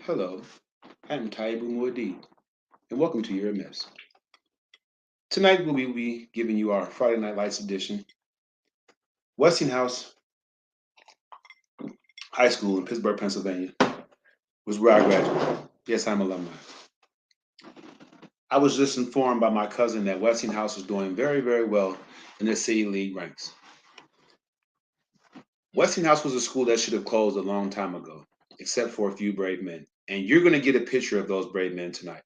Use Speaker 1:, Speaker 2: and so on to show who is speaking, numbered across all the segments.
Speaker 1: Hello, I'm Taibu, and welcome to Your Mess. Tonight we'll be giving you our Friday Night Lights edition. Westinghouse High School in Pittsburgh, Pennsylvania was where I graduated. Yes, I'm alumni. I was just informed by my cousin that Westinghouse was doing very, very well in the city league ranks. Westinghouse was a school that should have closed a long time ago, except for a few brave men. And you're going to get a picture of those brave men tonight.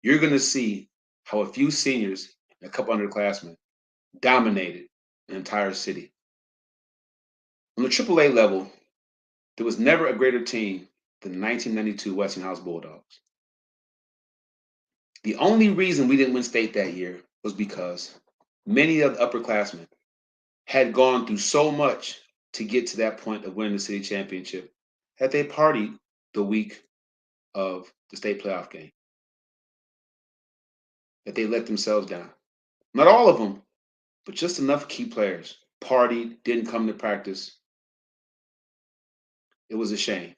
Speaker 1: You're going to see how a few seniors and a couple underclassmen dominated an entire city. On the AAA level, there was never a greater team than the 1992 Westinghouse Bulldogs. The only reason we didn't win state that year was because many of the upperclassmen had gone through so much to get to that point of winning the city championship that they partied the week of the state playoff game, that they let themselves down. Not all of them, but just enough key players partied, didn't come to practice. It was a shame.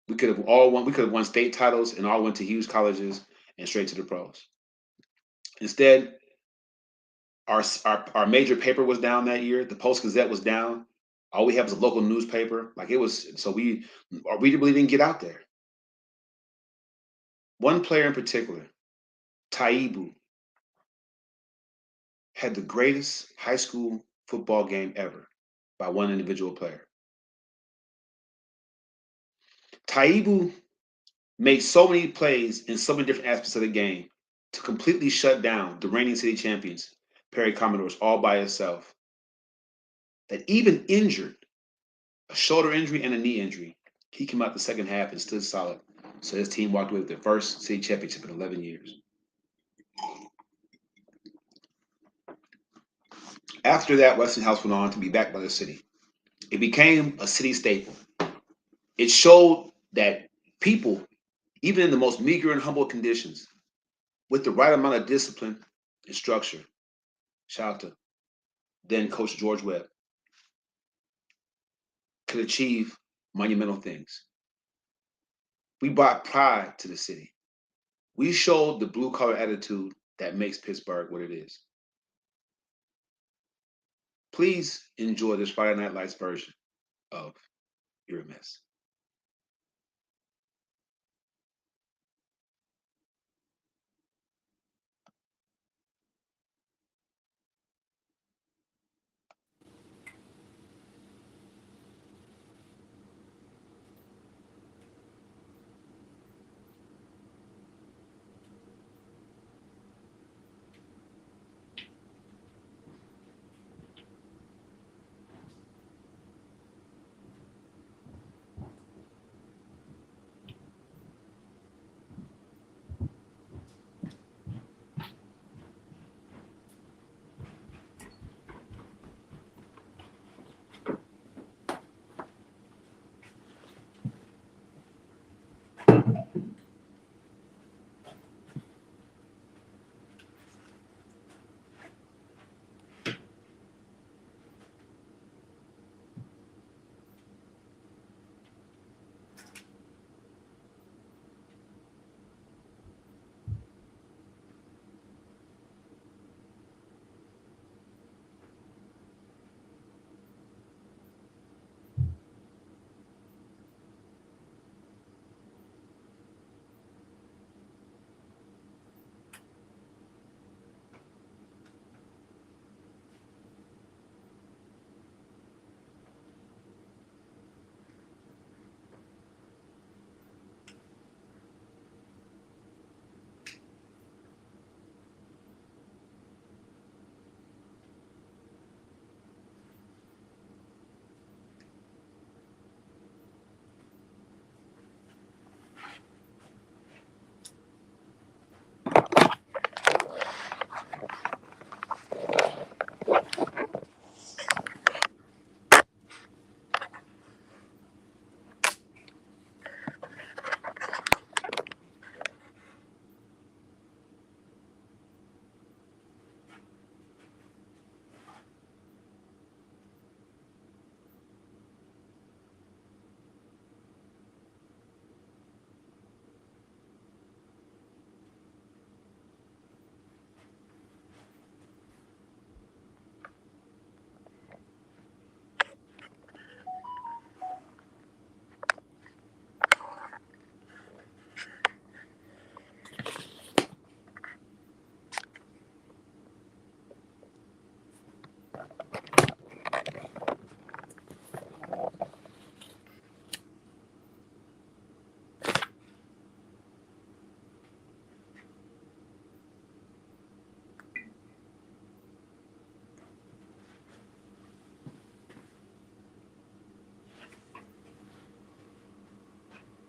Speaker 1: We could have won state titles and all went to huge colleges and straight to the pros. Instead, our major paper was down that year. The Post Gazette was down. All we had was a local newspaper. Like it was, so we really didn't get out there. One player in particular, Taibu, had the greatest high school football game ever by one individual player. Taibu made so many plays in so many different aspects of the game to completely shut down the reigning city champions, Perry Commodores, all by itself. That even injured, a shoulder injury and a knee injury, he came out the second half and stood solid. So his team walked away with their first city championship in 11 years. After that, Westinghouse went on to be backed by the city. It became a city staple. It showed that people, even in the most meager and humble conditions, with the right amount of discipline and structure, shout out to then Coach George Webb, could achieve monumental things. We brought pride to the city. We showed the blue collar attitude that makes Pittsburgh what it is. Please enjoy this Friday Night Lights version of You're a Mess.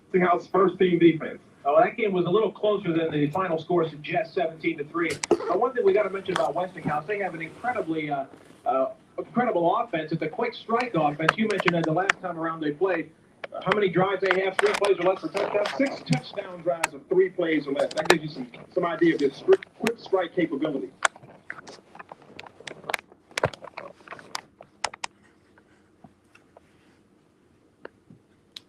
Speaker 2: Westinghouse first team defense. Oh, that game was a little closer than the final score suggests, 17-3. One thing we got to mention about Westinghouse, they have an incredibly incredible offense. It's a quick strike offense. You mentioned that the last time around they played. How many drives they have? 3 plays or less for touchdowns? 6 touchdown drives of 3 plays or less. That gives you some idea of this quick strike capability.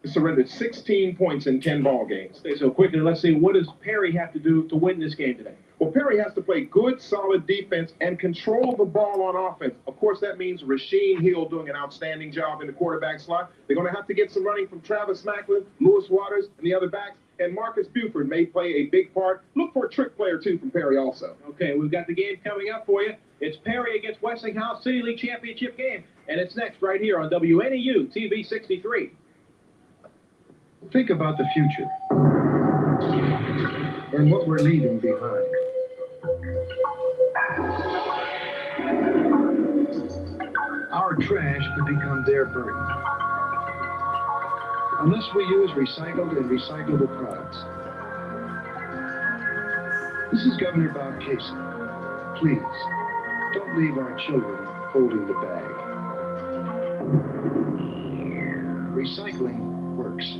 Speaker 2: Surrendered 16 points in 10 ball games. So quickly, let's see, what does Perry have to do to win this game today? Well, Perry has to play good, solid defense and control the ball on offense. Of course, that means Rasheed Hill doing an outstanding job in the quarterback slot. They're going to have to get some running from Travis Macklin, Lewis Waters, and the other backs. And Marcus Buford may play a big part. Look for a trick play or two from Perry also. Okay, we've got the game coming up for you. It's Perry against Westinghouse City League Championship game. And it's next right here on WNEU TV 63.
Speaker 3: Think about the future and what we're leaving behind. Our trash could become their burden unless we use recycled and recyclable products. This is Governor Bob Casey. Please, don't leave our children holding the bag. Recycling works.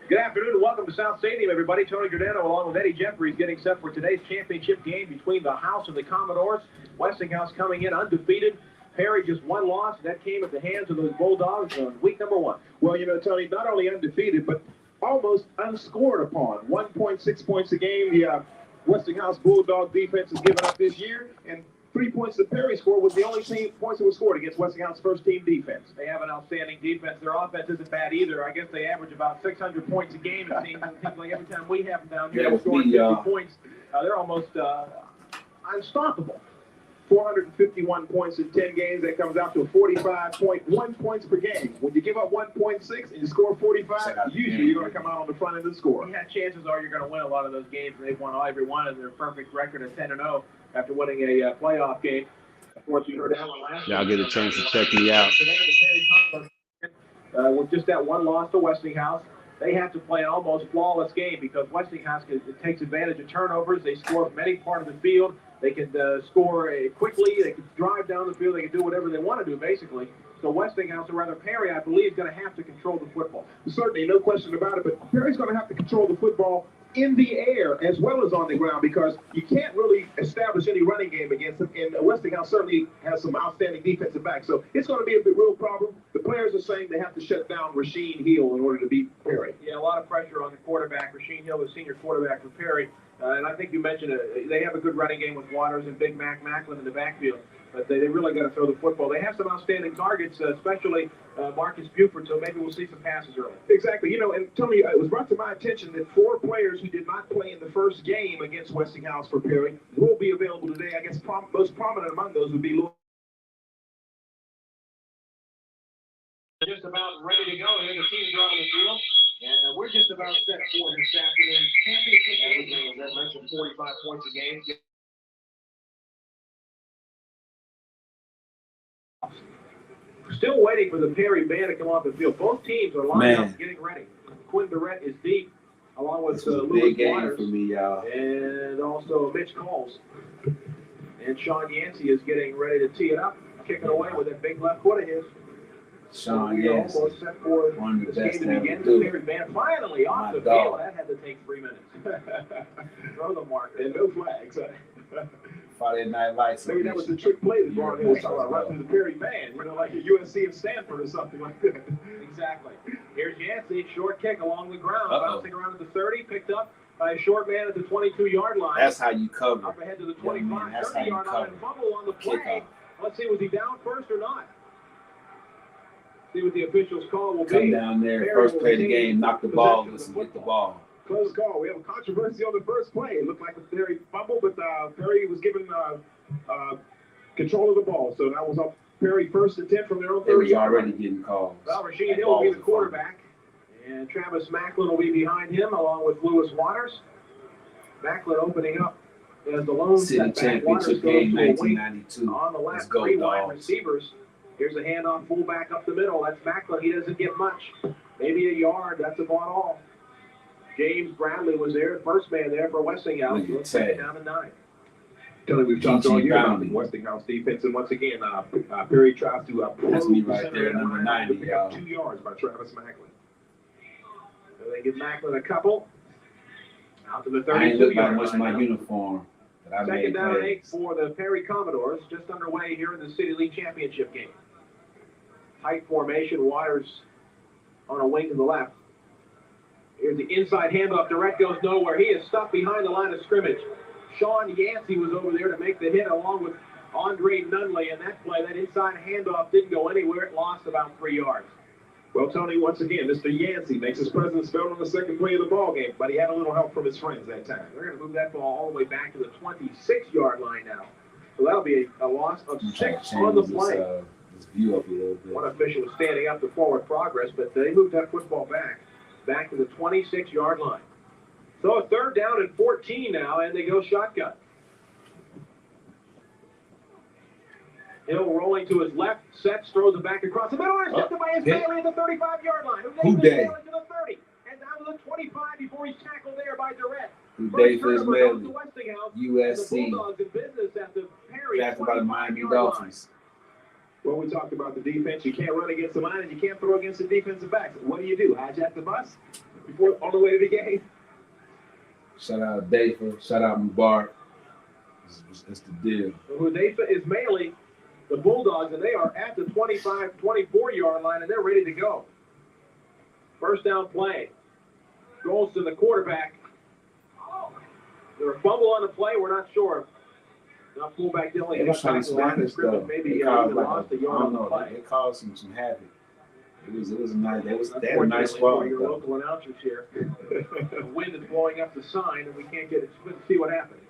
Speaker 2: Good afternoon and welcome to South Stadium, everybody. Tony Giordano along with Eddie Jeffries getting set for today's championship game between the House and the Commodores. Westinghouse coming in undefeated. Perry just 1 loss. That came at the hands of those Bulldogs on week number 1. Well, you know, Tony, not only undefeated, but almost unscored upon. 1.6 points a game. The Westinghouse Bulldog defense has given up this year, and 3 points that Perry scored was the only points that was scored against Westinghouse first team defense. They have an outstanding defense. Their offense isn't bad either. I guess they average about 600 points a game. It seems like every time we have them down here, they're scoring 50 points. They're almost unstoppable. 451 points in 10 games. That comes out to 45.1 points per game. When you give up 1.6 and you score 45, usually you're going to come out on the front end of the score. Yeah, chances are you're going to win a lot of those games. They've won every one of their perfect record of 10-0 after winning a playoff game. Of course, you heard that one last
Speaker 4: Y'all get a chance to check me out.
Speaker 2: With just that 1 loss to Westinghouse, they have to play an almost flawless game because Westinghouse takes advantage of turnovers. They score from any part of the field. They can score quickly. They can drive down the field. They can do whatever they want to do, basically. So Westinghouse, or rather Perry, I believe, is going to have to control the football.
Speaker 5: Certainly, no question about it. But Perry's going to have to control the football in the air as well as on the ground because you can't really establish any running game against him. And Westinghouse certainly has some outstanding defensive backs. So it's going to be a real problem. The players are saying they have to shut down Rasheed Hill in order to beat Perry.
Speaker 2: Yeah, a lot of pressure on the quarterback. Rasheed Hill, the senior quarterback for Perry. And I think you mentioned they have a good running game with Waters and Big Mac Macklin in the backfield. But they really got to throw the football. They have some outstanding targets, especially Marcus Buford, so maybe we'll see some passes early.
Speaker 5: Exactly. You know, and Tony, it was brought to my attention that 4 players who did not play in the first game against Westinghouse for Perry will be available today. I guess most prominent among those would be Lewis.
Speaker 2: Just about ready to go. Here's the team driving the field. And we're just about set for this afternoon championship. Everything, as I mentioned, 45 points a game. Still waiting for the Perry band to come off the field. Both teams are lined up, getting ready. Quinn Durrett is deep, along with Lewis Waters,
Speaker 4: for me, y'all.
Speaker 2: and also Mitch Coles. And Sean Yancey is getting ready to tee it up, kicking away with that big left foot of his.
Speaker 4: Sean Yancey,
Speaker 2: almost set for
Speaker 4: one of the
Speaker 2: this
Speaker 4: best
Speaker 2: game to
Speaker 4: to
Speaker 2: begin.
Speaker 4: ever do
Speaker 2: The
Speaker 4: it.
Speaker 2: Perry band finally off the field. That had to take 3 minutes. Throw the marker.
Speaker 5: And no flags.
Speaker 4: Friday Night Lights.
Speaker 5: Maybe that was the trick play that Ron Hill was talking about, right through the Perry band, you know, like a USC of Stanford or something like that.
Speaker 2: Exactly. Here's Yancey, short kick along the ground, bouncing around at the 30, picked up by a short man at the 22-yard line.
Speaker 4: That's how you cover.
Speaker 2: Up ahead to the 25,
Speaker 4: Yeah,
Speaker 2: 30-yard line, and fumble on the play. Let's see, was he down first or not? See what the officials call will
Speaker 4: Come
Speaker 2: be.
Speaker 4: down there,
Speaker 2: Perry
Speaker 4: first
Speaker 2: will
Speaker 4: play of the
Speaker 2: retain
Speaker 4: game, knock the
Speaker 2: possession
Speaker 4: ball,
Speaker 2: of
Speaker 4: listen,
Speaker 2: the
Speaker 4: get the ball.
Speaker 5: Close call. We have a controversy on the first play. It looked like a Perry fumble, but Perry was given control of the ball. So that was a Perry first and 10 from their own
Speaker 4: They were
Speaker 5: 30.
Speaker 4: already getting called.
Speaker 2: Well, Rasheed Hill will be the quarterback, and Travis Macklin will be behind him, along with Lewis Waters. Macklin opening up as the lone
Speaker 4: City championship game, 1992.
Speaker 2: on the
Speaker 4: Let's
Speaker 2: left,
Speaker 4: go,
Speaker 2: 3 wide
Speaker 4: Dogs.
Speaker 2: receivers. Here's a handoff fullback up the middle. That's Macklin. He doesn't get much. Maybe a yard. That's about all. James Bradley was there, first man there for Westinghouse.
Speaker 4: Look at
Speaker 2: Looks like
Speaker 4: that.
Speaker 2: down to 9.
Speaker 5: Tony, we've talked all year about the
Speaker 4: Bounty.
Speaker 5: Westinghouse defense, and once again, Perry tries to
Speaker 4: That's me
Speaker 5: probe the
Speaker 4: right
Speaker 5: center
Speaker 4: there,
Speaker 5: of that
Speaker 4: number
Speaker 5: line,
Speaker 4: 90,
Speaker 5: to pick up
Speaker 4: y'all.
Speaker 5: 2 yards by Travis Macklin.
Speaker 2: So they give Macklin a couple. Out to the
Speaker 4: I ain't looked like
Speaker 2: 32-yard
Speaker 4: much of
Speaker 2: line
Speaker 4: my
Speaker 2: now.
Speaker 4: uniform that I
Speaker 2: Second
Speaker 4: made
Speaker 2: down and 8
Speaker 4: plays.
Speaker 2: for the Perry Commodores, just underway here in the City League Championship game. Tight formation, Waters on a wing to the left. Here's the inside handoff, direct goes nowhere. He is stuck behind the line of scrimmage. Sean Yancey was over there to make the hit along with Andre Nunley, and that play, that inside handoff didn't go anywhere. It lost about 3 yards.
Speaker 5: Well, Tony, once again, Mr. Yancey makes his presence felt on the second play of the ball game, but he had a little help from his friends that time.
Speaker 2: They're going to move that ball all the way back to the 26-yard line now. So that'll be a loss of
Speaker 4: I'm trying to
Speaker 2: 6 on the
Speaker 4: change
Speaker 2: play.
Speaker 4: this view up a little bit.
Speaker 2: One official was standing up to forward progress, but they moved that football back to the 26-yard line. So a third down and 14 now, and they go shotgun. Hill rolling to his left, sets, throws it back across the middle, intercepted by his Bailey at the 35-yard line.
Speaker 4: Who
Speaker 2: Bailey
Speaker 4: day?
Speaker 2: to the 30, and down to the 25 before he's tackled there by Durrett.
Speaker 4: Who day for his
Speaker 2: First turnover goes
Speaker 4: man?
Speaker 2: to Westinghouse, and the
Speaker 4: USC.
Speaker 2: Bulldogs in business at the Perry
Speaker 4: Drafted by the Miami
Speaker 2: 25-yard line.
Speaker 4: Dolphins.
Speaker 5: Well, we talked about the defense. You can't run against the line, and you can't throw against the defensive backs. What do? Hijack the bus before on the way to the game?
Speaker 4: Shout out Dafer. Shout out Mubarak. It's the deal.
Speaker 2: Hudayfa is mainly the Bulldogs, and they are at the 25, 24-yard line, and they're ready to go. First down play. Golston, the quarterback. There a fumble on the play, we're not sure. Now fullback Dylan
Speaker 4: They
Speaker 2: got
Speaker 4: was trying
Speaker 2: back
Speaker 4: to
Speaker 2: to the line
Speaker 4: snap
Speaker 2: of
Speaker 4: this
Speaker 2: scrimmage,
Speaker 4: stuff.
Speaker 2: maybe
Speaker 4: They
Speaker 2: even
Speaker 4: caused
Speaker 2: lost a
Speaker 4: I
Speaker 2: yard
Speaker 4: don't
Speaker 2: on the
Speaker 4: know.
Speaker 2: play.
Speaker 4: They caused some havoc. It was nice. They had a nice
Speaker 2: Unfortunately,
Speaker 4: squad.
Speaker 2: for your local announcers here, the wind is blowing up the sign, and we can't get it to see what happened.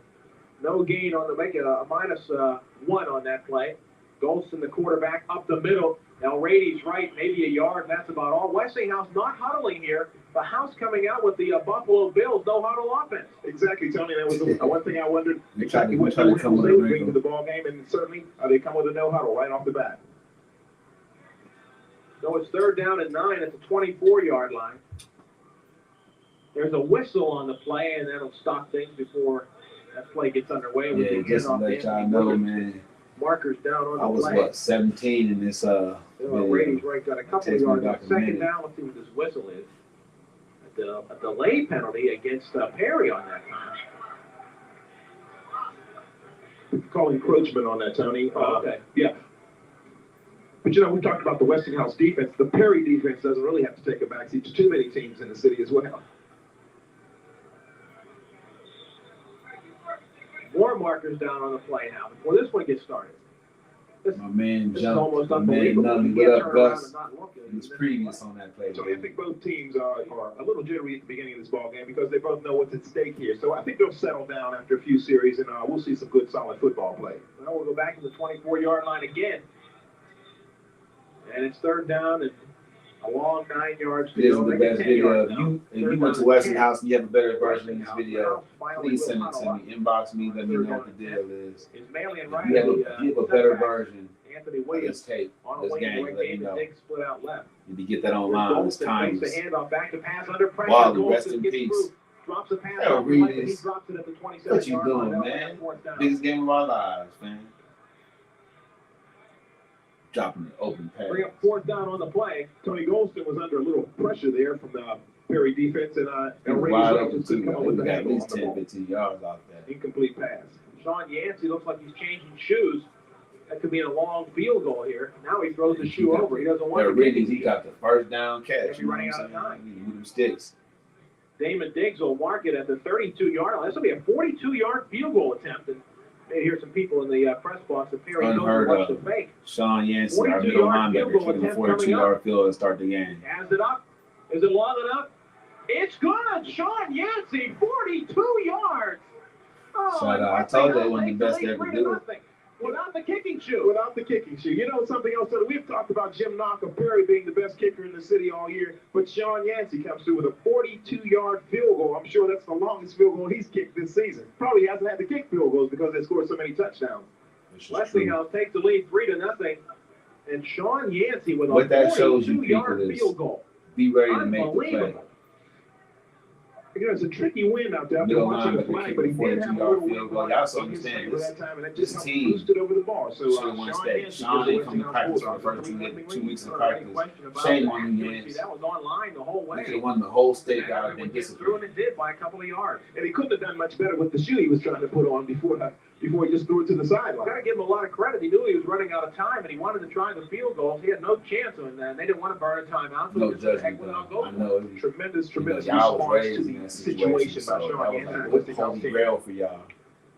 Speaker 2: No gain on the make it a -1 on that play. Golston, the quarterback, up the middle. Now Rady's right, maybe a yard, and that's about all. Westinghouse not huddling here. The House coming out with the Buffalo Bills no huddle offense.
Speaker 5: Exactly, Tony. That was the one thing I wondered
Speaker 4: They tried
Speaker 5: exactly
Speaker 4: to
Speaker 5: what
Speaker 4: come with
Speaker 5: they
Speaker 4: a
Speaker 5: would bring
Speaker 4: wrinkle.
Speaker 5: to the ball game, and certainly they come with a no huddle right off the bat.
Speaker 2: So it's third down and 9 at the 24-yard line. There's a whistle on the play, and that'll stop things before that play gets underway. With
Speaker 4: Yeah,
Speaker 2: the
Speaker 4: just to
Speaker 2: handoff
Speaker 4: let
Speaker 2: to
Speaker 4: y'all
Speaker 2: Anthony
Speaker 4: know,
Speaker 2: Williams.
Speaker 4: man.
Speaker 2: Markers down on the
Speaker 4: I was
Speaker 2: play.
Speaker 4: 17 in this
Speaker 2: Rady's right, got a couple of
Speaker 4: Takes me
Speaker 2: yards.
Speaker 4: back a
Speaker 2: Second
Speaker 4: minute.
Speaker 2: down, let's see what this whistle is. A delay penalty against Perry on that time.
Speaker 5: Call encroachment on that, Tony.
Speaker 2: Okay.
Speaker 5: Yeah. But we talked about the Westinghouse defense. The Perry defense doesn't really have to take a backseat to too many teams in the city as well.
Speaker 2: More markers down on the play now before this one gets started.
Speaker 4: My man
Speaker 2: This is almost
Speaker 4: jumped. My man
Speaker 2: unbelievable.
Speaker 4: Nunley.
Speaker 2: You
Speaker 4: What
Speaker 2: can't
Speaker 4: up,
Speaker 2: turn around
Speaker 4: Gus?
Speaker 2: and not look at it.
Speaker 4: He was previous on that play.
Speaker 5: So I think both teams are a little jittery at the beginning of this ball game because they both know what's at stake here. So I think they'll settle down after a few series, and we'll see some good, solid football play.
Speaker 2: Well, we'll go back to the 24-yard line again. And it's third down and a long 9 yards to
Speaker 4: This
Speaker 2: go.
Speaker 4: is the
Speaker 2: Make it
Speaker 4: best
Speaker 2: 10
Speaker 4: video.
Speaker 2: yards
Speaker 4: If
Speaker 2: now.
Speaker 4: you
Speaker 2: Third
Speaker 4: went to
Speaker 2: down and
Speaker 4: Westinghouse and you have a better version of this
Speaker 2: Westinghouse
Speaker 4: video,
Speaker 2: finally
Speaker 4: please
Speaker 2: will
Speaker 4: send it
Speaker 2: huddle
Speaker 4: to
Speaker 2: up.
Speaker 4: me. Inbox me. Let me
Speaker 2: Third
Speaker 4: know
Speaker 2: down
Speaker 4: what the
Speaker 2: and
Speaker 4: deal
Speaker 2: 10.
Speaker 4: is.
Speaker 2: It's Maley and
Speaker 4: If
Speaker 2: Ryan.
Speaker 4: you have a better version
Speaker 2: Anthony
Speaker 4: of this
Speaker 2: Williams
Speaker 4: tape,
Speaker 2: on
Speaker 4: this
Speaker 2: a wing
Speaker 4: game,
Speaker 2: right
Speaker 4: let me
Speaker 2: game
Speaker 4: know.
Speaker 2: and Diggs split out left.
Speaker 4: You need to get that online. It's
Speaker 2: Golston
Speaker 4: times.
Speaker 2: takes the handoff back to pass under pressure.
Speaker 4: Wally,
Speaker 2: Golston
Speaker 4: rest in
Speaker 2: gets
Speaker 4: peace.
Speaker 2: through, drops a pass.
Speaker 4: Yeah,
Speaker 2: off the
Speaker 4: read
Speaker 2: line, and he
Speaker 4: this.
Speaker 2: drops it at the 27-yard
Speaker 4: What you
Speaker 2: line.
Speaker 4: doing,
Speaker 2: That'll be
Speaker 4: man?
Speaker 2: a fourth down.
Speaker 4: Biggest game of our lives, man. Dropping the open pass.
Speaker 2: Bring up fourth down on the play.
Speaker 5: Tony Golston was under a little pressure there from the Perry defense, and
Speaker 4: He was
Speaker 5: Rady's
Speaker 4: wide
Speaker 5: right
Speaker 4: open
Speaker 5: just couldn't
Speaker 4: too.
Speaker 5: come
Speaker 4: I
Speaker 5: up with
Speaker 4: think we
Speaker 5: the
Speaker 4: got at
Speaker 5: handle
Speaker 4: least
Speaker 5: on the
Speaker 4: 10,
Speaker 5: ball.
Speaker 4: 15 yards out there.
Speaker 5: Incomplete pass.
Speaker 2: Sean Yancey looks like he's changing shoes. That could be a long field goal here. Now he throws the shoe over. He doesn't want
Speaker 4: Yeah,
Speaker 2: to
Speaker 4: really, he got the first down catch.
Speaker 2: Maybe running out of time.
Speaker 4: You need them sticks.
Speaker 2: Damon Diggs will mark it at the 32-yard line. This will be a 42-yard field goal attempt. And maybe hear some people in the press box that Perry knows
Speaker 4: Unheard
Speaker 2: watch the
Speaker 4: of.
Speaker 2: fake.
Speaker 4: Sean Yancey, our middle
Speaker 2: 42-yard field
Speaker 4: linebacker,
Speaker 2: goal
Speaker 4: kicking a
Speaker 2: attempt coming
Speaker 4: 42-yard field to start the game.
Speaker 2: Has it up? Is it long enough? It's good. Sean Yancey, 42 yards. Oh,
Speaker 4: Shout out. I told you they wasn't the best to ever do it.
Speaker 2: Without the kicking shoe.
Speaker 5: Without the kicking shoe. You know something else, Tony? We've talked about Jim Knocker, Perry being the best kicker in the city all year, but Sean Yancey comes through with a 42-yard field goal. I'm sure that's the longest field goal he's kicked this season. Probably hasn't had to kick field goals because they scored so many touchdowns.
Speaker 2: Westinghouse takes the lead 3-0, and Sean Yancey with a
Speaker 4: What that shows you,
Speaker 2: 42-yard
Speaker 4: people, is
Speaker 2: field goal.
Speaker 4: be ready to make the play.
Speaker 2: Unbelievable.
Speaker 5: You know, it's a tricky win out there. I've been
Speaker 4: Middle
Speaker 5: watching the
Speaker 4: linebacker
Speaker 5: flag, but he
Speaker 4: kicking
Speaker 5: did have a
Speaker 4: 42-yard
Speaker 5: little
Speaker 4: field goal.
Speaker 5: win
Speaker 4: Y'all also
Speaker 5: in his
Speaker 4: understand
Speaker 5: favor
Speaker 4: this.
Speaker 5: that time, and that
Speaker 4: This
Speaker 5: just
Speaker 4: team
Speaker 5: boosted over the bar. So
Speaker 4: should have won state. Sean didn't come to practice for the first 2 weeks of practice. Shame on you, man.
Speaker 2: That was online the whole way.
Speaker 4: He could have won the whole state. Guy
Speaker 2: And
Speaker 4: been
Speaker 2: it through, and
Speaker 4: disciplined.
Speaker 2: it did by a couple of yards.
Speaker 5: And he couldn't have done much better with the shoe he was trying to put on before he just threw it to the sideline.
Speaker 2: Got to give him a lot of credit. He knew he was running out of time, and he wanted to try the field goals. He had no chance, and they didn't want to burn a timeout. So
Speaker 4: No
Speaker 2: he just said,
Speaker 4: judgment,
Speaker 2: "Heck with it, I'll
Speaker 4: though.
Speaker 2: go
Speaker 4: I
Speaker 2: for it."
Speaker 4: know.
Speaker 5: Tremendous
Speaker 4: Y'all was
Speaker 5: response
Speaker 4: raised
Speaker 5: to
Speaker 4: in
Speaker 5: the
Speaker 4: that
Speaker 5: situation
Speaker 4: situation,
Speaker 5: by
Speaker 4: so
Speaker 5: Sean
Speaker 4: that was
Speaker 5: Yancy.
Speaker 4: like a
Speaker 5: Westinghouse
Speaker 4: holy
Speaker 5: team.
Speaker 4: grail for y'all.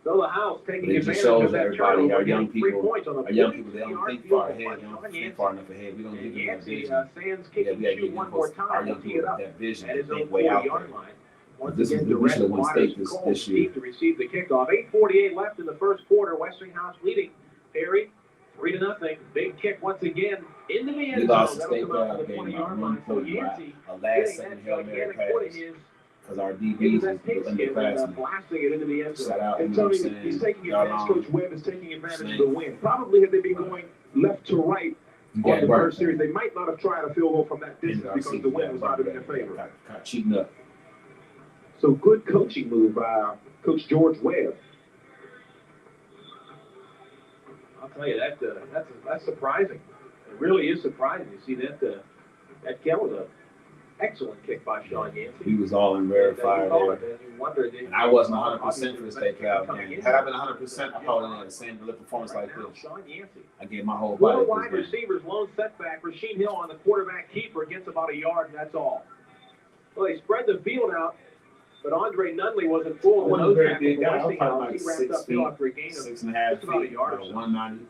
Speaker 2: So the House taking
Speaker 4: But it just
Speaker 2: advantage
Speaker 4: shows
Speaker 2: of that
Speaker 4: everybody,
Speaker 2: turnover,
Speaker 4: our young
Speaker 2: getting 3
Speaker 4: people,
Speaker 2: points on the
Speaker 4: our young people, they
Speaker 2: 42-yard
Speaker 4: don't think
Speaker 2: field
Speaker 4: far
Speaker 2: goal
Speaker 4: ahead.
Speaker 2: by
Speaker 4: They don't
Speaker 2: Sean
Speaker 4: think
Speaker 2: Yancey.
Speaker 4: far enough ahead. We don't
Speaker 2: And
Speaker 4: give them that
Speaker 2: Yancey,
Speaker 4: vision.
Speaker 2: Sands
Speaker 4: Yeah,
Speaker 2: kick
Speaker 4: we
Speaker 2: and
Speaker 4: gotta
Speaker 2: shoot
Speaker 4: give
Speaker 2: one
Speaker 4: them
Speaker 2: more
Speaker 4: our
Speaker 2: time
Speaker 4: young
Speaker 2: to tee
Speaker 4: people
Speaker 2: it up.
Speaker 4: that vision.
Speaker 2: At his
Speaker 4: They
Speaker 2: own
Speaker 4: way out
Speaker 2: 40-yard
Speaker 4: there.
Speaker 2: line. Once
Speaker 4: This is
Speaker 2: again,
Speaker 4: we
Speaker 2: direct
Speaker 4: should have won
Speaker 2: Waters
Speaker 4: state
Speaker 2: Cole
Speaker 4: this year.
Speaker 2: Steve to receive the kickoff. 8:48 left in the first quarter. Westinghouse leading Perry 3-0. Big kick once again into the
Speaker 4: We
Speaker 2: end zone.
Speaker 4: lost the
Speaker 2: That'll
Speaker 4: state
Speaker 2: come out to
Speaker 4: playoff
Speaker 2: the
Speaker 4: game by
Speaker 2: 20-yard
Speaker 4: 1
Speaker 2: line. So
Speaker 4: point by
Speaker 2: Yancey
Speaker 4: a last
Speaker 2: getting
Speaker 4: second
Speaker 2: that
Speaker 4: Hail Mary
Speaker 2: gigantic foot in
Speaker 4: pass
Speaker 2: his
Speaker 4: because our
Speaker 2: into
Speaker 4: DBs
Speaker 2: that
Speaker 4: was
Speaker 2: pigskin and
Speaker 4: underclassmen.
Speaker 2: blasting it into the end zone.
Speaker 4: Shout out, you
Speaker 5: And
Speaker 4: know what I'm
Speaker 5: Tony,
Speaker 4: saying?
Speaker 5: he's taking
Speaker 4: Y'all
Speaker 5: advantage.
Speaker 4: on.
Speaker 5: Coach Webb is taking advantage of
Speaker 4: Snake.
Speaker 5: the win. Probably had they been going left to right
Speaker 4: You
Speaker 5: on
Speaker 4: got
Speaker 5: the
Speaker 4: work.
Speaker 5: first series, they might not have tried a field goal from that distance because the wind was not in their favor.
Speaker 4: Caught cheating up.
Speaker 5: So good coaching move by Coach George Webb.
Speaker 2: I'll tell you that's surprising. It really is surprising. You see that that was an excellent kick by Sean Yancey.
Speaker 4: He was all in rarefied there. And I wasn't 100% for the state playoff game. Had I been 100%, I probably would have the same performance like this.
Speaker 2: Sean Yancey.
Speaker 4: I gave my whole
Speaker 2: Four
Speaker 4: body
Speaker 2: wide
Speaker 4: to this game.
Speaker 2: receivers, lone setback. Rasheed Hill on the quarterback keeper gets about a yard, and that's all. Well, they spread the field out, but Andre Nunley wasn't full.
Speaker 4: I wasn't a very big guy. I was probably like 6 feet, 6.5 feet, about 190.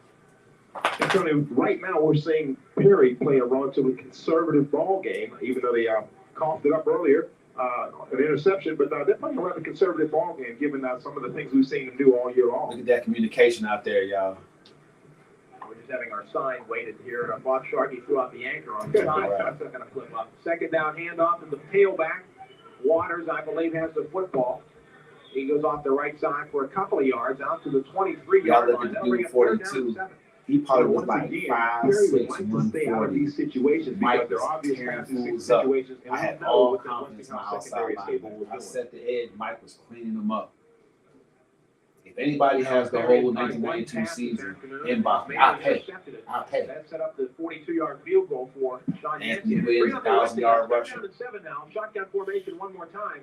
Speaker 5: And Tony, right now we're seeing Perry play a relatively conservative ball game, even though they coughed it up earlier, an interception, but they're playing a rather conservative ball game, given some of the things we've seen them do all year long.
Speaker 4: Look at that communication out there, y'all.
Speaker 2: We're just having our sign waited here. Bob Sharkey threw out the anchor on the side. That's not going to flip up. Second down handoff to the tailback. Waters, I believe, has the football. He goes off the right side for a couple of yards out to the 23-yard line. That'll bring a third down and 7.
Speaker 4: He probably was
Speaker 5: Once
Speaker 4: like
Speaker 5: again,
Speaker 4: 5'6",
Speaker 5: Perry would like to stay out of
Speaker 4: 140.
Speaker 5: these situations
Speaker 4: Mike
Speaker 5: because they're
Speaker 4: was
Speaker 5: obvious
Speaker 4: tearing
Speaker 5: passing
Speaker 4: fools up.
Speaker 5: situations. And
Speaker 4: I
Speaker 5: we
Speaker 4: had
Speaker 5: know
Speaker 4: all
Speaker 5: what the
Speaker 4: confidence in my
Speaker 5: Westinghouse
Speaker 4: outside
Speaker 5: secondary is capable
Speaker 4: line.
Speaker 5: of
Speaker 4: I
Speaker 5: doing.
Speaker 4: set the edge. Mike was cleaning them up. If anybody has the whole 1992 season inbox, I'll pay. I'll pay.
Speaker 2: That set up the 42-yard field goal for Sean
Speaker 4: Anthony
Speaker 2: Yancey.
Speaker 4: Williams, 1,000-yard rusher.
Speaker 2: Down to 7 now. Shotgun formation one more time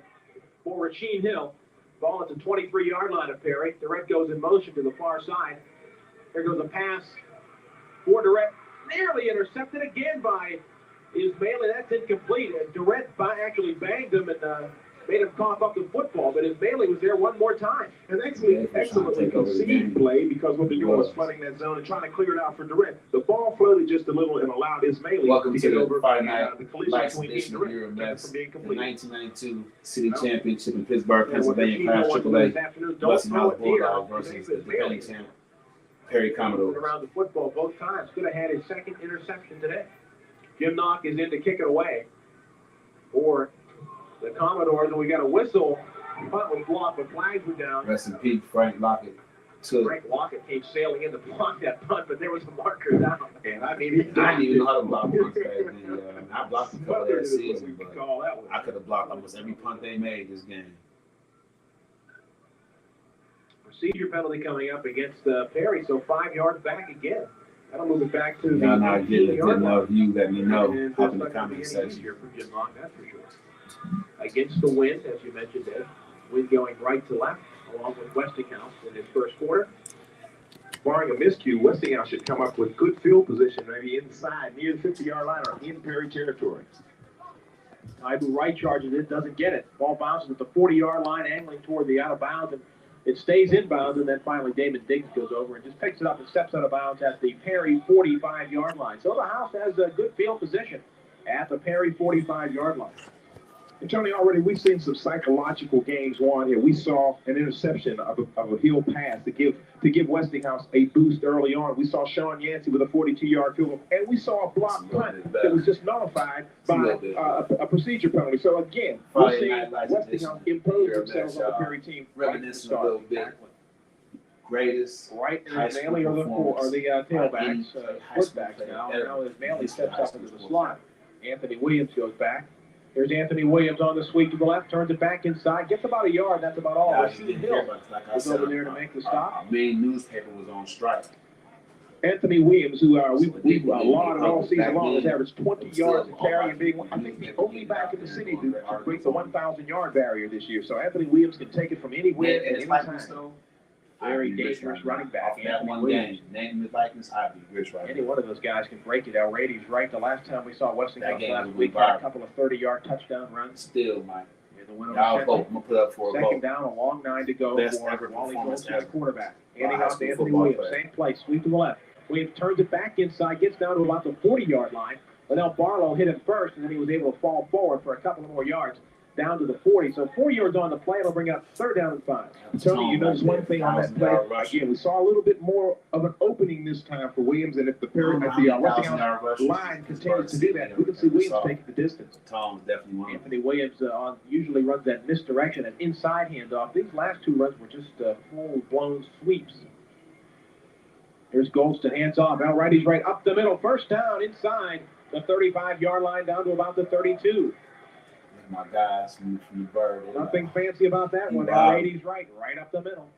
Speaker 2: for Rasheed Hill. Ball at the 23-yard line of Perry. Durrett goes in motion to the far side. There goes a pass for Durrett. Nearly intercepted again by Ismaili. That's incomplete. Durrett actually banged him and made him cough up the football, but Ismaili was there one more time.
Speaker 5: And excellently conceived play because what they're doing was flooding that zone and trying to clear it out for Durrett. The ball floated just a little and allowed Ismaili
Speaker 4: Welcome
Speaker 5: to
Speaker 4: to
Speaker 5: get
Speaker 4: the
Speaker 5: over
Speaker 4: Friday night
Speaker 5: the collision
Speaker 4: lights
Speaker 5: between he and
Speaker 4: edition of Euro
Speaker 5: Durrett
Speaker 4: Mets.
Speaker 5: from being
Speaker 4: The
Speaker 5: complete.
Speaker 4: 1992 City Championship in Pittsburgh,
Speaker 2: And what
Speaker 4: Pennsylvania,
Speaker 2: Rasheed
Speaker 4: Class
Speaker 2: Hill wants to do
Speaker 4: AAA.
Speaker 2: this afternoon, don't
Speaker 4: Westinghouse
Speaker 2: throw it near
Speaker 4: Bulldogs versus the defending
Speaker 2: Ismaili.
Speaker 4: champ, Perry
Speaker 2: Moving
Speaker 4: Commodores.
Speaker 2: around the football both times. Could have had his second interception today. Jim Knock is in to kick it away for the Commodores, and we got a whistle. Punt was blocked, but flags were down.
Speaker 4: Rest in peace, Frank Lockett. Took.
Speaker 2: Frank Lockett came sailing in to block that punt, but there was a marker down.
Speaker 5: And I mean,
Speaker 4: I didn't even know how to block punts back then. I blocked a couple
Speaker 5: Smothered
Speaker 4: that
Speaker 5: is what
Speaker 4: season,
Speaker 5: we
Speaker 4: but
Speaker 5: could call that one.
Speaker 4: I could have blocked almost every punt they made this game.
Speaker 2: Procedure penalty coming up against Perry, so 5 yards back again. That'll move it back to the
Speaker 4: Y'all not getting a good
Speaker 2: 18-yard line.
Speaker 4: enough view, let me know.
Speaker 2: And
Speaker 4: Up in
Speaker 2: that's
Speaker 4: the
Speaker 2: not going
Speaker 4: comment
Speaker 2: to be any
Speaker 4: section.
Speaker 2: easier for Jim Knock, that's for sure. Against the wind, as you mentioned, Ed. Wind going right to left, along with Westinghouse in his first quarter.
Speaker 5: Barring a miscue, Westinghouse should come up with good field position, maybe inside, near the 50-yard line or in Perry territory.
Speaker 2: Taibu right charges it, doesn't get it. Ball bounces at the 40-yard line, angling toward the out of bounds, and it stays in bounds, and then finally Damon Diggs goes over and just picks it up and steps out of bounds at the Perry 45-yard line. So the House has a good field position at the Perry 45-yard line.
Speaker 5: And Tony, already we've seen some psychological games won here. We saw an interception of a Hill pass to give Westinghouse a boost early on. We saw Sean Yancey with a 42-yard field goal, and we saw a block punt that was just nullified by a procedure penalty. So again, we're seeing Westinghouse impose themselves on the Perry team.
Speaker 4: Reminiscing a little bit. Greatest
Speaker 2: Right in
Speaker 4: high
Speaker 2: his
Speaker 4: school
Speaker 2: Bailey or the
Speaker 4: performance
Speaker 2: tailbacks,
Speaker 4: by any high school
Speaker 2: footbacks
Speaker 4: player
Speaker 2: now.
Speaker 4: ever.
Speaker 2: Now as Bailey steps
Speaker 4: High
Speaker 2: up
Speaker 4: school
Speaker 2: into the
Speaker 4: sports.
Speaker 2: slot. Anthony Williams goes back. Here's Anthony Williams on the sweep to the left, turns it back inside, gets about a yard. That's about all. Rashid Hill was over there to make the stop.
Speaker 4: Our main newspaper was on strike.
Speaker 2: Anthony Williams, who we've lauded all season long, has averaged 20 yards a carry and being, I think, the only back in the city to break the 1,000-yard barrier this year. So Anthony Williams can take it from anywhere at any time. Very dangerous running back.
Speaker 4: That one game, name his likeness, I'd be rich right now.
Speaker 2: Any one of those guys can break it. Rady's right. The last time we saw Westinghouse last week had a couple of 30-yard touchdown runs.
Speaker 4: Still, Mike.
Speaker 2: The winner
Speaker 4: I'm gonna put up for a
Speaker 2: second down, a long 9 to go for Wally Goldston at quarterback. Handing off to Anthony Williams. Same play, sweep to the left. Williams turns it back inside, gets down to about the 40-yard line. Liddell Barlow hit him first, and then he was able to fall forward for a couple of more yards down to the 40. So 4 yards on the play. It'll bring up 3rd down and 5.
Speaker 5: Tony, you notice one thing on that play. Again, we saw a little bit more of an opening this time for Williams, and if the Westinghouse line continues to do that, we can see Williams taking the distance.
Speaker 4: Tom's definitely one.
Speaker 2: Anthony Williams usually runs that misdirection and inside handoff. These last 2 runs were just full-blown sweeps. Here's Goldston, hands off. Al Righty's right up the middle. First down inside the 35-yard line down to about the 32.
Speaker 4: My guys from the bird.
Speaker 2: Nothing fancy about that one. Al Righty's right up the middle.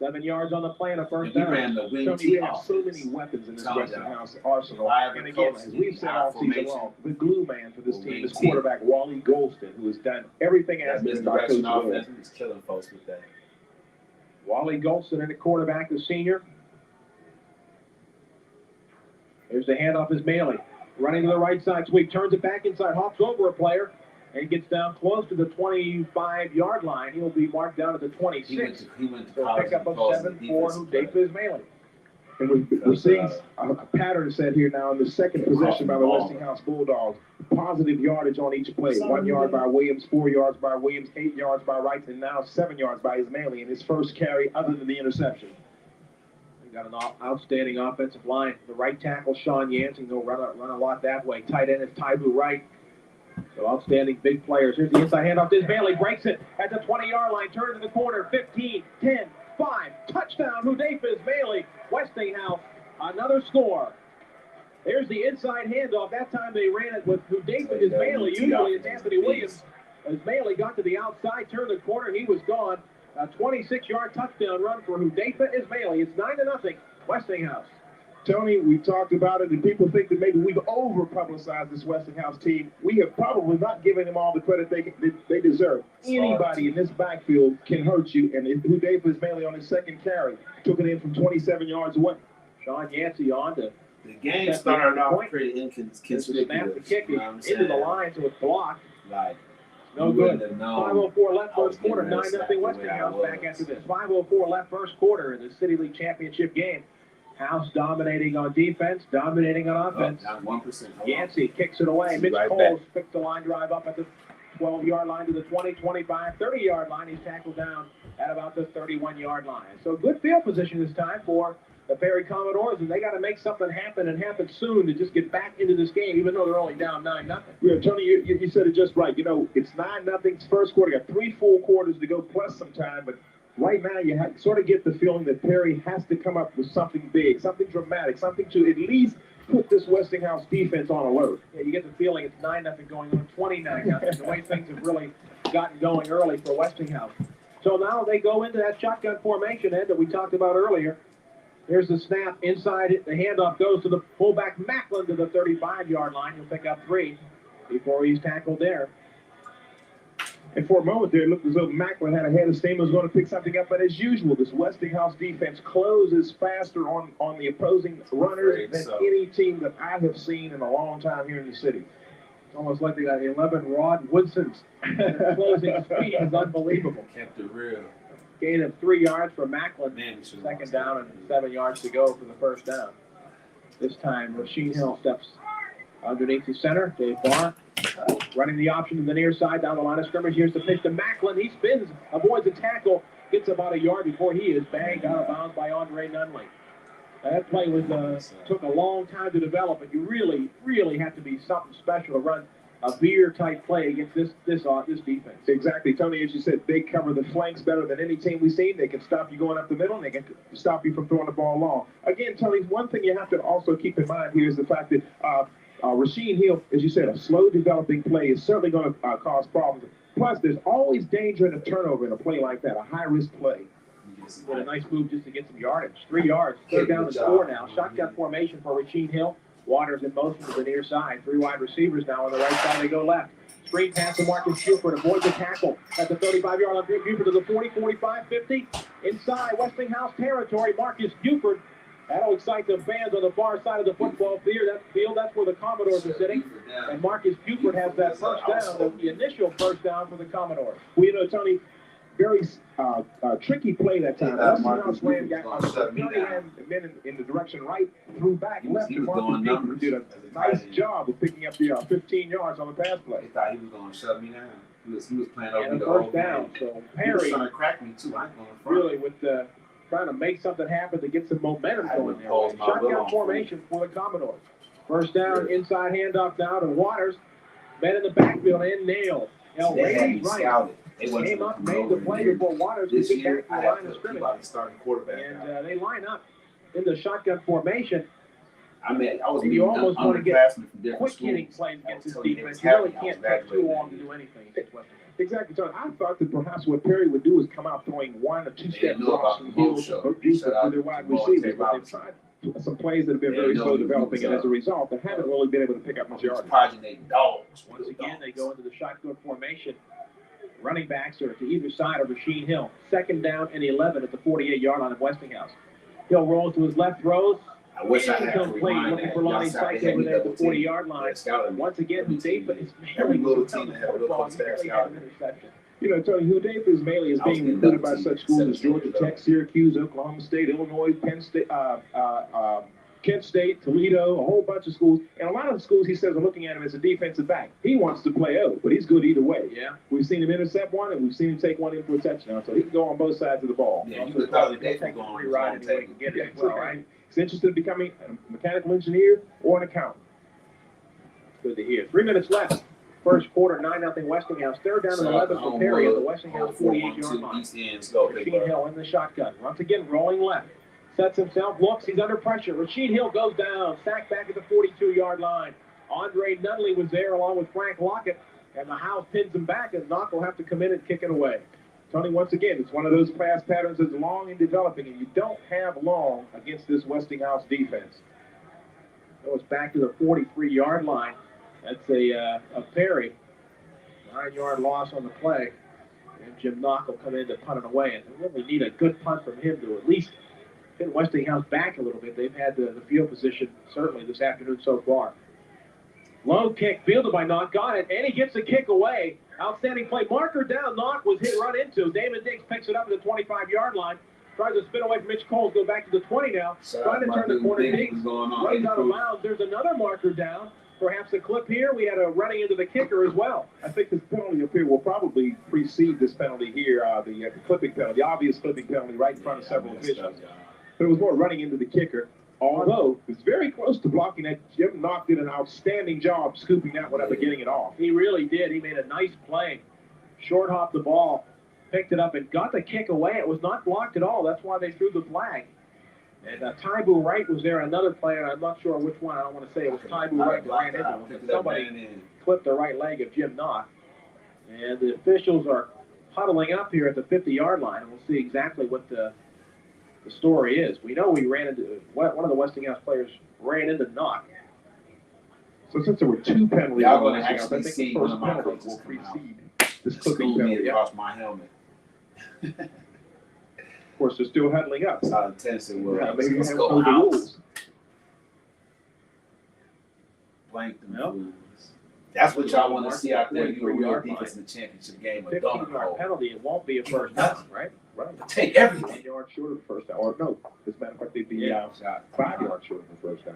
Speaker 2: 7 yards on the play and a first down.
Speaker 5: Tony, we have so many weapons in this Westinghouse arsenal. And again, as we've said all season long, the glue man for this team is quarterback Wally Goldston, who has done everything asked of him by Coach Williams.
Speaker 4: He's killing folks with that.
Speaker 2: Wally Goldston and the quarterback, the senior. Here's the handoff is Maley. Running to the right side sweep, turns it back inside, hops over a player, and gets down close to the 25-yard line. He'll be marked down at the 26.
Speaker 4: He went to
Speaker 2: so pick up of 7 for Hudayfa Ismaili.
Speaker 5: And we're seeing a pattern set here now in the second possession by the Westinghouse Bulldogs. Positive yardage on each play. 1 yard by Williams, 4 yards by Williams, 8 yards by Wright, and now 7 yards by Ismaili in his first carry other than the interception. Got an outstanding offensive line. The right tackle, Sean Yancey, will run a lot that way. Tight end is Taibu Wright. So outstanding big players. Here's the inside handoff to Bailey. Breaks it at the 20-yard line. Turn to the corner. 15, 10, 5. Touchdown, Hudayfa Ismaili. Westinghouse, another score. There's the inside handoff. That time they ran it with Hudayfa Ismaili. Usually it's Anthony Williams. Ismaili got to the outside, turned the corner, and he was gone. A 26-yard touchdown run for Hudayfa Ismaili. It's 9-0, Westinghouse. Tony, we talked about it, and people think that maybe we've over-publicized this Westinghouse team. We have probably not given them all the credit they deserve. Anybody in this backfield can hurt you, and Hudayfa Ismaili on his second carry took it in from 27 yards away. Sean Yancey on to
Speaker 4: the game started off pretty inconspicuous.
Speaker 2: Snap the kick into the line, so it's blocked.
Speaker 4: Like,
Speaker 2: no good. 5:04 left first quarter, 9-0 Westinghouse back after this. 5:04 left first quarter in the City League Championship game. House dominating on defense, dominating on offense.
Speaker 4: Down 1%.
Speaker 2: Yancey kicks it away. Mitch Coles picks the line drive up at the 12-yard line to the 20, 25, 30-yard line. He's tackled down at about the 31-yard line. So good field position this time for the Perry Commodores, and they got to make something happen and happen soon to just get back into this game, even though they're only down 9-0.
Speaker 5: Yeah, Tony, you said it just right. You know, it's 9-0. It's first quarter. Got 3 full quarters to go plus some time, but right now you sort of get the feeling that Perry has to come up with something big, something dramatic, something to at least put this Westinghouse defense on alert.
Speaker 2: Yeah, you get the feeling it's 9-0 going on 29-0. The way things have really gotten going early for Westinghouse. So now they go into that shotgun formation, Ed, that we talked about earlier. Here's the snap inside it. The handoff goes to the fullback Macklin to the 35-yard line. He'll pick up 3 before he's tackled there.
Speaker 5: And for a moment there, it looked as though Macklin had a head of steam, was going to pick something up. But as usual, this Westinghouse defense closes faster on the opposing runners than any team that I have seen in a long time here in the city.
Speaker 2: It's almost like they got 11 Rod Woodsons. Closing speed is unbelievable.
Speaker 4: Kept it real.
Speaker 2: Gain of 3 yards for Macklin. Second down and 7 yards to go for the first down. This time, Rashid Hill steps underneath the center. Dave Barr running the option to the near side down the line of scrimmage. Here's the pitch to Macklin. He spins, avoids a tackle, gets about a yard before he is banged out of bounds by Andre Nunley. That play took a long time to develop, but you really, really have to be something special to run a veer-type play against this defense.
Speaker 5: Exactly, Tony, as you said, they cover the flanks better than any team we've seen. They can stop you going up the middle, and they can stop you from throwing the ball long. Again, Tony, one thing you have to also keep in mind here is the fact that Rasheen Hill, as you said, a slow developing play is certainly going to cause problems. Plus, there's always danger in a turnover in a play like that, a high-risk play.
Speaker 2: With a nice move just to get some yardage. 3 yards. Third down and 4 now. Shotgun formation for Rasheen Hill. Waters in motion to the near side. 3 wide receivers now on the right side. They go left. Screen pass to Marcus Buford. Avoids the tackle at the 35-yard line. Buford to the 40, 45, 50. Inside Westinghouse territory. Marcus Buford. That'll excite the fans on the far side of the football field. That's where the Commodores are sitting. And Marcus Buford has that first down, the initial first down for the Commodores.
Speaker 5: Well, you know, Tony, very tricky play that time. Westinghouse ran in the direction right, threw back left to Marcus Buford. Did a nice job of picking up the 15 yards on the pass play.
Speaker 4: He thought he was going to shut me down. He was playing over
Speaker 2: and
Speaker 4: the
Speaker 2: first
Speaker 4: whole
Speaker 2: down.
Speaker 4: game.
Speaker 2: So
Speaker 4: He was
Speaker 2: Perry
Speaker 4: trying to crack me too. I ain't going front.
Speaker 2: really with trying to make something happen to get some momentum going there.
Speaker 4: Pause my will
Speaker 2: Shotgun
Speaker 4: on
Speaker 2: formation for the Commodores. First down, inside handoff now to Waters. Men in the backfield and nailed.
Speaker 4: They had me
Speaker 2: Rainey's right.
Speaker 4: scouted. They
Speaker 2: Came up, made the play before Waters
Speaker 4: this
Speaker 2: could
Speaker 4: year.
Speaker 2: get back
Speaker 4: I
Speaker 2: to the
Speaker 4: had
Speaker 2: line of
Speaker 4: to
Speaker 2: scrimmage.
Speaker 4: keep starting quarterback.
Speaker 2: And they line up in the shotgun formation.
Speaker 4: I mean, I was
Speaker 2: And you almost want to get
Speaker 4: underclassmen from different
Speaker 2: quick
Speaker 4: schools.
Speaker 2: hitting plays against this
Speaker 4: I was telling you,
Speaker 2: defense.
Speaker 4: it's
Speaker 2: You really
Speaker 4: happening.
Speaker 2: can't
Speaker 4: I was
Speaker 2: take too long to
Speaker 4: graduating.
Speaker 2: do anything against Westinghouse.
Speaker 5: Exactly, Tony. I thought that perhaps what Perry would do is come out throwing 1 or 2 step
Speaker 4: knew
Speaker 5: drops
Speaker 4: about
Speaker 5: from
Speaker 4: the
Speaker 5: Hill
Speaker 4: show.
Speaker 5: to Buford
Speaker 4: Shout out
Speaker 5: to their
Speaker 4: to
Speaker 5: wide
Speaker 4: Jamal
Speaker 5: receivers.
Speaker 4: Tate
Speaker 5: But they've
Speaker 4: Robinson.
Speaker 5: tried some plays that have been
Speaker 4: They
Speaker 5: very
Speaker 4: know
Speaker 5: slow
Speaker 4: he was
Speaker 5: developing, and
Speaker 4: up.
Speaker 5: as a result, they haven't really been able to pick up much yardage.
Speaker 4: Progeny dogs.
Speaker 2: Once again, they go into the shotgun formation. Running backs are to either side of Rasheen Hill. Second down and 11 at the 48-yard line of Westinghouse. Hill rolls to his left, throws.
Speaker 4: I wish I had to
Speaker 2: Incomplete,
Speaker 4: rewind
Speaker 2: looking
Speaker 4: that.
Speaker 2: for Lonnie
Speaker 4: Y'all said
Speaker 2: Sykes
Speaker 4: they had
Speaker 2: over
Speaker 4: me
Speaker 2: there at the
Speaker 4: double team.
Speaker 2: 40-yard line.
Speaker 4: They scouted me.
Speaker 2: Once again,
Speaker 4: Every
Speaker 2: Hudayfa
Speaker 4: team.
Speaker 2: is
Speaker 4: Every
Speaker 2: mainly
Speaker 4: little team that had a real
Speaker 2: football.
Speaker 4: close
Speaker 2: He barely
Speaker 4: staff
Speaker 2: had an
Speaker 4: scouted me.
Speaker 2: interception.
Speaker 5: You know, Tony, Hudayfa is mainly is
Speaker 4: I was
Speaker 5: being
Speaker 4: getting
Speaker 5: recruited by
Speaker 4: double
Speaker 5: such
Speaker 4: teamed.
Speaker 5: schools as
Speaker 4: 17
Speaker 5: Georgia Tech, Syracuse, Oklahoma State, Illinois, Penn State, Kent State, Toledo, a whole bunch of schools. And a lot of the schools, he says, are looking at him as a defensive back. He wants to play O, but he's good either way.
Speaker 2: Yeah.
Speaker 5: We've seen him intercept one, and we've seen him take one in for a touchdown. So he can go on both sides of the ball.
Speaker 4: Yeah, you would have thought that they were going
Speaker 2: Free ride anyway he can get it as well, right?
Speaker 5: He's interested in becoming a mechanical engineer or an accountant.
Speaker 2: Good to hear. 3 minutes left. First quarter, 9-0 Westinghouse. Third down and 11 for Perry at the Westinghouse 48-yard line.
Speaker 4: East ends go.
Speaker 2: Rasheen Hill in the shotgun. Once again, rolling left. Sets himself, looks, he's under pressure. Rasheen Hill goes down, sacked back at the 42-yard line. Andre Nunley was there along with Frank Lockett, and the house pins him back, and Knock will have to come in and kick it away. Tony, once again, it's one of those pass patterns that's long in developing, and you don't have long against this Westinghouse defense. Goes back to the 43-yard line. That's a Perry. 9-yard loss on the play. And Jim Knock will come in to punt it away. And they really need a good punt from him to at least get Westinghouse back a little bit. They've had the field position certainly this afternoon so far. Low kick fielded by Knock. Got it. And he gets the kick away. Outstanding play. Marker down. Knock was run into. David Diggs picks it up at the 25-yard line. Tries to spin away from Mitch Coles. Go back to the 20 now. Trying to turn the corner. Diggs runs out of bounds. There's another marker down. Perhaps a clip here. We had a running into the kicker as well.
Speaker 5: I think this penalty up here will probably precede this penalty here, the clipping penalty, the obvious clipping penalty right in front of several officials. But it was more running into the kicker, although it was very close to blocking that. Jim Knock did an outstanding job scooping that one up and getting it off.
Speaker 2: He really did. He made a nice play. Short hopped the ball, picked it up, and got the kick away. It was not blocked at all. That's why they threw the flag. And Taibu Wright was there, another player. I'm not sure which one. I don't want to say it was Taibu Wright that ran into him. Somebody clipped the right leg of Jim Knock. And the officials are huddling up here at the 50-yard line, and we'll see exactly what the story is. We know we ran into one of the Westinghouse players ran into Knock.
Speaker 5: So since there were two penalties,
Speaker 4: y'all gonna
Speaker 5: I
Speaker 4: actually
Speaker 5: think
Speaker 4: see
Speaker 5: the
Speaker 4: one
Speaker 5: first
Speaker 4: of my
Speaker 5: penalty
Speaker 4: coaches
Speaker 5: will
Speaker 4: come out.
Speaker 5: precede this
Speaker 4: School
Speaker 5: clipping
Speaker 4: me
Speaker 5: penalty. Yeah.
Speaker 4: across my helmet.
Speaker 5: Of course, they're still huddling up.
Speaker 4: That's how intense it was.
Speaker 5: Yeah, maybe you
Speaker 4: Let's
Speaker 5: have
Speaker 4: go
Speaker 5: to know the
Speaker 4: out.
Speaker 5: rules.
Speaker 4: Blank them
Speaker 2: Nope.
Speaker 4: fools. That's what y'all want to see out there. You a real
Speaker 2: 43-yard
Speaker 4: defense in the championship game. A
Speaker 2: 15-yard
Speaker 4: donut
Speaker 2: penalty, it won't be a first down, right?
Speaker 5: Right.
Speaker 4: Take everything.
Speaker 5: 1 yard short of the first down. Or no, as a matter of fact, they'd be 5 yards short of the first down.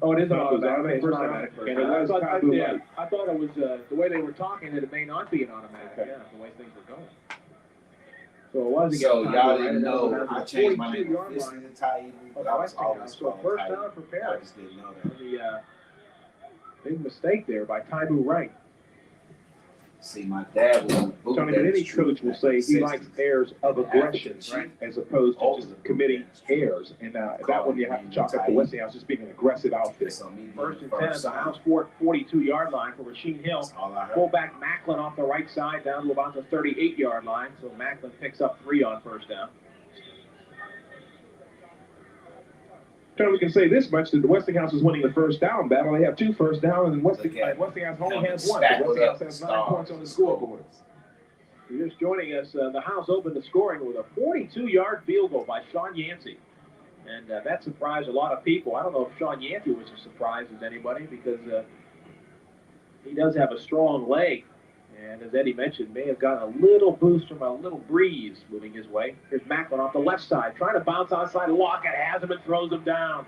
Speaker 2: Oh, it is an
Speaker 5: No, it's
Speaker 2: automatic first down.
Speaker 5: automatic first
Speaker 2: Okay,
Speaker 5: down.
Speaker 2: I thought-
Speaker 5: Taibu
Speaker 2: yeah,
Speaker 5: Wright.
Speaker 2: I thought it was the way they were talking that it may not be an automatic.
Speaker 5: Okay.
Speaker 2: Yeah, the way things were going. So it was against
Speaker 4: So
Speaker 2: Taibu,
Speaker 4: y'all
Speaker 2: right?
Speaker 4: didn't
Speaker 2: And that was
Speaker 4: know
Speaker 2: around
Speaker 4: I
Speaker 2: the
Speaker 4: changed my name
Speaker 2: 42-yard
Speaker 4: from Fiston
Speaker 2: line
Speaker 4: to Taibu, but I was
Speaker 2: Westinghouse.
Speaker 4: always
Speaker 2: So
Speaker 4: calling
Speaker 2: first
Speaker 4: Taibu.
Speaker 2: down for
Speaker 4: I
Speaker 2: Perry.
Speaker 4: just didn't know that.
Speaker 2: The big mistake there by Taibu Wright.
Speaker 4: See, my dad was on the boot.
Speaker 5: Tony, but any coach will say he likes airs of aggression, right, as opposed to just committing errors. And that one you have to chalk up to Westinghouse just being an aggressive outfit.
Speaker 2: First and 10 at the House Fort 42-yard line for Rasheen Hill. Fullback Macklin off the right side down to about the 38-yard line. So Macklin picks up 3 on first down.
Speaker 5: Tony, we can say this much, that the Westinghouse is winning the first down battle. They have 2 first downs, and Westinghouse only has 1. But Westinghouse has 9 points on the scoreboard.
Speaker 2: If you're just joining us, the House opened the scoring with a 42-yard field goal by Sean Yancey. And that surprised a lot of people. I don't know if Sean Yancey was as surprised as anybody because he does have a strong leg. And as Eddie mentioned, may have gotten a little boost from a little breeze moving his way. Here's Macklin off the left side, trying to bounce outside. Lockett has him and throws him down.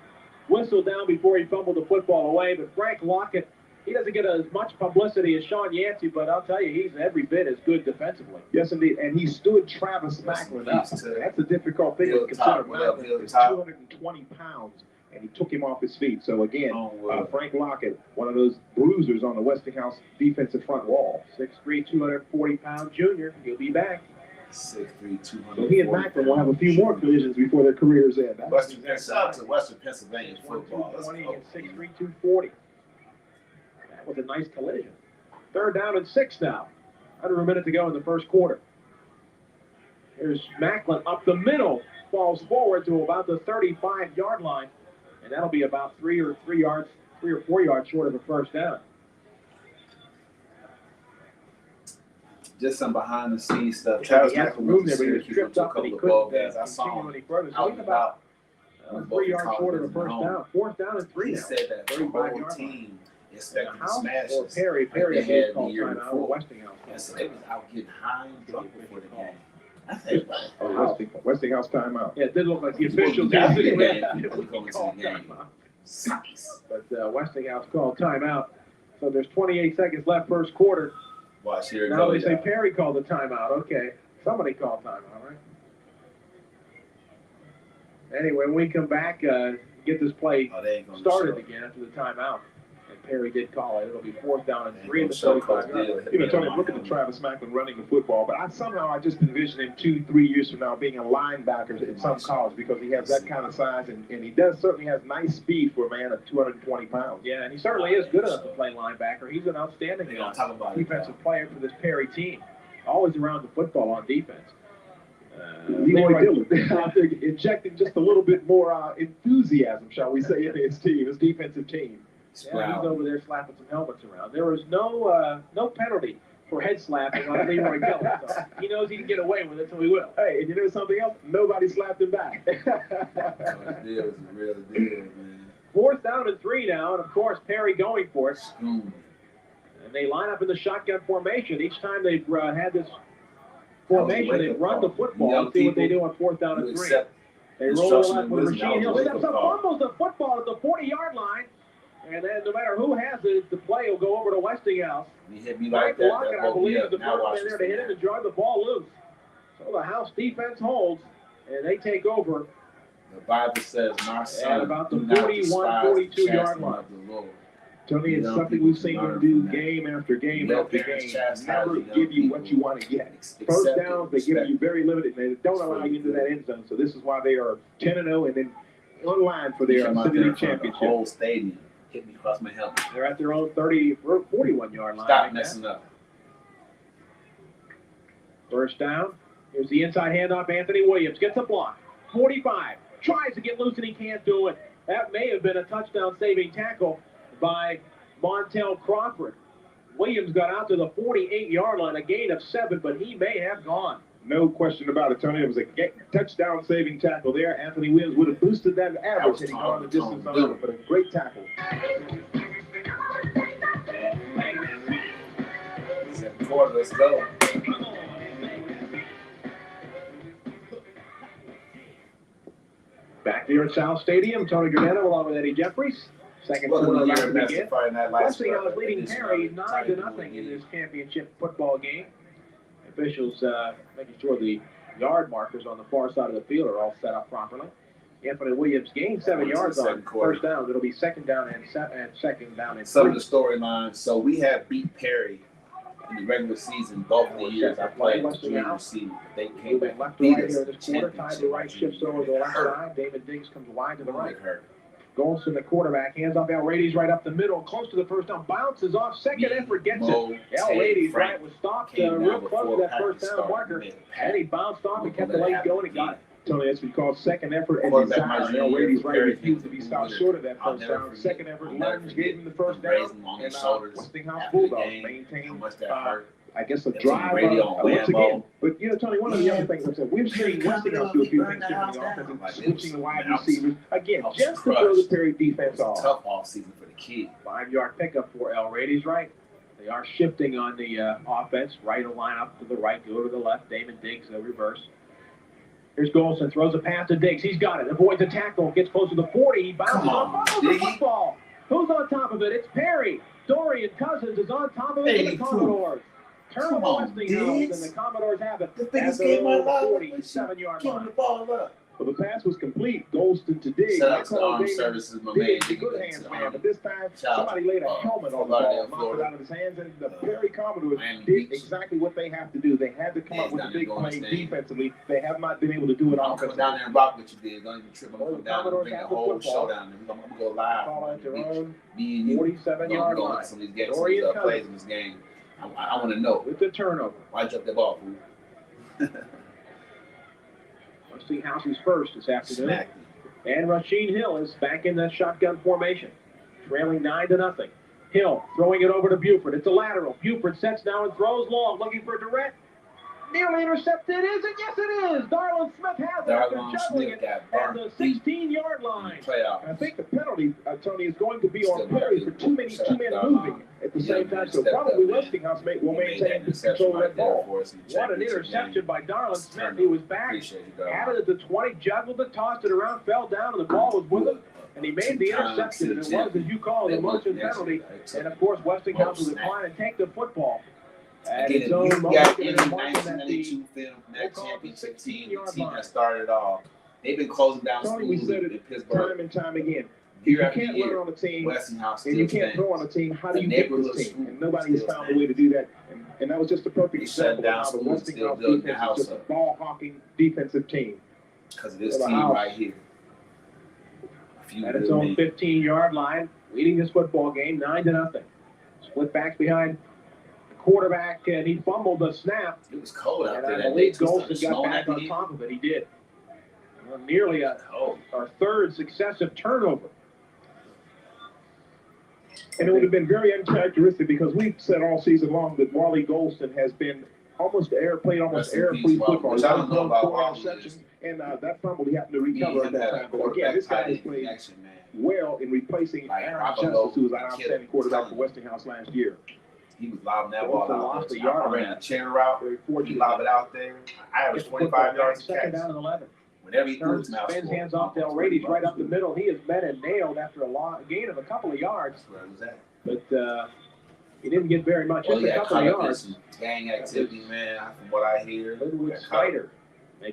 Speaker 2: Whistle down before he fumbled the football away. But Frank Lockett, he doesn't get as much publicity as Sean Yancey, but I'll tell you, he's every bit as good defensively.
Speaker 5: Yes, indeed. And he stood Travis Macklin up. That's a difficult thing to consider. Macklin is 220 pounds. And he took him off his feet. So, again, Frank Lockett, one of those bruisers on the Westinghouse defensive front wall.
Speaker 2: 6'3", 240-pound junior. He'll be back.
Speaker 4: 6'3", 240.
Speaker 5: So he and Macklin will have a few more collisions before their careers end.
Speaker 4: Western Pennsylvania football.
Speaker 2: 20 and 6'3", 240. That was a nice collision. 3rd down and 6 now. Under a minute to go in the first quarter. Here's Macklin up the middle. Falls forward to about the 35-yard line. And that'll be about 3 or 4 yards short of a first down.
Speaker 4: Just some behind-the-scenes stuff.
Speaker 2: Travis Macklin room there, but he was tripped up and he couldn't
Speaker 4: continue
Speaker 2: any further. So he's about 3 yards short of a first down. 4th down and 3
Speaker 4: He
Speaker 2: now.
Speaker 4: said that the whole team expected to smash
Speaker 2: or
Speaker 4: us.
Speaker 2: Perry
Speaker 4: like
Speaker 2: had called timeout over Westinghouse.
Speaker 4: And so they was out getting high and drunk before the game. I think
Speaker 5: Westinghouse timeout.
Speaker 2: Yeah, it did look like the official
Speaker 4: But
Speaker 2: Westinghouse called timeout. So there's 28 seconds left first quarter.
Speaker 4: Watch here.
Speaker 2: Now they say Perry called the timeout. Okay, somebody called timeout, right? Anyway, when we come back, get this play started again after the timeout. And Perry did call it. It'll be 4th down and 3 in the 35-yard.
Speaker 5: You know, Tony, look at the Travis Macklin running the football, but I just envision him 2-3 years from now being a linebacker in some college because he has that kind of size, and he certainly has nice speed for a man of 220 pounds.
Speaker 2: Yeah, and he certainly is good enough to play linebacker. He's an outstanding defensive player for this Perry team. Always around the football on defense.
Speaker 5: Leroy Dillon out there injecting just a little bit more enthusiasm, shall we say, in his defensive team.
Speaker 2: Yeah, he's over there slapping some helmets around. There was no penalty for head slapping on Leroy Dillon. So he knows he can get away with it, so he will.
Speaker 5: Hey, and you know something else? Nobody slapped him back.
Speaker 4: It was a real deal, man.
Speaker 2: 4th down and 3 now, and of course Perry going for it. And they line up in the shotgun formation. Each time they've had this formation, they run the football. Let's see what they do on 4th down and 3. They roll left with Rasheen Hill. Steps up, fumbles the football at the 40-yard line. And then no matter who has it, the play will go over to Westinghouse.
Speaker 4: He hit me like that.
Speaker 2: Lockett, I believe, is the first man there to hit him and drive the ball loose. So the House defense holds, and they take over.
Speaker 4: The Bible says, my son,
Speaker 2: at about the 41, 42-yard line.
Speaker 5: Tony, it's something we've seen them do game after game after game. Never give you what you want to get. First downs, they give you very limited. They don't allow you into that end zone. So this is why they are 10-0 and then on line for their City League championship.
Speaker 4: The whole stadium hit me across my helmet.
Speaker 2: They're at their own 41-yard line.
Speaker 4: Stop messing up.
Speaker 2: First down. Here's the inside handoff. Anthony Williams gets a block. 45. Tries to get loose and he can't do it. That may have been a touchdown-saving tackle by Montel Crawford. Williams got out to the 48-yard line, a gain of 7, but he may have gone.
Speaker 5: No question about it, Tony. It was a touchdown-saving tackle there. Anthony Williams would have boosted that average had he gone the distance on it, but a great tackle.
Speaker 4: 7th quarter, let's go.
Speaker 2: Back here at South Stadium, Tony Giordano along with Eddie Jeffries. Second quarter about to begin. Westinghouse leading Perry 9-0 in this championship football game. Officials making sure the yard markers on the far side of the field are all set up properly. Anthony Williams gained 7 yards on first down. It'll be second down and second down and
Speaker 4: some of the storylines. So we have beat Perry in the regular season, both of the years I played the junior season, they came back
Speaker 2: left
Speaker 4: and
Speaker 2: to
Speaker 4: beat
Speaker 2: right
Speaker 4: us
Speaker 2: here
Speaker 4: in
Speaker 2: in
Speaker 4: the
Speaker 2: this quarter. Taibu right
Speaker 4: championship.
Speaker 2: shifts over to the left side. David Diggs comes wide to the right.
Speaker 4: Hurt.
Speaker 2: Golson, the quarterback, hands off El Radies right up the middle, close to the first down, bounces off, second effort gets it. El Radies right was stopped real close to that first down marker, and he bounced off and kept the legs going and got it.
Speaker 5: Tony, that's because second effort and desire. El Radies right refused to be stopped short of that first down. Second effort, lunge gave him the first down, and Westinghouse Bulldogs maintained, I guess, a drive once again. But, Tony, one of the other things I said, we've seen Westinghouse do a few things different in the offense, switching wide receivers, again, just to throw the Perry defense off.
Speaker 4: Tough offseason for the kid.
Speaker 2: 5-yard pickup for El Radies right. They are shifting on the offense. Right will line up to the right, go to the left. Damon Diggs, reverse. Here's Golson, throws a pass to Diggs. He's got it. Avoids the tackle, gets close to the 40. He bounces on the football. Who's on top of it? It's Perry. Dorian Cousins is on top of it for the Commodores. Turn the Westinghouse, and the Commodores have it.
Speaker 4: The biggest game of my life.
Speaker 2: 47-yard line.
Speaker 4: The ball up.
Speaker 5: Well, the pass was complete. Golston to Diggs.
Speaker 4: Shout out to Armed Services, my man.
Speaker 5: Diggs, good hands, man. But this time, somebody laid a helmet on the ball, knocked it out of his hands, and the Perry Commodores did exactly what they have to do. They had to come up with a big play defensively. They have not been able to do it
Speaker 4: I'm
Speaker 5: offensively.
Speaker 4: coming down there and rock what you did. Don't even trip. I'm coming down and bring the whole show down there. I'm going to go live.
Speaker 2: Call out their own
Speaker 4: Me and you.
Speaker 2: 47-yard line.
Speaker 4: Some of these games, some plays in this game. I want to know.
Speaker 2: With the turnover.
Speaker 4: Why drop that ball, fool?
Speaker 2: Westinghouse is first this afternoon.
Speaker 4: Smacked me.
Speaker 2: And Rasheen Hill is back in the shotgun formation, trailing 9-0. Hill throwing it over to Buford. It's a lateral. Buford sets down and throws long, looking for direct. Nearly intercepted. Is it? Yes, it is. Darlon Smith has it after juggling it at the 16-yard line.
Speaker 5: I think the penalty, Tony, is going to be on Perry for two men moving at the same time. So probably Westinghouse will maintain control of that ball.
Speaker 2: What an interception by Darlon Smith. He was back, had it at the 20, juggled it, tossed it around, fell down, and the ball was with him. And he made the interception, and it was, as you call it, a motion penalty. And, of course, Westinghouse will decline and take the football.
Speaker 4: Again, you got in the 1992 film from that championship team, the team that started off. They've been closing down
Speaker 5: Tony, we
Speaker 4: schools
Speaker 5: said
Speaker 4: in
Speaker 5: it
Speaker 4: Pittsburgh.
Speaker 5: time and time again.
Speaker 4: Year
Speaker 5: You
Speaker 4: after
Speaker 5: can't
Speaker 4: year,
Speaker 5: run on a team,
Speaker 4: Westinghouse
Speaker 5: and you
Speaker 4: still
Speaker 5: can't
Speaker 4: stands.
Speaker 5: throw on a team. How do
Speaker 4: The
Speaker 5: you get
Speaker 4: neighborhood
Speaker 5: this team?
Speaker 4: school
Speaker 5: And nobody has
Speaker 4: still
Speaker 5: found a way to do that. And that was just a perfect
Speaker 4: shut
Speaker 5: example
Speaker 4: down
Speaker 5: of how the
Speaker 4: schools,
Speaker 5: Westinghouse
Speaker 4: still building their
Speaker 5: defense is
Speaker 4: house
Speaker 5: just a
Speaker 4: up.
Speaker 5: ball-hawking defensive team.
Speaker 4: Because of this
Speaker 5: For the
Speaker 4: team
Speaker 5: house.
Speaker 4: right here.
Speaker 2: At its own 15-yard line, leading this football game 9-0. Split backs behind the quarterback, and he fumbled the snap.
Speaker 4: It was cold out
Speaker 2: And
Speaker 4: there
Speaker 2: I
Speaker 4: that day.
Speaker 2: believe Golson got back on top of it. He did. Nearly our third successive turnover.
Speaker 5: And it would have been very uncharacteristic because we've said all season long that Wally Golston has been played almost error-free football.
Speaker 4: Which I don't know about
Speaker 5: four
Speaker 4: Wally
Speaker 5: interceptions, and that fumble he happened to recover at that time. But again, this guy has played well in replacing Aaron Justice, who was an outstanding quarterback for Westinghouse last year.
Speaker 4: He was lobbing that ball
Speaker 2: Golson
Speaker 4: out.
Speaker 2: lost a yard.
Speaker 4: I ran a chair route.
Speaker 5: Very
Speaker 4: He
Speaker 5: fortunate.
Speaker 4: lobbed it out there. I averaged 25 yards a
Speaker 2: Second
Speaker 4: catch.
Speaker 2: down and 11.
Speaker 4: Whenever he threw
Speaker 2: Turns,
Speaker 4: his mouth.
Speaker 2: spins hands off to El Radies right up the middle. He is met and nailed after a gain of a couple of yards,
Speaker 4: Where was that?
Speaker 2: but he didn't get very much.
Speaker 4: Well,
Speaker 2: Just
Speaker 4: he
Speaker 2: a
Speaker 4: got
Speaker 2: couple
Speaker 4: caught
Speaker 2: of
Speaker 4: up in
Speaker 2: yards.
Speaker 4: some gang activity, man. From what I hear.
Speaker 2: Linwood
Speaker 4: Got caught up.
Speaker 2: Snyder.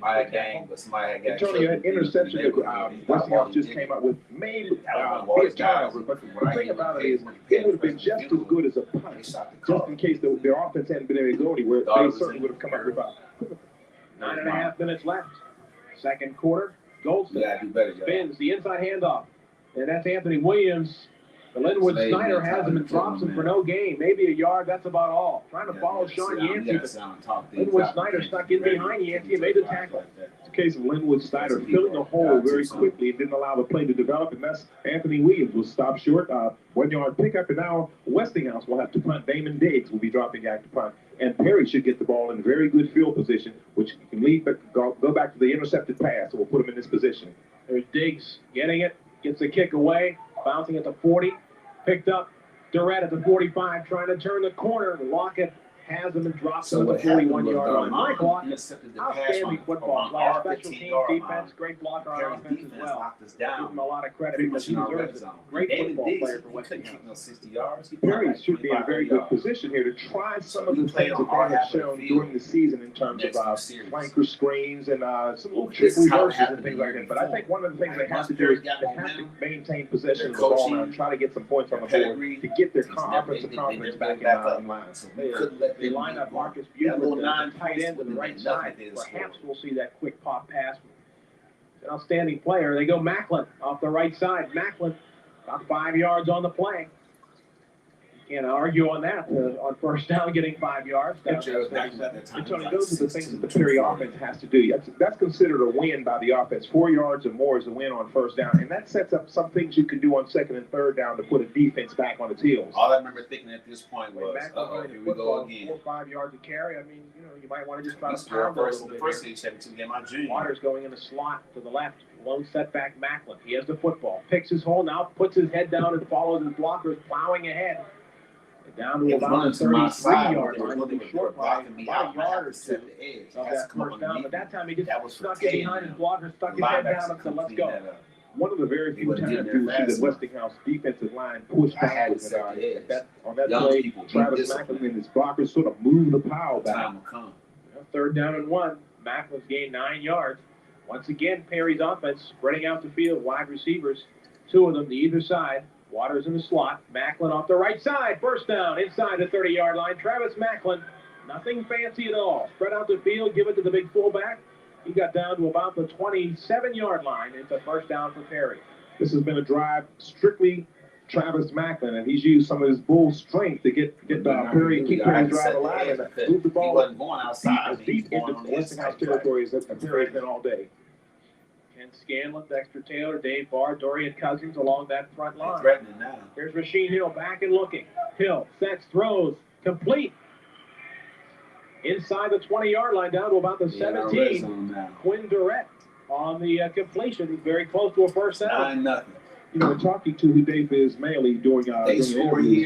Speaker 4: By a gang, but somebody had got
Speaker 5: Antonio had
Speaker 4: killed.
Speaker 5: interception that Westinghouse just came up with, may be a turnover, but the thing about it is, it would have been just as good as a punt, just in case their offense hadn't been able to go anywhere. They certainly would have come up with about
Speaker 2: 9.5 minutes left. Second quarter.
Speaker 4: We
Speaker 2: Golson
Speaker 4: gotta do better, y'all.
Speaker 2: spins the inside handoff. And that's Anthony Williams. The Linwood
Speaker 4: Slade
Speaker 2: Snyder
Speaker 4: mentality
Speaker 2: has him and drops him
Speaker 4: man.
Speaker 2: for no gain. Maybe a yard, that's about all. Trying to follow Sean Yancey, but Linwood Snyder stuck in behind Yancey and made the tackle.
Speaker 5: It's a case of Linwood Snyder filling the hole very quickly and didn't allow the play to develop, and that's Anthony Williams was stopped short. 1 yard pickup, and now Westinghouse will have to punt. Damon Diggs will be dropping back to punt, and Perry should get the ball in very good field position, which can lead back, go back to the intercepted pass, so we'll put him in this position.
Speaker 2: There's Diggs getting it, gets the kick away, bouncing at the 40, picked up. Durrett at the 45, trying to turn the corner. Lockett has him and drops him at the 41-yard line. Mike Lockett, outstanding football player, special teams defense, great blocker on offense as well. Give him a lot of credit because he deserves it. Great football player for Westinghouse.
Speaker 5: Perry should be in a very good position here to try some of the things that they have shown during the season in terms of flanker screens and some little trick reverses and things like that. But I think one of the things they have to do is they have to maintain possession of the ball and try to get some points on the board to get their offensive confidence back in line.
Speaker 4: So we couldn't let
Speaker 2: they line up Marcus
Speaker 4: That
Speaker 2: Buford,
Speaker 4: little
Speaker 2: the
Speaker 4: 9
Speaker 2: tight end to the
Speaker 4: points
Speaker 2: right
Speaker 4: wouldn't
Speaker 2: side.
Speaker 4: have nothing
Speaker 2: Perhaps
Speaker 4: to
Speaker 2: we'll see that quick pop pass. An outstanding player. They go Macklin off the right side. Macklin about 5 yards on the play. Can't argue on that. On first down, getting 5 yards.
Speaker 5: And Tony, those are the things that the Perry offense has to do. That's considered a win by the offense. 4 yards or more is a win on first down, and that sets up some things you can do on second and third down to put a defense back on its heels.
Speaker 4: All I remember thinking at this point was, here we go again.
Speaker 2: 4 or 5 yards of carry. I mean, you might want to just about
Speaker 4: This
Speaker 2: pound a little
Speaker 4: the
Speaker 2: bit.
Speaker 4: first championship game, my junior.
Speaker 2: Waters going in the slot to the left. Low setback Macklin. He has the football. Picks his hole now, puts his head down and follows his blockers, plowing ahead. Down to about the 33-yard line. Short line, about a yard or two of that first down. But that time he just snuck it behind his blocker, stuck his head down and said, let's go.
Speaker 5: One of the very few times you see the Westinghouse defensive line push back on that play. Travis Macklin and his blockers sort of move the pile back.
Speaker 2: Third down and 1. Macklin's gained 9 yards. Once again, Perry's offense spreading out the field. Wide receivers, 2 of them to either side. Waters in the slot. Macklin off the right side. First down inside the 30-yard line. Travis Macklin, nothing fancy at all. Spread out the field, give it to the big fullback. He got down to about the 27-yard line. It's a first down for Perry.
Speaker 5: This has been a drive strictly Travis Macklin, and he's used some of his bull strength to get Perry and keep Perry's drive alive and move the ball
Speaker 4: He wasn't going outside.
Speaker 5: as deep into Westinghouse territory as Perry has been all day.
Speaker 2: Ken Scanlon, Dexter Taylor, Dave Barr, Dorian Cousins along that front line.
Speaker 4: Threatening now.
Speaker 2: Here's Rasheen Hill back and looking. Hill sets, throws, complete. Inside the 20-yard line, down to about the 17. Quinn Durrett on the completion. He's very close to a first down.
Speaker 4: 9-0.
Speaker 5: You know, talking to Dave Ismaili during the interview this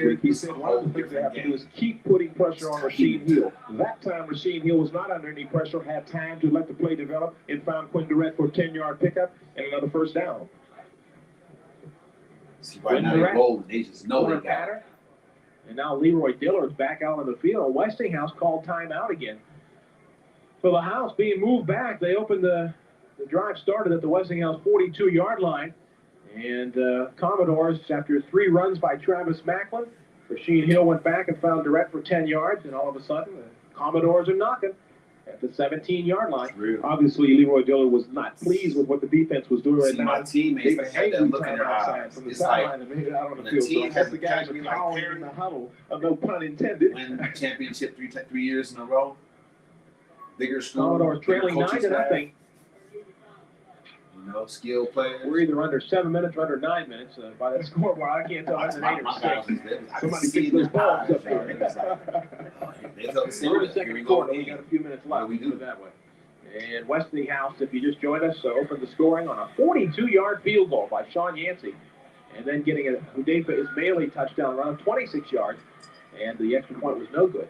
Speaker 5: week, he said one of the things they have to do is keep putting pressure on Rasheen Hill. That time, Rasheen Hill was not under any pressure, had time to let the play develop, and found Quinn Durrett for a 10-yard pickup and another first down.
Speaker 4: See, right now they're rolling. They just know they got it.
Speaker 2: And now Leroy Dillard's back out on the field. Westinghouse called timeout again. For the House being moved back, they opened the drive started at the Westinghouse 42-yard line. And Commodores, after 3 runs by Travis Macklin, Rasheen Hill went back and found Durrett for 10 yards, and all of a sudden, the Commodores are knocking at the 17-yard line.
Speaker 5: Obviously, Leroy Dillard was not pleased with what the defense was doing right now.
Speaker 4: My teammates had that look in their eyes.
Speaker 5: From the
Speaker 4: It's like
Speaker 5: sideline and made it out on the
Speaker 4: when
Speaker 5: field.
Speaker 4: the team
Speaker 5: So
Speaker 4: has
Speaker 5: the
Speaker 4: a
Speaker 5: guys
Speaker 4: casualty
Speaker 5: are
Speaker 4: like
Speaker 5: calling
Speaker 4: Perry,
Speaker 5: in the huddle, no pun intended.
Speaker 4: win championship 3 years in a row. Bigger school.
Speaker 2: Commodores trailing 9-0.
Speaker 4: You know, skill players.
Speaker 2: We're either under 7 minutes or under 9 minutes. By that scoreboard, I can't tell if it's an 8 or 6.
Speaker 5: Somebody fix those balls up there.
Speaker 2: We're in the second quarter. We got a few minutes left. We do it that way. And Westinghouse, if you just joined us, opened the scoring on a 42-yard field goal by Sean Yancey. And then getting a Hudayfa Ismaili touchdown run of 26 yards. And the extra point was no good.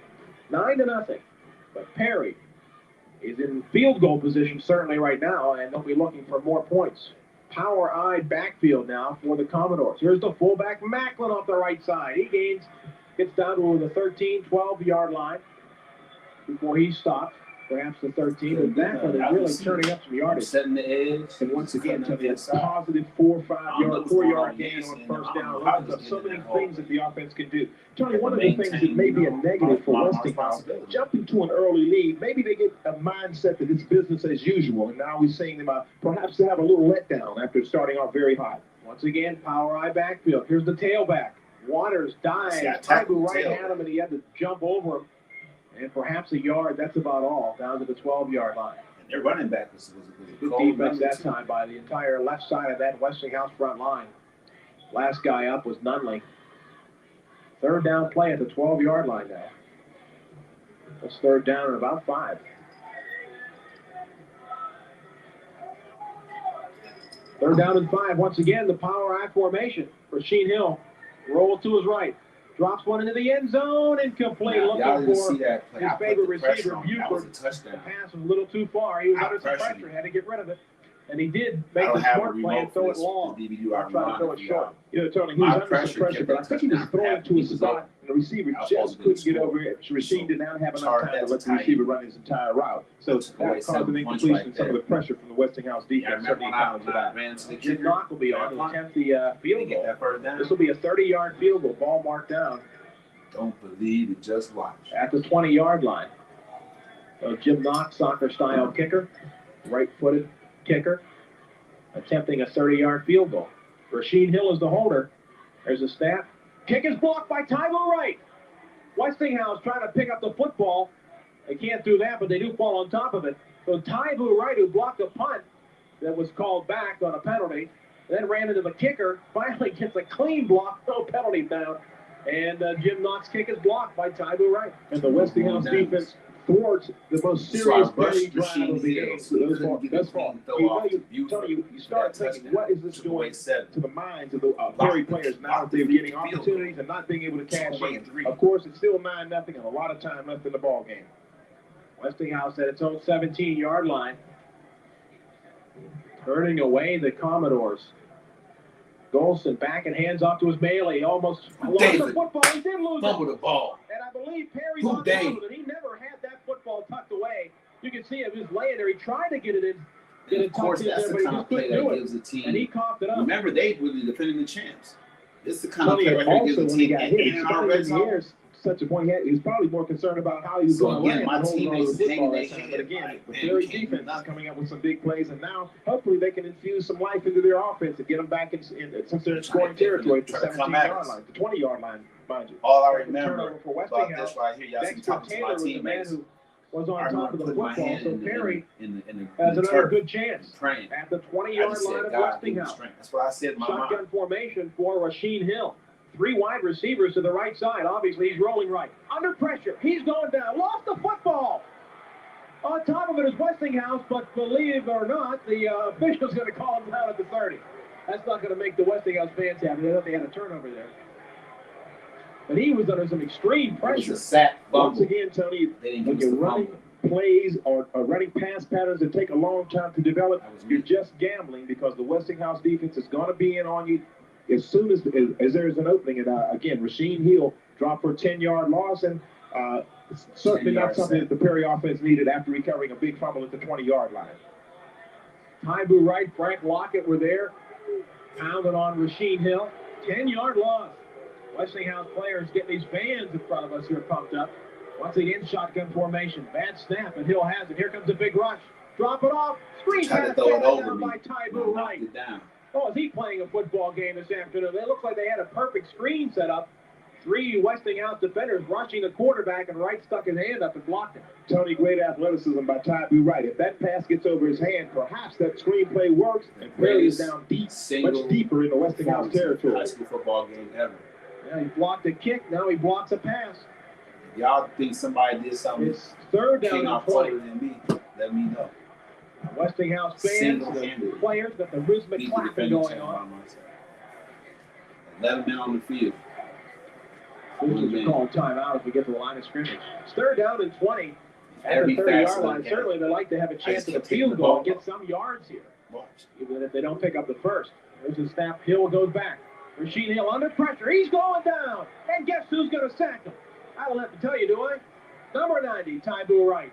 Speaker 2: 9-0. But Perry is in field goal position certainly right now, and they'll be looking for more points. Power-eyed backfield now for the Commodores. Here's the fullback, Macklin off the right side. He gets down to the 13, 12-yard line before he stops. Perhaps the 13, and Macklin is really turning up some yardage.
Speaker 4: Setting the edge.
Speaker 5: And once again, to the positive 4-yard gain on first down. Opens up so many things that the offense can do. Tony, one of the things that may be a negative for Westinghouse, jumping to an early lead, maybe they get a mindset that it's business as usual, and now we're seeing them perhaps have a little letdown after starting off very hot.
Speaker 2: Once again, power-eye backfield. Here's the tailback. Waters dives. Taibu right at him, and he had to jump over him. And perhaps a yard, that's about all, down to the 12-yard line.
Speaker 4: And their running back was
Speaker 2: good defense that time by the entire left side of that Westinghouse front line. Last guy up was Nunley. Third down play at the 12-yard line now. That's third down and about 5. Third down and 5. Once again, the power I formation. Rasheen Hill roll to his right. Drops one into the end zone, incomplete. Looking for his favorite receiver, Buford. The pass was a little too far. He was under some pressure, had to get rid of it. And he did make the smart play and throw it long. Not try to throw it short.
Speaker 5: You know, Tony, he was under some pressure, but I think he was throwing to his spot, and the receiver just couldn't get over it. Rasheen did not have enough time to let the receiver run his entire route. So that caused an incompletion, some of the pressure from the Westinghouse defense. Certainly accounted for that. Jim Knock will be on to attempt the field goal. This will be a 30-yard field goal, ball marked down.
Speaker 4: Don't believe it, just watch.
Speaker 2: At the 20-yard line. So Jim Knox, soccer-style kicker, right-footed kicker, attempting a 30-yard field goal. Rasheed Hill is the holder. There's a snap. Kick is blocked by Taibu Wright. Westinghouse trying to pick up the football. They can't do that, but they do fall on top of it. So Taibu Wright, who blocked a punt that was called back on a penalty, then ran into the kicker, finally gets a clean block, no penalty found. And Jim Knox' kick is blocked by Taibu Wright. And the Westinghouse defense thwarts the most serious Perry drive of the game. So that's far. You start thinking, what is this doing to the minds of the Perry players now that they're getting opportunities and not being able to cash in? Of course, it's still 9-0 and a lot of time left in the ball game. Westinghouse at its own 17-yard line. Turning away the Commodores. Golson back and hands off to his Bailey. He almost lost the football. He did lose
Speaker 4: Fumble the ball.
Speaker 2: And I believe Perry's on top of it. He never had that football tucked away. You can see him just laying there. He tried to get it in.
Speaker 4: And of course, that's the kind of play that gives a team.
Speaker 2: And he coughed it up.
Speaker 4: Remember, they were the defending champs. This is the kind of play that gives a team in our red zone.
Speaker 5: Such a point, he was probably more concerned about how he was going to land.
Speaker 4: My teammates hanging their
Speaker 5: But
Speaker 4: head.
Speaker 5: again, the Perry defense is coming up with some big plays, and now hopefully they can infuse some life into their offense and get them back in since they're in scoring territory at the 17-yard line, the 20-yard line, mind you.
Speaker 4: All I remember
Speaker 2: Turnover for
Speaker 4: about
Speaker 2: Westinghouse.
Speaker 4: this right here, y'all see
Speaker 2: Dexter
Speaker 4: talking to
Speaker 2: Taylor
Speaker 4: my
Speaker 2: was the man
Speaker 4: teammates.
Speaker 2: who was on
Speaker 4: I
Speaker 2: top of the
Speaker 4: remember putting my
Speaker 2: football,
Speaker 4: hand
Speaker 2: so
Speaker 4: in
Speaker 2: Perry
Speaker 4: the
Speaker 2: has another
Speaker 4: turf,
Speaker 2: good chance
Speaker 4: praying.
Speaker 2: at the
Speaker 4: I
Speaker 2: 20-yard
Speaker 4: just
Speaker 2: line
Speaker 4: said,
Speaker 2: of
Speaker 4: God, give me
Speaker 2: Westinghouse.
Speaker 4: strength. That's what I said in my
Speaker 2: Shotgun
Speaker 4: mind.
Speaker 2: formation for Rasheed Hill. 3 wide receivers to the right side. Obviously, he's rolling right. Under pressure. He's going down. Lost the football. On top of it is Westinghouse, but believe it or not, the official's going to call him down at the 30. That's not going to make the Westinghouse fans happy. They thought they had a turnover there. But he was under some extreme
Speaker 4: It was
Speaker 2: pressure.
Speaker 4: a sack
Speaker 5: Once
Speaker 4: fumble.
Speaker 5: again, Tony,
Speaker 4: They didn't
Speaker 5: when
Speaker 4: give us
Speaker 5: you're
Speaker 4: the
Speaker 5: running
Speaker 4: fumble.
Speaker 5: plays or running pass patterns that take a long time to develop,
Speaker 4: That was
Speaker 5: you're
Speaker 4: me.
Speaker 5: just gambling because the Westinghouse defense is going to be in on you as soon as there's an opening. And again, Rasheed Hill dropped for a 10-yard loss, and certainly not
Speaker 4: 10-yard
Speaker 5: something
Speaker 4: sack.
Speaker 5: that the Perry offense needed after recovering a big fumble at the 20-yard line.
Speaker 2: Taibu Wright, Frank Lockett were there. Pounded on Rasheed Hill. 10-yard loss. Westinghouse players get these fans in front of us here pumped up. Once again, shotgun formation. Bad snap, and Hill has it. Here comes a big rush. Drop it off. Screen
Speaker 4: Tried to
Speaker 2: pass
Speaker 4: throw it over
Speaker 2: down
Speaker 4: me.
Speaker 2: by Taibu
Speaker 4: Knocked
Speaker 2: Wright.
Speaker 4: it down.
Speaker 2: Oh, is he playing a football game this afternoon? It looks like they had a perfect screen set up. 3 Westinghouse defenders rushing the quarterback, and Wright stuck his hand up and blocked it.
Speaker 5: Tony, great athleticism by Taibu Wright. If that pass gets over his hand, perhaps that screenplay works, and Perry is down deep, much deeper in the Westinghouse territory.
Speaker 4: High school football game ever.
Speaker 2: Yeah, he blocked a kick. Now he blocks a pass.
Speaker 4: If y'all think somebody did something
Speaker 2: It's third down
Speaker 4: came
Speaker 2: and
Speaker 4: out
Speaker 2: 20.
Speaker 4: further than me, let me know.
Speaker 2: Westinghouse fans, the
Speaker 4: Single-handed.
Speaker 2: players, got the rhythmic
Speaker 4: Beat the
Speaker 2: clapping
Speaker 4: defending
Speaker 2: going
Speaker 4: champ
Speaker 2: on.
Speaker 4: by myself. 11 men on the field.
Speaker 2: Coaches are calling timeout as we get to the line of scrimmage. It's third down and 20 at the
Speaker 4: Every
Speaker 2: 30-yard
Speaker 4: fast
Speaker 2: line.
Speaker 4: look at
Speaker 2: Certainly, they like to have a chance
Speaker 4: just
Speaker 2: at a
Speaker 4: kept taking
Speaker 2: field
Speaker 4: the
Speaker 2: goal
Speaker 4: ball
Speaker 2: and get
Speaker 4: off.
Speaker 2: some yards here,
Speaker 4: Watch.
Speaker 2: even if they don't pick up the first. There's a snap. Hill goes back. Rasheed Hill under pressure. He's going down. And guess who's going to sack him? I don't have to tell you, do I? Number 90, Taibu Wright.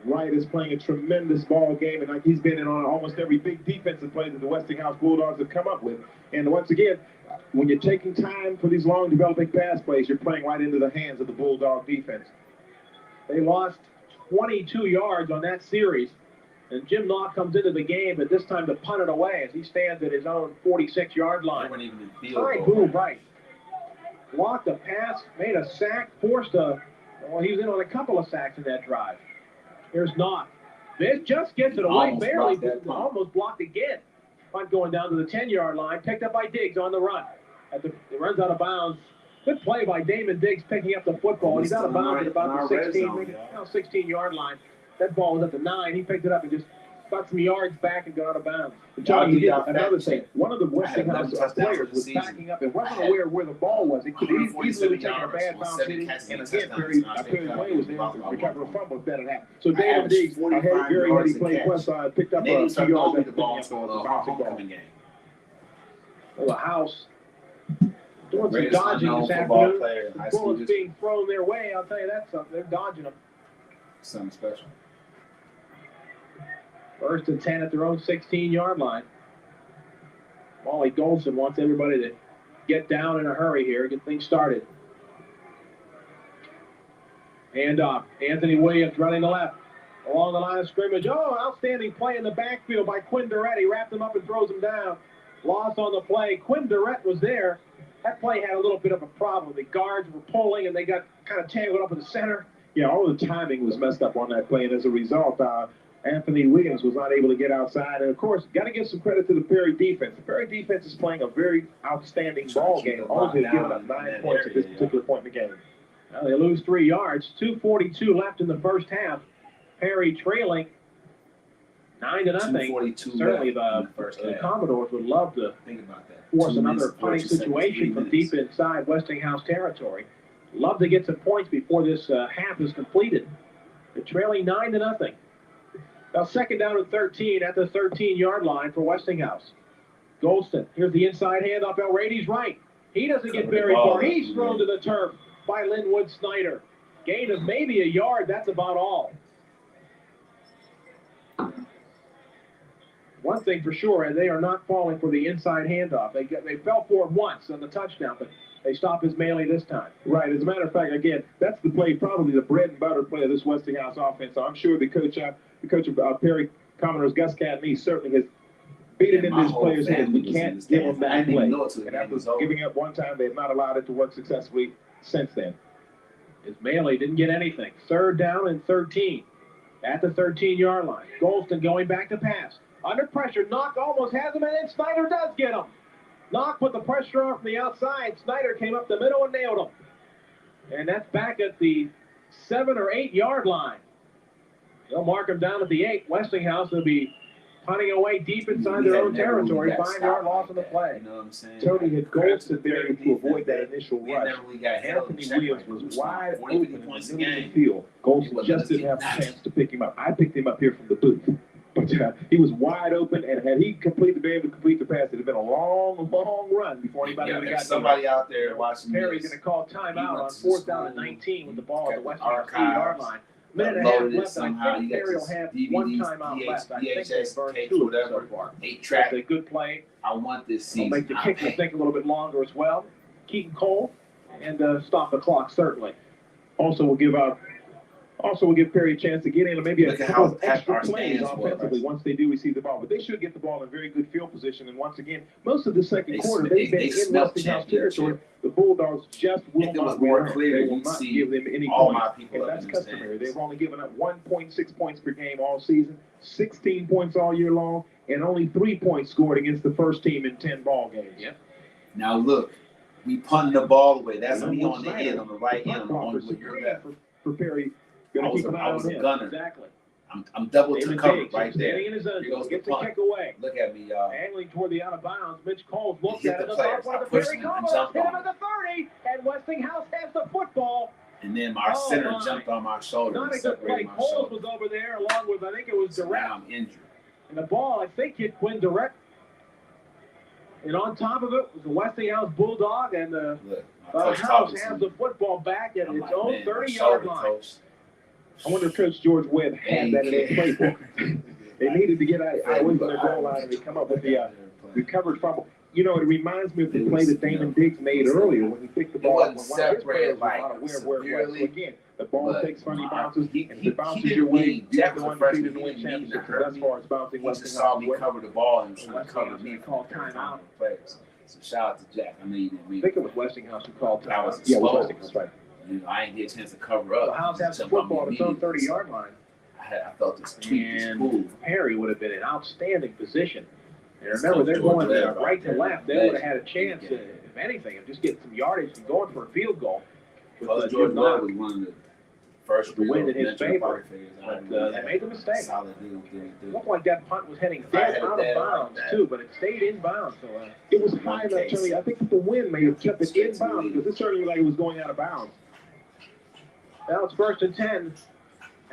Speaker 5: Wright is playing a tremendous ball game, and like he's been in on almost every big defensive play that the Westinghouse Bulldogs have come up with. And once again, when you're taking time for these long developing pass plays, you're playing right into the hands of the Bulldog defense.
Speaker 2: They lost 22 yards on that series. And Jim Knox comes into the game, but this time to punt it away as he stands at his own 46-yard
Speaker 4: They
Speaker 2: line.
Speaker 4: weren't even in field
Speaker 2: Taibu
Speaker 4: goal.
Speaker 2: Wright blocked a pass, made a sack, forced a. Well, he was in on a couple of sacks in that drive. Here's Knox. This just gets it away,
Speaker 4: Almost
Speaker 2: barely,
Speaker 4: blocked that punt.
Speaker 2: almost blocked again. Punt going down to the 10-yard line, picked up by Diggs on the run. It runs out of bounds. Good play by Damon Diggs picking up the football. He's out of bounds at about the 16-yard line. That ball was at the 9. He picked it up and just got some yards back and got out of bounds.
Speaker 5: Johnny, he did
Speaker 4: y'all
Speaker 5: another
Speaker 4: fact
Speaker 5: thing.
Speaker 4: check.
Speaker 5: One of the
Speaker 4: I had 11
Speaker 5: Westinghouse
Speaker 4: touchdowns
Speaker 5: players
Speaker 4: for the
Speaker 5: was
Speaker 4: season.
Speaker 5: backing up and wasn't
Speaker 4: I had
Speaker 5: aware of where the ball was. It could easily
Speaker 4: 147
Speaker 5: taken a
Speaker 4: yards
Speaker 5: bad
Speaker 4: on
Speaker 5: bounce
Speaker 4: 7
Speaker 5: hitting,
Speaker 4: catches,
Speaker 5: and
Speaker 4: 8
Speaker 5: again,
Speaker 4: touchdowns.
Speaker 5: Perry play was there to recover a fumble if that had happened. So
Speaker 4: I
Speaker 5: David
Speaker 4: averaged
Speaker 5: Diggs,
Speaker 4: 45
Speaker 5: very heavy
Speaker 4: yards a
Speaker 5: play
Speaker 4: catch.
Speaker 5: plus picked up
Speaker 4: And they
Speaker 5: a
Speaker 4: didn't
Speaker 5: few
Speaker 4: start
Speaker 5: yards
Speaker 4: throwing
Speaker 5: after
Speaker 4: the ball
Speaker 5: picking
Speaker 4: until
Speaker 5: up
Speaker 4: the
Speaker 5: a bouncing ball.
Speaker 4: homecoming game.
Speaker 2: Well, the house doing some
Speaker 4: Greatest
Speaker 2: dodging
Speaker 4: unknown
Speaker 2: this
Speaker 4: football
Speaker 2: afternoon.
Speaker 4: player in high
Speaker 2: The
Speaker 4: school
Speaker 2: bullets
Speaker 4: history.
Speaker 2: being thrown their way, I'll tell you that something. They're dodging them.
Speaker 4: Something special.
Speaker 2: First and 10 at their own 16-yard line. Wally Golson wants everybody to get down in a hurry here, get things started. Handoff. Anthony Williams running the left. Along the line of scrimmage. Oh, outstanding play in the backfield by Quinn Durrett. He wrapped him up and throws him down. Loss on the play. Quinn Durrett was there. That play had a little bit of a problem. The guards were pulling, and they got kind of tangled up in the center.
Speaker 5: Yeah, all the timing was messed up on that play, and as a result, Anthony Williams was not able to get outside. And, of course, got to give some credit to the Perry defense. The Perry defense is playing a very outstanding ball game. Only has given up 9 points at this particular point in the game.
Speaker 2: Well, they lose 3 yards. 2:42 left in the first half. Perry trailing 9-0. Certainly the Commodores would love to force another punting situation from deep inside Westinghouse territory. Love to get some points before this half is completed. They're trailing 9-0. Now second down and 13 at the 13-yard line for Westinghouse. Golston, here's the inside handoff. Elrady's right. He doesn't get very far. He's thrown to the turf by Linwood Snyder. Gain of maybe a yard. That's about all. One thing for sure, they are not falling for the inside handoff. They fell for it once on the touchdown, but they stop Ismaili this time.
Speaker 5: Right. As a matter of fact, again, that's the play, probably the bread and butter play of this Westinghouse offense. So I'm sure the coach of Perry Commodores, Gus Cadney, certainly has beaten into his players' heads. We can't give them that play. And after giving up one time, they have not allowed it to work successfully since then.
Speaker 2: Ismaili didn't get anything. Third down and 13 at the 13-yard line. Golston going back to pass. Under pressure, Knock almost has him, and then Snyder does get him. Knock put the pressure on from the outside. Snyder came up the middle and nailed him. And that's back at the 7 or 8 yard line. They'll mark him down at the 8. Westinghouse will be punting away deep inside their own territory. 5-yard loss on the play.
Speaker 4: You know what I'm saying?
Speaker 5: Tony had Golston there to avoid that initial rush.
Speaker 4: Anthony
Speaker 5: Williams was wide open in the middle of the field. Golston just didn't have a chance to pick him up. I picked him up here from the booth. But he was wide open, and had he been able to complete the pass, it would have been a long, long run before anybody would have got
Speaker 4: somebody out there watching.
Speaker 2: Perry's going to call timeout on 4th down and 19 with the ball at the Westinghouse 3-yard line. Minute and a half left, and I think Perry will have one timeout left. I think they burned 2 of them so far. That's a good play.
Speaker 4: I want this season.
Speaker 2: Will make the kicker think a little bit longer as well. Keaton Cole, and stop the clock, certainly. Also, we'll give Perry a chance to get in, and maybe a couple of extra plays offensively once they do receive the ball. But they should get the ball in very good field position. And once again, most of the second quarter, they've been in Westinghouse territory. The Bulldogs just will not give them any points. And that's customary. They've only given up 1.6 points per game all season, 16 points all year long, and only 3 points scored against the first team in 10 ball games.
Speaker 4: Yep. Now look, we punting the ball away. That's me on the end, on the right end, on your left.
Speaker 5: For Perry.
Speaker 4: I was a gunner.
Speaker 2: Exactly.
Speaker 4: I'm double to cover right there.
Speaker 2: Standing in his own zone, gets the kick away.
Speaker 4: Look at me, y'all.
Speaker 2: Angling toward the out of bounds. Mitch Coles looks at it.
Speaker 4: The
Speaker 2: Perry Commodores hit him at the 30, and Westinghouse has the football.
Speaker 4: And then our center jumped on my shoulder.
Speaker 2: Not a good play. Coles was over there along with, I think it was Durrett.
Speaker 4: Now I'm injured.
Speaker 2: And the ball, I think, hit Quinn Durrett. And on top of it was the Westinghouse Bulldog, and the House has the football back at its own 30-yard line.
Speaker 5: I wonder if Coach George Webb had that in his playbook. They needed to get out away from their goal line, and they come up with the recovered fumble. You know, it reminds me of the play that Damon Diggs made earlier when he picked the ball up when one of his players was not aware of where it was. So again, the ball takes funny bounces, and if it bounces your way, you're the one defeated to win championships. So that's far as bouncing Westinghouse.
Speaker 4: Saw me cover the ball and cover me.
Speaker 2: Call timeout.
Speaker 4: So shout out to Jack. I know you didn't read.
Speaker 5: I think it was Westinghouse who called timeout.
Speaker 4: Yeah,
Speaker 5: it was Westinghouse, right.
Speaker 4: You know, I didn't get a chance to cover up.
Speaker 2: The House has the football at its own 30-yard line.
Speaker 4: I felt this tweet was cool.
Speaker 2: And Perry would have been in outstanding position. And remember, they're going right to left. They would have had a chance, if anything, of just getting some yardage and going for a field goal.
Speaker 4: Well, Jordan Love was one of the first
Speaker 2: to win in his favor. But they made the mistake. It looked like that punt was heading dead out of bounds, too, but it stayed in bounds. So
Speaker 5: it was high enough, Tony. I think that the wind may have kept it in bounds because it certainly like it was going out of bounds.
Speaker 2: Now it's 1st and 10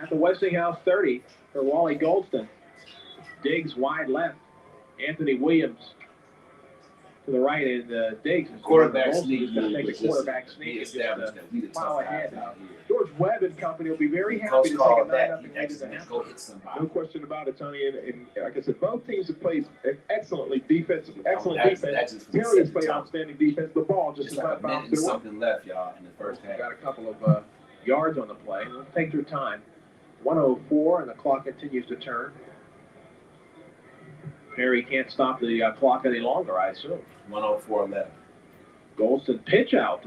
Speaker 2: at the Westinghouse 30 for Wally Golston. Diggs wide left. Anthony Williams to the right, and Diggs is
Speaker 4: quarterback
Speaker 2: sneak. Going to take a quarterback sneak and just plow ahead. George Webb and company will be very happy to take a 9-0 lead in the half.
Speaker 5: No question about it, Tony. And like I said, both teams have played excellent defense. Perry has played outstanding defense. The ball just is not bouncing.
Speaker 4: Something left, y'all, in the first half.
Speaker 2: Got a couple of yards on the play. They'll take their time. 1:04, and the clock continues to turn. Perry can't stop the clock any longer, I assume.
Speaker 4: 1:04 left.
Speaker 2: Golston pitch out.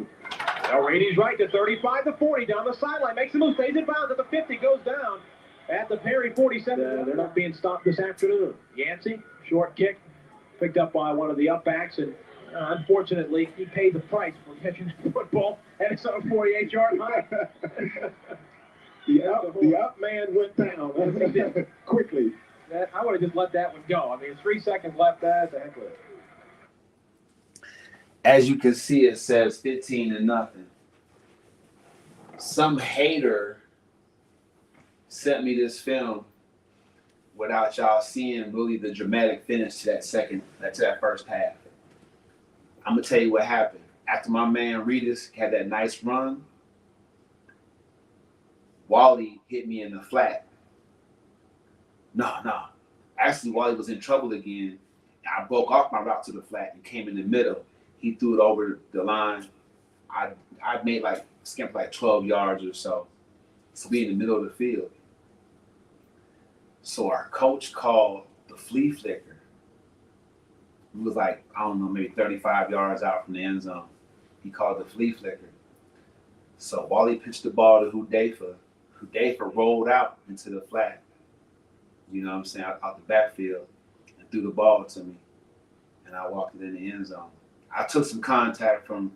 Speaker 2: Now Rainey's right to 35-40 down the sideline. Makes the move, stays in bounds at the 50, goes down at the Perry 47. They're not being stopped this afternoon. Yancey, short kick, picked up by one of the upbacks, and unfortunately, he paid the price for catching the football, and it's on a 48-yard line.
Speaker 5: The up man went down quickly.
Speaker 2: I would have just let that one go. I mean, 3 seconds left. That's a heck of it.
Speaker 4: As you can see, it says 15-0. Some hater sent me this film without y'all seeing really the dramatic finish to that first half. I'm gonna tell you what happened. After my man Reedus had that nice run, Wally hit me in the flat. No. Actually, Wally was in trouble again. I broke off my route to the flat and came in the middle. He threw it over the line. I made skipped 12 yards or so. So we in the middle of the field. So our coach called the flea flicker. It was maybe 35 yards out from the end zone. He called the flea flicker. So Wally pitched the ball to Hudayfa. Hudayfa rolled out into the flat. You know what I'm saying? Out the backfield and threw the ball to me. And I walked it in the end zone. I took some contact from,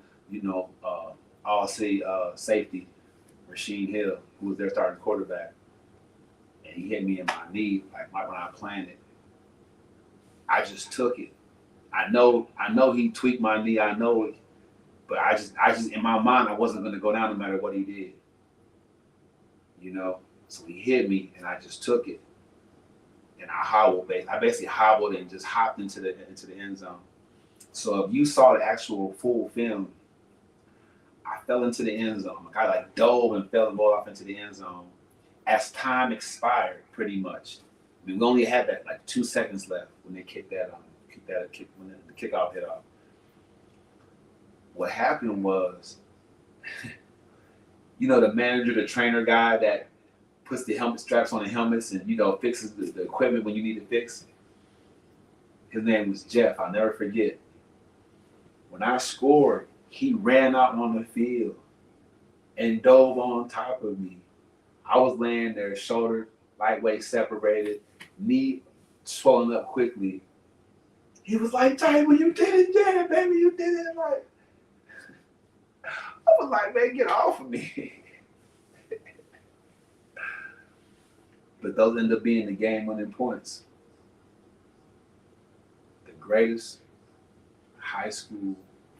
Speaker 4: safety, Rasheed Hill, who was their starting quarterback. And he hit me in my knee, when I planted. I just took it. I know he tweaked my knee, I know it. But I just in my mind, I wasn't going to go down no matter what he did. So he hit me, and I just took it. And I hobbled. I basically hobbled and just hopped into the end zone. So if you saw the actual full film, I fell into the end zone. I dove and fell and rolled off into the end zone as time expired, pretty much. I mean, we only had 2 seconds left when they kicked that on. When the kickoff hit off. What happened was, the manager, the trainer guy that puts the helmet straps on the helmets and fixes the equipment when you need to fix. His name was Jeff. I'll never forget. When I scored, he ran out on the field and dove on top of me. I was laying there, shoulder lightweight separated, knee swollen up quickly. He was like, "Taibu, you did it, yeah, baby, you did it." I was like, "Man, get off of me." But those end up being the game-winning points. The greatest high school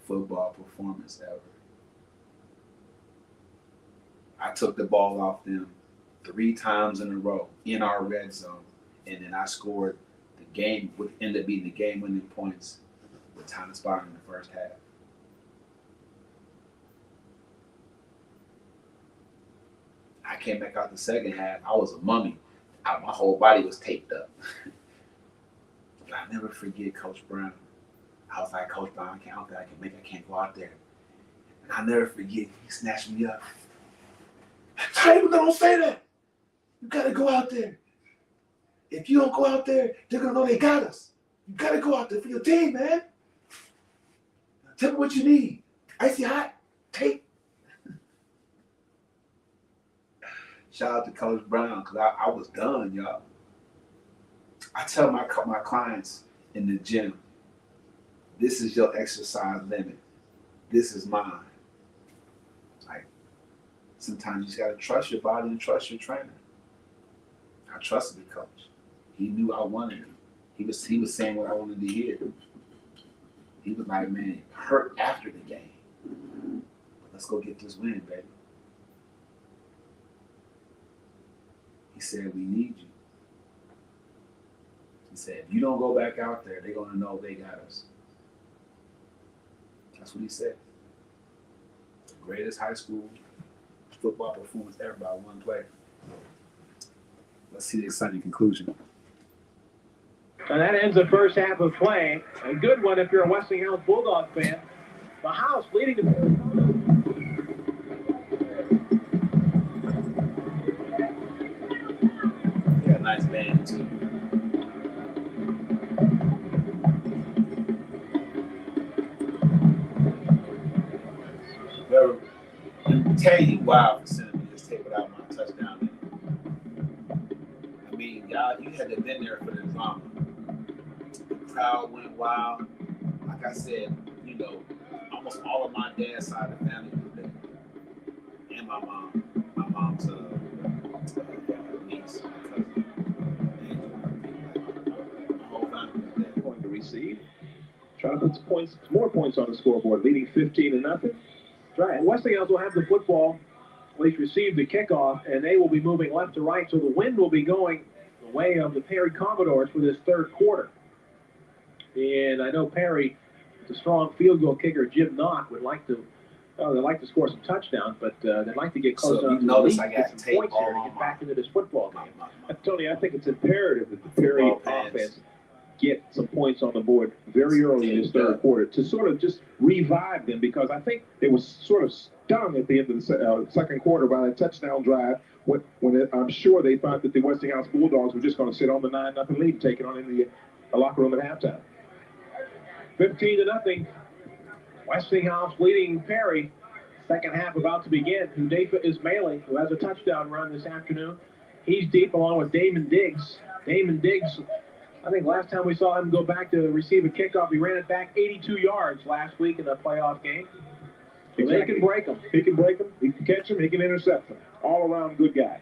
Speaker 4: football performance ever. I took the ball off them 3 times in a row in our red zone, and then I scored the game, would end up being the game-winning points with time expiring in the first half. I came back out the second half. I was a mummy. My whole body was taped up. But I'll never forget Coach Brown. I was like, "Coach Brown, I don't think I can make it. I can't go out there." And I'll never forget, he snatched me up. "Taibu, don't say that. You got to go out there. If you don't go out there, they're going to know they got us. You got to go out there for your team, man. Tell me what you need. Icy hot, tape." Shout out to Coach Brown, because I was done, y'all. I tell my clients in the gym, this is your exercise limit. This is mine. Sometimes you just got to trust your body and trust your trainer. I trusted the coach. He knew I wanted it. He was saying what I wanted to hear. He was like, "Man, hurt after the game. But let's go get this win, baby." He said, "We need you." He said, "If you don't go back out there, they're going to know they got us." That's what he said. The greatest high school football performance ever by one player. Let's see the exciting conclusion.
Speaker 2: And that ends the first half of play. A good one if you're a Westinghouse Bulldog fan. The House leading the
Speaker 4: advantage too. Well, I'm telling you why for sending me this tape without my touchdown in it. I mean, y'all, you had to have been there for the drama. The crowd went wild. Like I said, you know, almost all of my dad's side of the family was there. And my mom. My mom's niece, my cousin. And my whole family was there.
Speaker 5: Going to receive. Try to put some more points on the scoreboard, leading 15-0. Right. And Westinghouse will have the football. At least receive the kickoff, and they will be moving left to right. So the wind will be going the way of the Perry Commodores for this third quarter. And I know Perry, the strong field goal kicker Jim Knock, would like to. They'd like to score some touchdowns, but they'd like to get close enough to the lead, get some points here, and get back into this football game. Tony, I think it's imperative that the Perry offense get some points on the board very early in this third quarter to sort of just revive them, because I think they were sort of stung at the end of the second quarter by that touchdown drive when I'm sure they thought that the Westinghouse Bulldogs were just going to sit on the 9-0 lead, take it on in the locker room at halftime. 15-0. Westinghouse leading Perry. Second half about to begin. Hudayfa Ismaili, who has a touchdown run this afternoon. He's deep along with Damon Diggs. Damon Diggs, I think last time we saw him go back to receive a kickoff, he ran it back 82 yards last week in a playoff game. So exactly. They can break him. He can break him. He can catch him. He can intercept him. All around good guy.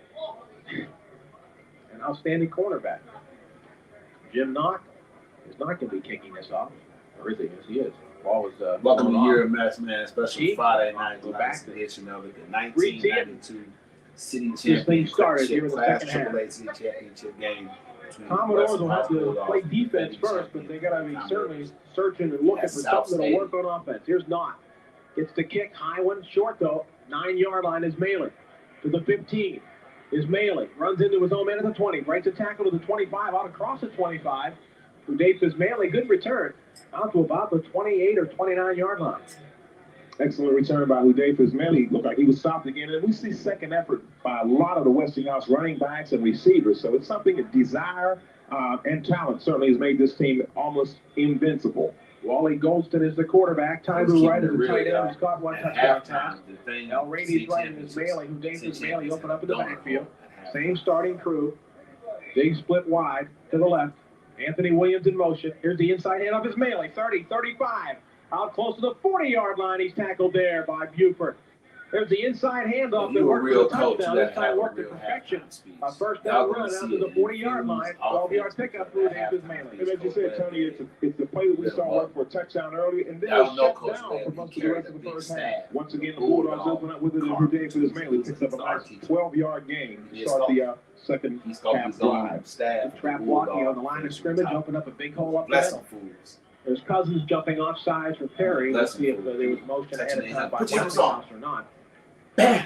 Speaker 5: An outstanding cornerback. Jim Knock is not going to be kicking this off. Or is he? Yes, he is. Ball was,
Speaker 4: welcome to Year of Mess, man. Especially Friday night. Go back to the edition of it. The 1992 City Championship Class AAA City Championship game.
Speaker 5: Commodores will have to play defense first, but they got to be certainly searching and looking for something that'll work on offense. Here's Knott. Gets the kick. High one. Short, though. 9-yard line is Maley. To the 15 is Maley. Runs into his own man at the 20. Breaks a tackle to the 25. Out across the 25. Hudayfa Ismaili. Good return. Out to about the 28 or 29-yard line. Excellent return by Hudayfa Ismaili. Looked like he was stopped again. And we see second effort by a lot of the Westinghouse running backs and receivers. So it's something that desire and talent certainly has made this team almost invincible. Wally Goldston is the quarterback. Taibu right as the tight end. He's caught one touchdown pass. El Rainey's right in Ismaili. Hudayfa Ismaili open up in the backfield. Same starting crew. Big split wide to the left. Anthony Williams in motion. Here's the inside hand of Ismaili. 30, 35. Out close to the 40-yard line. He's tackled there by Buford. There's the inside handoff that worked for the touchdown. This time worked to perfection. A first down run out to the 40-yard line. 12-yard pickup for Ismaili.
Speaker 3: And as you said, Tony, it's the play that we saw work for a touchdown early, and then it was shut down for most of the rest of the first half. Once again, the Bulldogs open up with it, and Hudayfa Ismaili picks up a nice 12-yard gain to start the second half drive.
Speaker 5: Trap walking on the line of scrimmage, opened up a big hole up there. There's Cousins jumping off sides for Perry. Let's see if there was motion ahead of time by Westinghouse or not.
Speaker 4: Bam!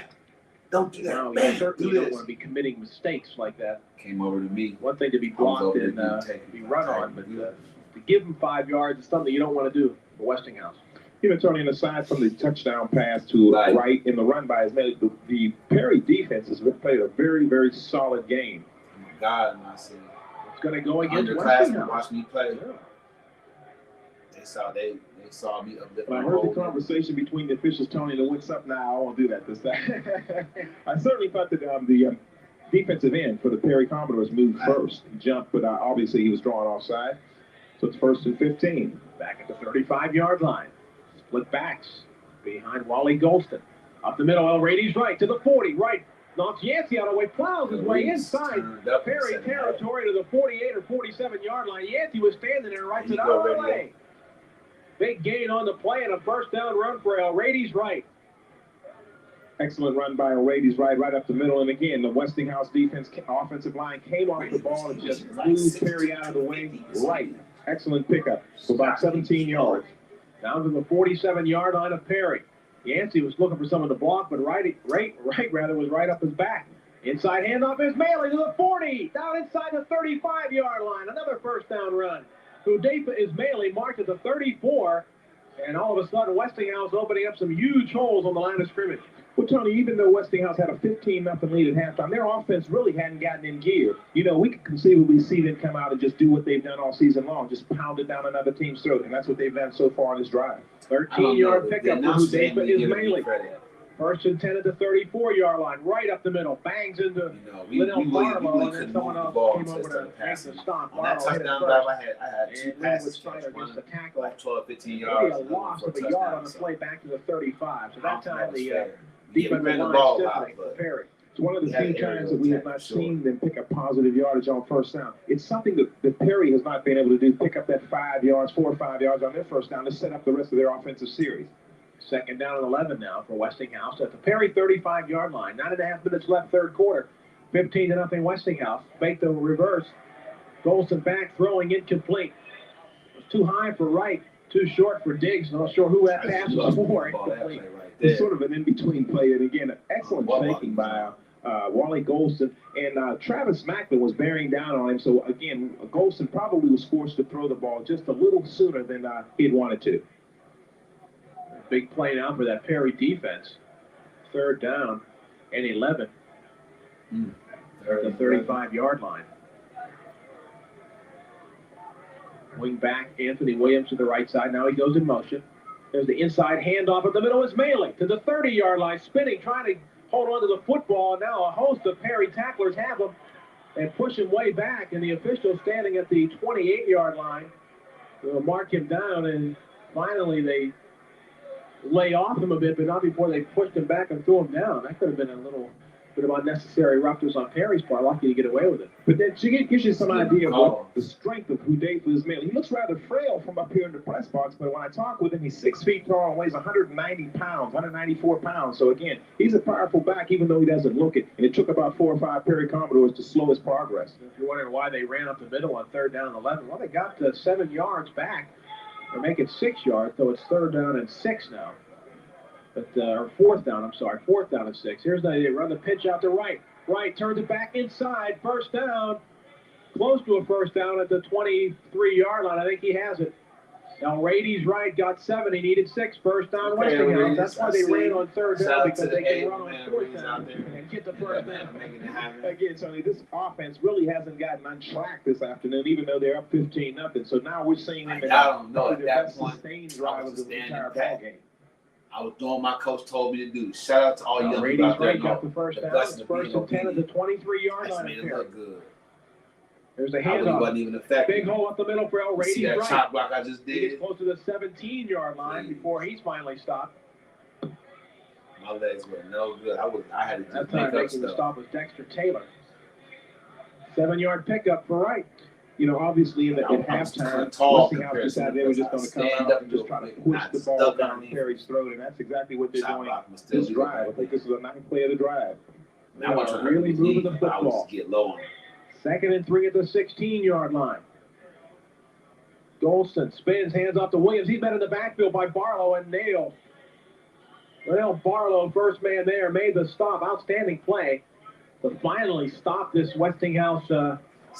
Speaker 4: Don't do that.
Speaker 5: No, you certainly don't want to be committing mistakes like that.
Speaker 4: Came over to me.
Speaker 5: One thing to be blocked and be run on, but to give them 5 yards is something you don't want to do for Westinghouse.
Speaker 3: You know, Tony, and aside from the touchdown pass to right in the run by Ismaili, the Perry defense has played a very, very solid game.
Speaker 4: Oh my God, I said,
Speaker 5: it's going to go against
Speaker 4: Westinghouse. Watch me play. Yeah. They saw me up there.
Speaker 3: I heard the conversation between the officials, Tony, and what's up now? I won't do that this time. I certainly thought that the defensive end for the Perry Commodores moved first, jumped, but obviously he was drawn offside. So it's 1st and 15.
Speaker 5: Back at the 35-yard line. Split backs behind Wally Goldston. Up the middle, El Rainey's right to the 40. Right. Knocks Yancey out of the way. Plows his way inside Perry territory to the 48 or 47-yard line. Yancey was standing there right to the other way. Big gain on the play and a first down run for El Rainey's right.
Speaker 3: Excellent run by El Rainey's right up the middle. And again, the Westinghouse offensive line came off the ball and just moved Perry out of the way right. Excellent pickup for about 17 yards.
Speaker 5: Down to the 47-yard line of Perry. Yancey was looking for someone to block, but right was right up his back. Inside handoff is Maley to the 40. Down inside the 35-yard line. Another first down run. Hudayfa Ismaili marked at the 34, and all of a sudden Westinghouse opening up some huge holes on the line of scrimmage. Well, Tony, even though Westinghouse had a 15-0 lead at halftime, their offense really hadn't gotten in gear. You know, we could conceivably see them come out and just do what they've done all season long, just pound it down another team's throat, and that's what they've done so far on this drive.
Speaker 2: 13-yard pickup for Hudayfa Ismaili.
Speaker 4: Credit.
Speaker 2: First and 10 at the 34-yard line, right up the middle, bangs into Liddell Barlow, and then someone else came over to make the stop.
Speaker 4: On that touchdown drive, I had two passes.
Speaker 2: Against the tackle.
Speaker 4: Like 12, 15 yards.
Speaker 2: Maybe a loss of a yard on the play back to the 35. So that time the
Speaker 4: defensive
Speaker 2: ran the
Speaker 4: line
Speaker 2: ball
Speaker 4: stiffening
Speaker 2: for Perry.
Speaker 5: It's one of the few times that we have not seen them pick up positive yardage on first down. It's something that Perry has not been able to do, pick up that 5 yards, 4 or 5 yards on their first down to set up the rest of their offensive series.
Speaker 2: Second down and 11 now for Westinghouse at the Perry 35-yard line. 9.5 minutes left, third quarter. 15-0 Westinghouse. Fake the reverse. Golson back, throwing incomplete. It was too high for Wright, too short for Diggs. Not sure who that pass was for.
Speaker 5: It's sort of an in-between play, and again, excellent faking by Wally Golson, and Travis Macklin was bearing down on him. So again, Golson probably was forced to throw the ball just a little sooner than he'd wanted to.
Speaker 2: Big play now for that Perry defense. Third down and 11 at the 35-yard line. Wing back, Anthony Williams to the right side. Now he goes in motion. There's the inside handoff at the middle. Is Maley to the 30-yard line, spinning, trying to hold on to the football. And now a host of Perry tacklers have him and push him way back. And the official standing at the 28-yard line will mark him down. And finally they lay off him a bit, but not before they pushed him back and threw him down. That could have been a little bit of unnecessary roughness on Perry's part. Lucky to get away with it.
Speaker 5: But that gives you some idea of what the strength of Hudayfa Ismaili. He looks rather frail from up here in the press box, but when I talk with him, he's 6 feet tall and weighs 190 pounds, 194 pounds. So again, he's a powerful back, even though he doesn't look it. And it took about 4 or 5 Perry Commodores to slow his progress.
Speaker 2: If you're wondering why they ran up the middle on third down and 11, well, they got 7 yards back. Or make it 6 yards, so it's third down and 6 now. Or fourth down, I'm sorry, fourth down and 6. Here's they run the pitch out to Wright. Wright turns it back inside, first down. Close to a first down at the 23-yard line. I think he has it. Now, Rady's right, got 7. He needed 6. First down, Westinghouse. That's why they ran on third down, because they can run on fourth down and get the first down.
Speaker 5: Again, Tony, this offense really hasn't gotten untracked this afternoon, even though they're up 15-0. So now we're seeing them in
Speaker 4: the
Speaker 5: best sustained drive of the entire ballgame.
Speaker 4: I was doing what my coach told me to do. Shout out to all young people out there.
Speaker 2: Got the first down. It's first and 10 at the 23-yard line.
Speaker 4: Made it look good.
Speaker 2: There's a handoff.
Speaker 4: Wasn't even effective.
Speaker 2: Big hole up the middle for El Rady's
Speaker 4: see that
Speaker 2: right.
Speaker 4: chop block I just did?
Speaker 2: He gets close to the 17-yard line before he's finally stopped.
Speaker 4: My legs were no good. I had to
Speaker 2: that
Speaker 4: make
Speaker 2: time
Speaker 4: up
Speaker 2: making the
Speaker 4: stuff.
Speaker 2: stop was Dexter Taylor. 7-yard pickup for Wright.
Speaker 5: You know, obviously in halftime, Westinghouse decided they were just going to come out and just try to push the ball down Perry's throat, and that's exactly what they're doing this drive. I think this is a nice play of the drive. They are really moving the football.
Speaker 4: Get low on it.
Speaker 2: Second and 3 at the 16-yard line. Golson spins, hands off to Williams. He's met in the backfield by Barlow and nailed. Well, Barlow, first man there, made the stop. Outstanding play to finally stop this Westinghouse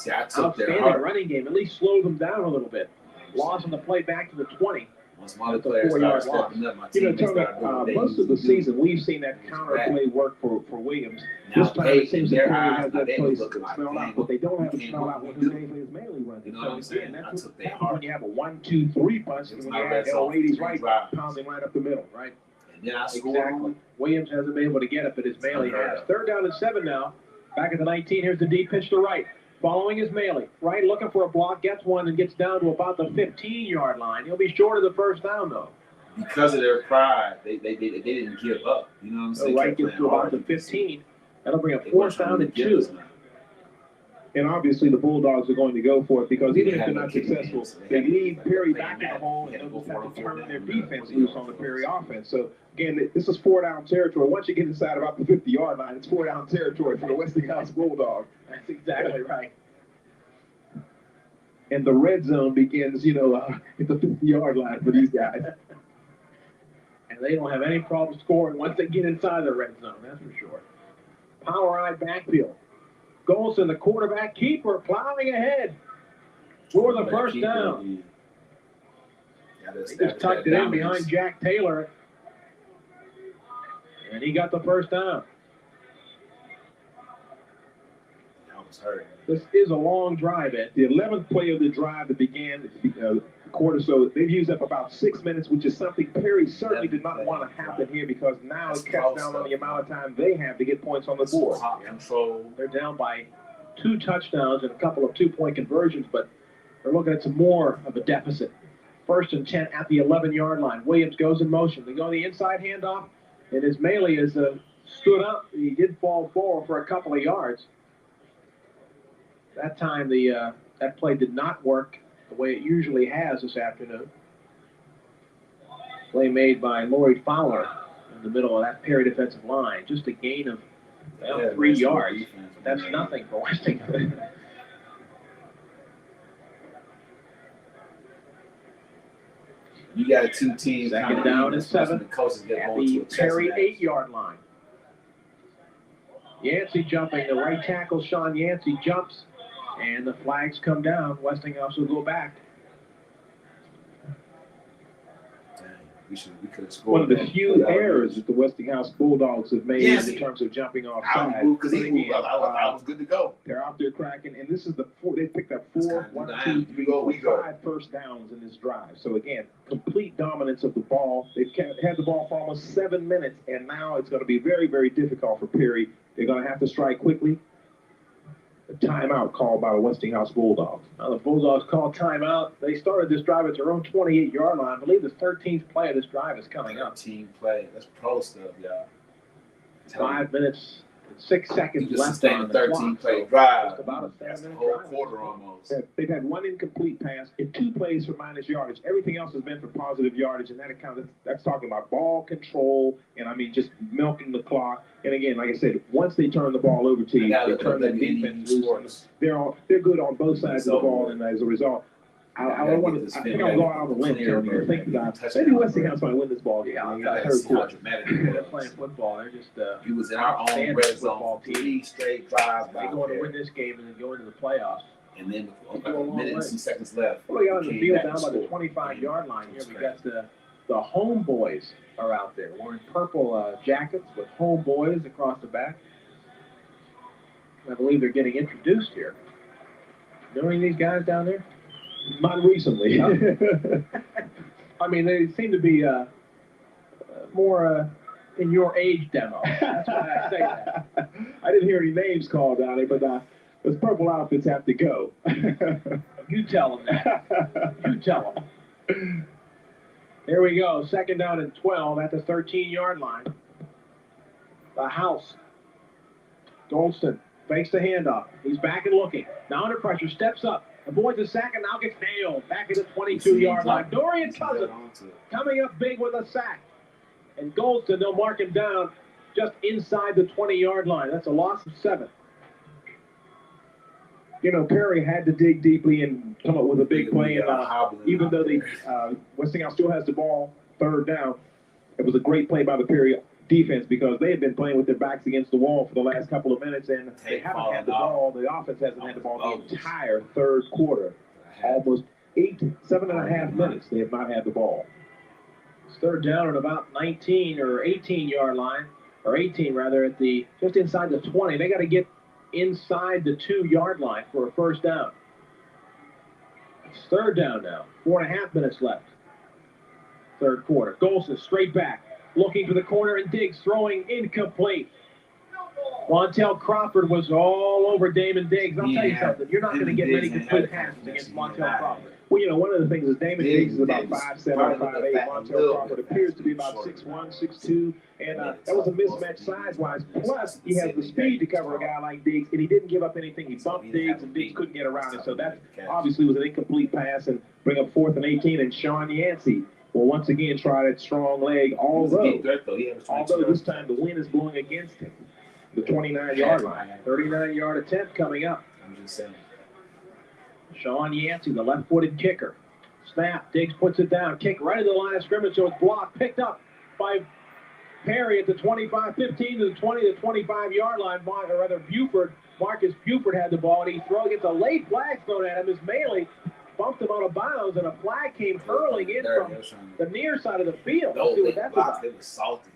Speaker 2: outstanding running game. At least slow them down a little bit. Loss on the play back to the 20.
Speaker 4: Once my other players start stepping up, my teammates start doing
Speaker 5: most of the season, we've seen that counter play work for Williams. This time it seems that Perry has that play spelled out, but they don't have it spelled out when Hudayfa Ismaili runs it.
Speaker 4: You know what I'm saying?
Speaker 5: That's when you have a 1-2-3 punch, and when you have El Rady's right, pounding right up the middle, right?
Speaker 4: And then I score.
Speaker 2: Exactly. Williams hasn't been able to get it, but Ismaili has. Third down and 7 now. Back at the 19, here's the deep pitch to Wright. Following Ismaili. Wright looking for a block, gets one, and gets down to about the 15-yard line. He'll be short of the first down, though.
Speaker 4: Because of their pride, they didn't give up. You know what I'm saying?
Speaker 2: Wright gets to about the 15. That'll bring a fourth down and 2.
Speaker 5: And obviously the Bulldogs are going to go for it because even if they're not successful, they leave Perry back in the hole and they'll just have to turn their defense loose on the Perry offense. So, again, this is 4-down territory. Once you get inside about the 50-yard line, it's 4-down territory for the Westinghouse Bulldogs.
Speaker 2: That's exactly right.
Speaker 5: And the red zone begins, at the 50-yard line for these guys.
Speaker 2: And they don't have any problem scoring once they get inside the red zone, that's for sure. Power-eye backfield. Golson, the quarterback keeper, plowing ahead for the first down. They just tucked it in behind Jack Taylor. And he got the first down.
Speaker 4: I was hurt.
Speaker 2: This is a long drive, Ed.
Speaker 3: The 11th play of the drive that began the quarter, so they've used up about 6 minutes, which is something Perry certainly did not want to happen here because now it cuts down on the amount of time they have to get points on the board.
Speaker 4: Control.
Speaker 2: They're down by 2 touchdowns and a couple of 2-point conversions, but they're looking at some more of a deficit. 1st and 10 at the 11-yard line. Williams goes in motion. They go the inside handoff, and as Maley has stood up, he did fall forward for a couple of yards. That time, that play did not work the way it usually has this afternoon. Play made by Lloyd Fowler in the middle of that Perry defensive line. Just a gain of 3 yards. That's nothing for Westinghouse.
Speaker 4: You got 2 teams.
Speaker 2: Second down and 7
Speaker 4: The coaches get
Speaker 2: at
Speaker 4: on to
Speaker 2: the
Speaker 4: a chest
Speaker 2: Perry
Speaker 4: match.
Speaker 2: 8-yard line. Yancey jumping. The right tackle, Sean Yancey, jumps. And the flags come down. Westinghouse will go back.
Speaker 4: We could have scored.
Speaker 3: One of the few errors that the Westinghouse Bulldogs have made
Speaker 4: Yes.
Speaker 3: in terms of jumping
Speaker 4: I
Speaker 3: offside.
Speaker 4: was I was good to go.
Speaker 3: They're out there cracking, and this is they picked up 4, 1, 2, 3,
Speaker 4: We go.
Speaker 3: 5 first downs in this drive. So again, complete dominance of the ball. They've had the ball for almost 7 minutes, and now it's going to be very, very difficult for Perry. They're going to have to strike quickly. A timeout called by the Westinghouse Bulldogs.
Speaker 2: Now the Bulldogs call timeout. They started this drive at their own 28-yard line. I believe the 13th play of this drive is coming up.
Speaker 4: Team play. That's pro stuff, y'all.
Speaker 2: 5 minutes and 6 seconds
Speaker 4: You just
Speaker 2: left
Speaker 4: sustained
Speaker 2: on
Speaker 4: a
Speaker 2: the
Speaker 4: 13-play
Speaker 2: clock.
Speaker 4: drive.
Speaker 2: Just about a
Speaker 4: That's the
Speaker 2: 7-minute
Speaker 4: whole
Speaker 2: drive.
Speaker 4: quarter almost.
Speaker 3: They've had 1 incomplete pass and 2 plays for minus yardage. Everything else has been for positive yardage, and that's talking about ball control and just milking the clock. And again, like I said, once they turn the ball over to you, they turn the defense loose. They're good on both sides of the ball, and as a result, I think I'll go out on the limb here. Think that maybe Westinghouse might win this ball game.
Speaker 2: They're playing football. They're just
Speaker 4: He was in our own red zone 3 straight drives.
Speaker 2: They're going to win this game and then go into the playoffs.
Speaker 4: And then with a minute and 2 seconds left.
Speaker 2: What do we got on the field down by the 25-yard line here? We got the homeboys are out there wearing purple jackets with homeboys across the back. I believe they're getting introduced here. Know any of these guys down there?
Speaker 3: Not recently.
Speaker 2: I mean, they seem to be more in your age demo. That's why I say that.
Speaker 3: I didn't hear any names called down there, but those purple outfits have to go.
Speaker 2: You tell them that. You tell them. Here we go. 2nd down and 12 at the 13-yard line. The house. Golston fakes the handoff. He's back and looking. Now under pressure, steps up. Avoids a sack and now gets nailed. Back at the 22-yard line. Dorian Cousins coming up big with a sack. And Golston, they'll mark him down just inside the 20-yard line. That's a loss of 7.
Speaker 3: Perry had to dig deeply and come up with a big play. And even though Westinghouse still has the ball 3rd down, it was a great play by the Perry defense because they had been playing with their backs against the wall for the last couple of minutes, and they haven't had the ball. The offense hasn't had the ball the entire 3rd quarter. Almost 7.5 minutes they have not had the ball.
Speaker 2: It's 3rd down at about 19 or 18-yard line, or 18 rather, at the just inside the 20. They got to get inside the 2-yard line for a 1st down. It's 3rd down now. 4.5 minutes left. 3rd quarter. Golston straight back, looking for the corner, and Diggs throwing incomplete. Montel Crawford was all over Damon Diggs. I'll tell you something. You're not going to get many complete passes against Montel Crawford.
Speaker 3: Well, one of the things is Damon Diggs is about 5'7", 5'8". Montel Crawford appears to be about 6'1", 6'2", and that was a mismatch size-wise. Plus, he has the speed to cover a guy like Diggs, and he didn't give up anything. He bumped Diggs, and Diggs couldn't get around it. So that obviously was an incomplete pass, and bring up 4th and 18, and Sean Yancey will once again try that strong leg, although this time the wind is blowing against him. The 29-yard line. 39-yard attempt coming up.
Speaker 4: I'm just saying.
Speaker 2: Sean Yancey, the left-footed kicker. Snap. Diggs puts it down. Kick right at the line of scrimmage, so it's blocked. Picked up by Perry at the 25, 15 to the 20 to 25-yard line. Or rather, Marcus Buford had the ball, and he gets a late flag thrown at him as Maley bumped him out of bounds, and a flag came hurling in from the near side of the field. Let's see what that's about.
Speaker 4: It was salty.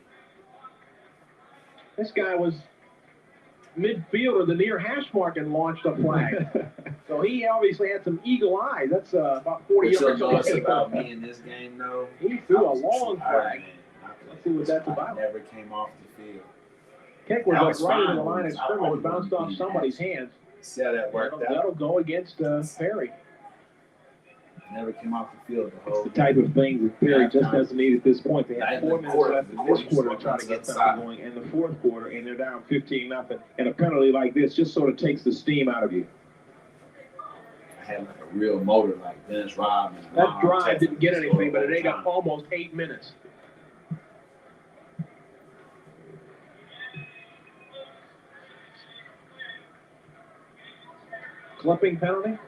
Speaker 2: This guy was midfield or the near hash mark and launched a flag. So he obviously had some eagle eyes. That's about 40 yards away.
Speaker 4: About me in this game, though.
Speaker 2: He threw a long flag. Let's see what that's about.
Speaker 4: Never came off the field.
Speaker 2: Kick was like right in the line of scrimmage, bounced off somebody's hands.
Speaker 4: See how that worked out?
Speaker 2: That'll go against Perry.
Speaker 4: Never came off the field.
Speaker 5: It's the type of thing that Perry just doesn't need at this point. They have 4 minutes left in this quarter to try to get something going in the fourth quarter, and they're down 15-0. And a penalty like this just sort of takes the steam out of you.
Speaker 4: I had like a real motor like Dennis Rodman.
Speaker 2: That drive didn't get anything, but it ate up almost 8 minutes. Clipping penalty? Is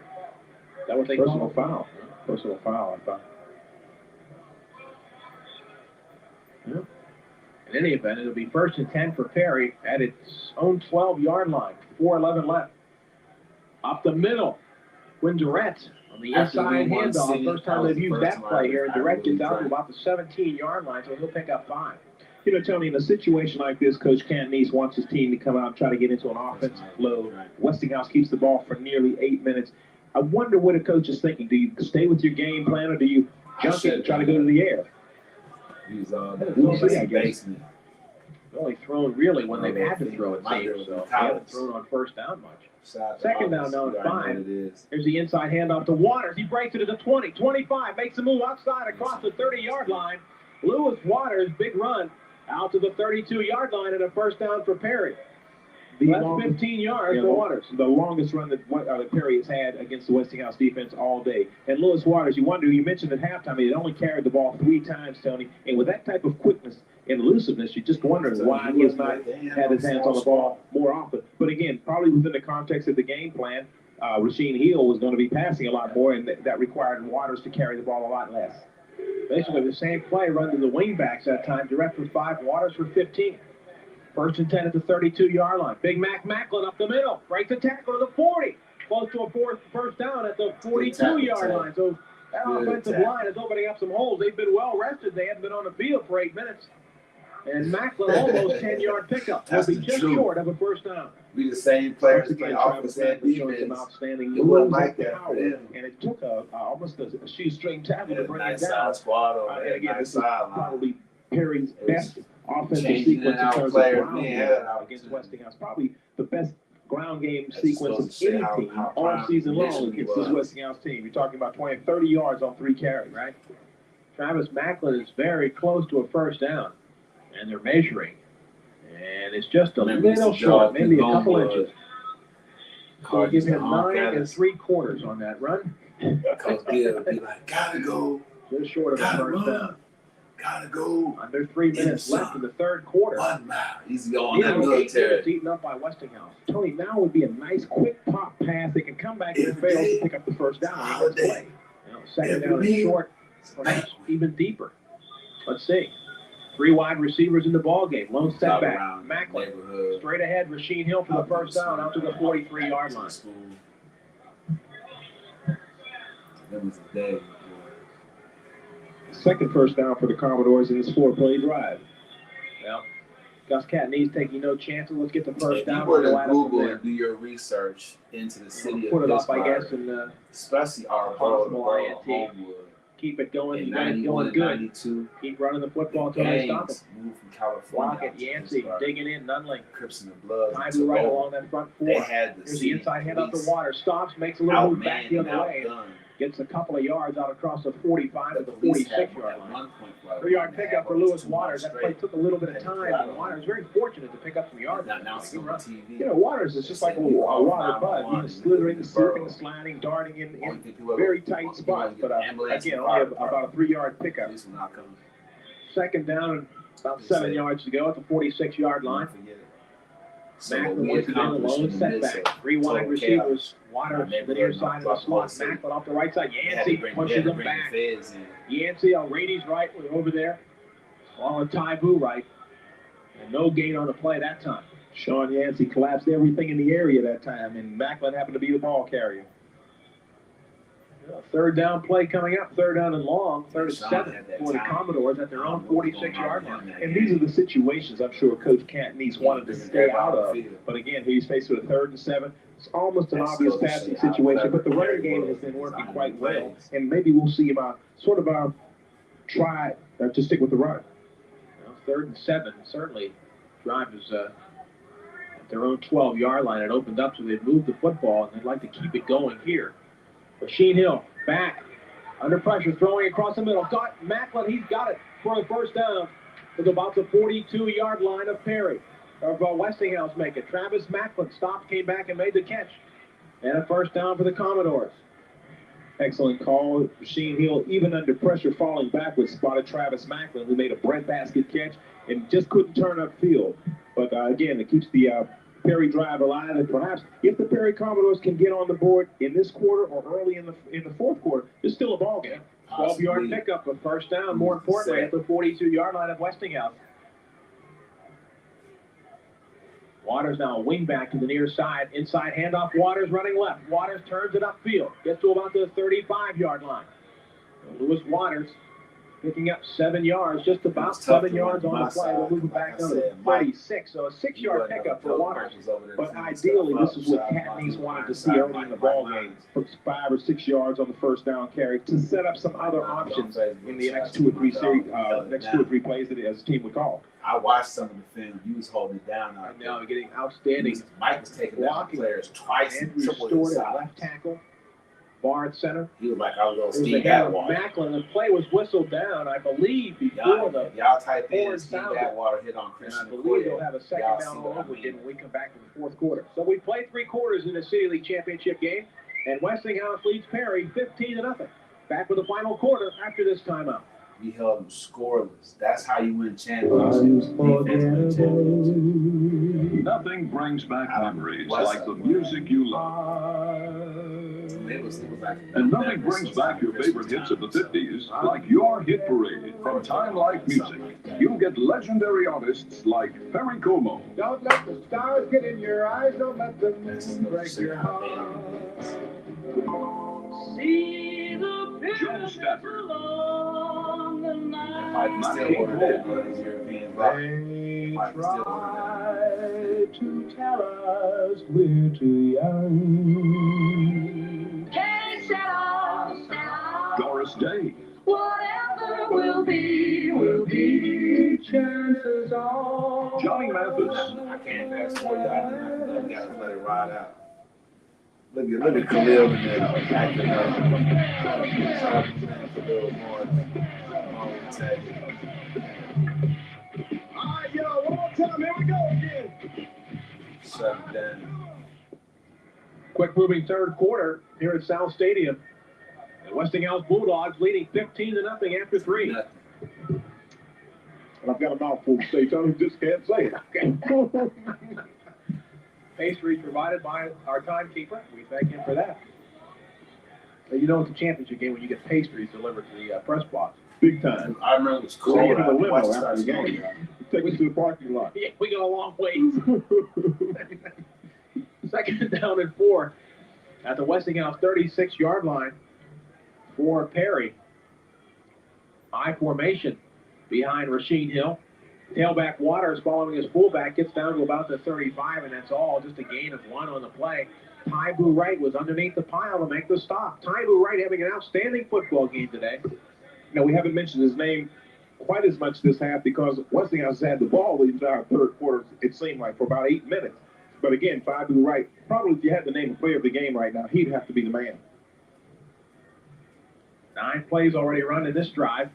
Speaker 2: that what they call
Speaker 5: Personal
Speaker 2: it?
Speaker 5: foul. Personal foul, I thought.
Speaker 2: Yeah. In any event, it'll be 1st and 10 for Perry at its own 12-yard line. 4:11 left. Up the middle. When Durrett on the inside handoff. First time they've used that play here. And Durrett gets out to about the 17-yard line, so he'll pick up 5.
Speaker 5: You know, Tony, in a situation like this, Coach Cantonese wants his team to come out and try to get into an offensive flow. Westinghouse keeps the ball for nearly 8 minutes. I wonder what a coach is thinking. Do you stay with your game plan, or do you jump it and try to go to the air?
Speaker 4: He's
Speaker 5: We'll see, I guess.
Speaker 4: basement.
Speaker 2: Only thrown really when they've had to throw it, seems. So they haven't thrown on first down much. Second down now at 5. Here's the inside handoff to Waters. He breaks it to the 20, 25, makes a move outside across the 30-yard line. Lewis Waters, big run, out to the 32-yard line and a first down for Perry. That's 15 yards for Waters.
Speaker 5: The longest run that Perry has had against the Westinghouse defense all day. And Lewis Waters, you mentioned at halftime, he had only carried the ball 3 times, Tony. And with that type of quickness and elusiveness, you just wonder why he has not had his hands on the ball more often. But again, probably within the context of the game plan, Rasheed Hill was going to be passing a lot more, and that required Waters to carry the ball a lot less.
Speaker 2: Basically the same play run to the wingbacks that time. Direct for 5, Waters for 15. 1st and 10 at the 32-yard line. Big Mac Macklin up the middle. Breaks the tackle to the 40. Close to a first down at the 42-yard line. So that offensive line is opening up some holes. They've been well rested. They hadn't been on the field for 8 minutes. And Macklin almost 10-yard pickup. Will be just short of a first down.
Speaker 4: We the same players
Speaker 5: Again,
Speaker 4: again, offense and
Speaker 5: showing some
Speaker 4: defense.
Speaker 5: outstanding
Speaker 4: It wasn't
Speaker 5: moves
Speaker 4: like
Speaker 5: at
Speaker 4: that
Speaker 5: power,
Speaker 4: for them.
Speaker 5: and it took almost a shoestring tackle to bring
Speaker 4: Nice
Speaker 5: it down.
Speaker 4: side squad over
Speaker 5: And
Speaker 4: there,
Speaker 5: again,
Speaker 4: nice
Speaker 5: this is
Speaker 4: sideline.
Speaker 5: probably Perry's
Speaker 4: It was
Speaker 5: best offensive
Speaker 4: changing
Speaker 5: sequence in
Speaker 4: out
Speaker 5: terms of
Speaker 4: players
Speaker 5: ground
Speaker 4: being
Speaker 5: game
Speaker 4: had
Speaker 5: against
Speaker 4: opportunity.
Speaker 5: Westinghouse. Probably the best ground game
Speaker 4: That's
Speaker 5: sequence
Speaker 4: supposed
Speaker 5: of
Speaker 4: to say
Speaker 5: any
Speaker 4: how
Speaker 5: team all
Speaker 4: prime
Speaker 5: season long
Speaker 4: condition he
Speaker 5: against this
Speaker 4: was.
Speaker 5: Westinghouse team. You're talking about 20, 30 yards on 3 carries, right?
Speaker 2: Travis Macklin is very close to a first down. And they're measuring. And it's just a little short, maybe a couple inches. So we'll give him 9 3/4 on that run.
Speaker 4: Coach Gill would be like, gotta go,
Speaker 2: Just short of a
Speaker 4: gotta
Speaker 2: first
Speaker 4: run,
Speaker 2: down.
Speaker 4: gotta go.
Speaker 2: Under 3 minutes left in the third quarter.
Speaker 4: 1 mile. He's on
Speaker 2: Yeah,
Speaker 4: that
Speaker 2: 8 minutes
Speaker 4: military.
Speaker 2: eaten up by Westinghouse.
Speaker 5: Tony, now would be a nice quick pop pass. They can come back and fail to pick up the first down. on the next play.
Speaker 2: Second down is short, perhaps even deeper. Let's see. 3 wide receivers in the ball game. Lone setback. Macklin. Straight ahead, Rasheed Hill for the first down out to the 43-yard line.
Speaker 4: That was a day.
Speaker 5: Second first down for the Commodores in this 4-play drive.
Speaker 2: Well, Gus Cattonese taking no chances. Let's get the first
Speaker 4: If you
Speaker 2: down.
Speaker 4: were
Speaker 2: We'll
Speaker 4: to
Speaker 2: go at it from
Speaker 4: Google
Speaker 2: there.
Speaker 4: and do your research into the city
Speaker 2: Put
Speaker 4: of
Speaker 2: it up, I guess,
Speaker 4: Pittsburgh,
Speaker 2: and
Speaker 4: especially our
Speaker 2: possible
Speaker 4: borough
Speaker 2: INT.
Speaker 4: of Homewood,
Speaker 2: keep it going.
Speaker 4: in
Speaker 2: Keep it
Speaker 4: 91
Speaker 2: going
Speaker 4: and
Speaker 2: good.
Speaker 4: 92,
Speaker 2: Keep running the football until they stop it.
Speaker 4: gangs moved from California.
Speaker 2: Lockett, Yancey, digging in, Nunley.
Speaker 4: Crips and the Bloods.
Speaker 2: Taibu right along that front
Speaker 4: They
Speaker 2: 4.
Speaker 4: had the
Speaker 2: Here's the
Speaker 4: city
Speaker 2: inside hand up the
Speaker 4: police
Speaker 2: water. Stops, makes a little move back
Speaker 4: outmanned
Speaker 2: the
Speaker 4: and
Speaker 2: other way.
Speaker 4: outgunned.
Speaker 2: Gets a couple of yards out across the 45 to
Speaker 4: The
Speaker 2: the
Speaker 4: police had
Speaker 2: 46-yard
Speaker 4: at
Speaker 2: line.
Speaker 4: one point, like,
Speaker 2: 3-yard pickup for Lewis
Speaker 4: 2
Speaker 2: Waters.
Speaker 4: months
Speaker 2: That play
Speaker 4: straight.
Speaker 2: took a little bit of time, and Waters very fortunate to pick up some yards.
Speaker 4: Now it's
Speaker 2: Good
Speaker 4: on
Speaker 2: run.
Speaker 4: TV.
Speaker 5: You know, Waters is just like a water bud. He's slithering, slipping, sliding, darting in very tight spots. But again, only about a 3-yard pickup.
Speaker 4: Police will not come.
Speaker 2: Second down and about 7 yards to go at the 46-yard line.
Speaker 4: Forget it. So
Speaker 2: Macklin
Speaker 4: we
Speaker 2: once again
Speaker 4: accomplished
Speaker 2: alone
Speaker 4: in the midst
Speaker 2: setback.
Speaker 4: of
Speaker 2: 3 wide
Speaker 4: total
Speaker 2: receivers.
Speaker 4: chaos.
Speaker 2: Waters
Speaker 4: Our
Speaker 2: the near
Speaker 4: neighborhood
Speaker 2: side of the
Speaker 4: knocked
Speaker 2: slot.
Speaker 4: off City.
Speaker 2: Macklin off the right side.
Speaker 4: They had to
Speaker 2: Yancey
Speaker 4: bring-
Speaker 2: pushes
Speaker 4: they had to
Speaker 2: him
Speaker 4: bring
Speaker 2: back.
Speaker 4: the feds in.
Speaker 2: Yancey on Rainey's right was over there. Along with Taibu right. And no gain on the play that time.
Speaker 5: Sean Yancey collapsed everything in the area that time, and Macklin happened to be the ball carrier.
Speaker 2: Third down play coming up, third down and long, third and
Speaker 4: Sean
Speaker 2: 7
Speaker 4: had that
Speaker 2: for the
Speaker 4: time.
Speaker 2: Commodores at their own 46-yard line.
Speaker 3: And these are the situations I'm sure Coach Cantney's wanted to stay out of. But again, he's faced with a 3rd and 7. It's almost an obvious passing situation, but the running game has been working quite well. And maybe we'll see him try to stick with the run.
Speaker 2: Well, 3rd and 7, certainly drive is at their own 12-yard line. It opened up, so they've moved the football, and they'd like to keep it going here. Rasheen Hill back under pressure, throwing across the middle. Got Macklin, he's got it for the first down. It's about the 42-yard line of Perry. Of Westinghouse make it. Travis Macklin stopped, came back, and made the catch. And a first down for the Commodores.
Speaker 3: Excellent call. Rasheen Hill, even under pressure, falling backwards, spotted Travis Macklin, who made a breadbasket catch and just couldn't turn upfield. But again, it keeps the Perry drive alive, and perhaps if the Perry Commodores can get on the board in this quarter or early in the 4th quarter, it's still a ball game.
Speaker 2: 12-yard pickup of first down, more importantly, at the 42-yard line of Westinghouse. Waters now a wing back to the near side. Inside handoff, Waters running left. Waters turns it upfield. Gets to about the 35-yard line. Lewis Waters picking up 7 yards, just about 7 yards on the play. We'll move it back down to 36. So a 6-yard pickup for Waters. But ideally, this is what Cantney's wanted to see early in the ball game. Put 5 or 6 yards on the first down carry to set up some other options in the next 2 or 3 plays that his team would call.
Speaker 4: I watched some of the film. He was holding it down.
Speaker 2: And now getting outstanding.
Speaker 4: Mike was taking down players twice.
Speaker 2: Andrew Stewart at left tackle. Bar at center.
Speaker 4: He was like, I was going to Steve Atwater.
Speaker 2: Macklin, the play was whistled down, I believe, before
Speaker 4: y'all type in Steve Atwater hit on Christian.
Speaker 2: And I believe they'll have a second down all over again when we come back to the 4th quarter. So we played 3 quarters in the City League Championship game, and Westinghouse leads Perry 15-0. Back with the final quarter after this timeout.
Speaker 4: We held them scoreless. That's how you win championships.
Speaker 6: Nothing brings back memories like the music you love. And nothing brings back your favorite hits of the 50s like your hit parade from Time Life Music. You'll get legendary artists like Perry Como.
Speaker 5: Don't let the stars get in your eyes. Don't let the moon break your heart.
Speaker 7: See the
Speaker 6: Joe Stafford.
Speaker 4: Might be still one of that European rock.
Speaker 5: They try to tell us we're too young.
Speaker 7: Can't set off.
Speaker 6: Doris Day.
Speaker 7: Whatever will be.
Speaker 5: Chances are.
Speaker 6: Johnny Mathis.
Speaker 4: I can't fast forward that. I gotta let it ride out. Look at Khalil in there acting up. A little more integrity.
Speaker 5: All right, yo, one more time. Here we go again.
Speaker 4: Shut it down.
Speaker 2: Quick moving 3rd quarter here at South Stadium. The Westinghouse Bulldogs leading 15-0 after 3.
Speaker 5: And I've got a mouthful to say, so I just can't say it.
Speaker 2: Okay. Pastries provided by our timekeeper. We thank him for that. You know it's a championship game when you get pastries delivered to the press box.
Speaker 5: Big time.
Speaker 4: I remember it was cool.
Speaker 5: Take it to the limo after the game. Take it to the parking lot.
Speaker 2: Yeah, we got a long ways. 2nd down and 4 at the Westinghouse 36-yard line for Perry. High formation behind Rasheen Hill. Tailback Waters following his fullback gets down to about the 35, and that's all. Just a gain of 1 on the play. Taibu Wright was underneath the pile to make the stop. Taibu Wright having an outstanding football game today.
Speaker 3: Now, we haven't mentioned his name quite as much this half because Westinghouse had the ball the entire 3rd quarter, it seemed like, for about 8 minutes. But again, Taibu Wright, probably if you had to name a player of the game right now, he'd have to be the man.
Speaker 2: 9 plays already run in this drive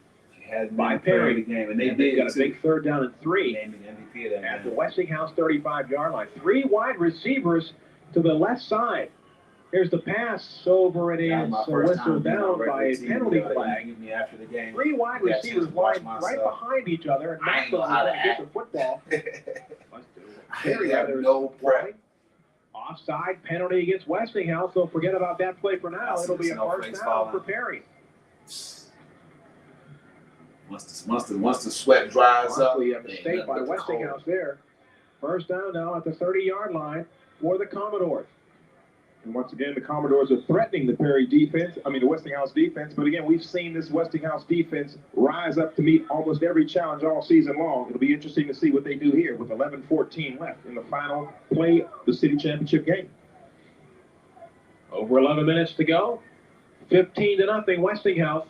Speaker 2: by Perry.
Speaker 4: The game, and they
Speaker 2: got a big 3rd down and 3
Speaker 4: MVP of that
Speaker 2: at the Westinghouse 35-yard line. 3 wide receivers to the left side. Here's the pass over. It is whistled down by a penalty flag. 3 wide receivers lined right behind each other, and Maxwell was going to get the football.
Speaker 4: Perry had no prep.
Speaker 2: Offside penalty against Westinghouse. So forget about that play for now. It'll be a first down for Perry.
Speaker 4: Once the sweat dries up.
Speaker 2: A mistake by Westinghouse there. First down now at the 30-yard line for the Commodores.
Speaker 5: And once again, the Commodores are threatening the the Westinghouse defense. But again, we've seen this Westinghouse defense rise up to meet almost every challenge all season long. It'll be interesting to see what they do here with 11-14 left in the final play of the city championship game.
Speaker 2: Over 11 minutes to go. 15-0 Westinghouse.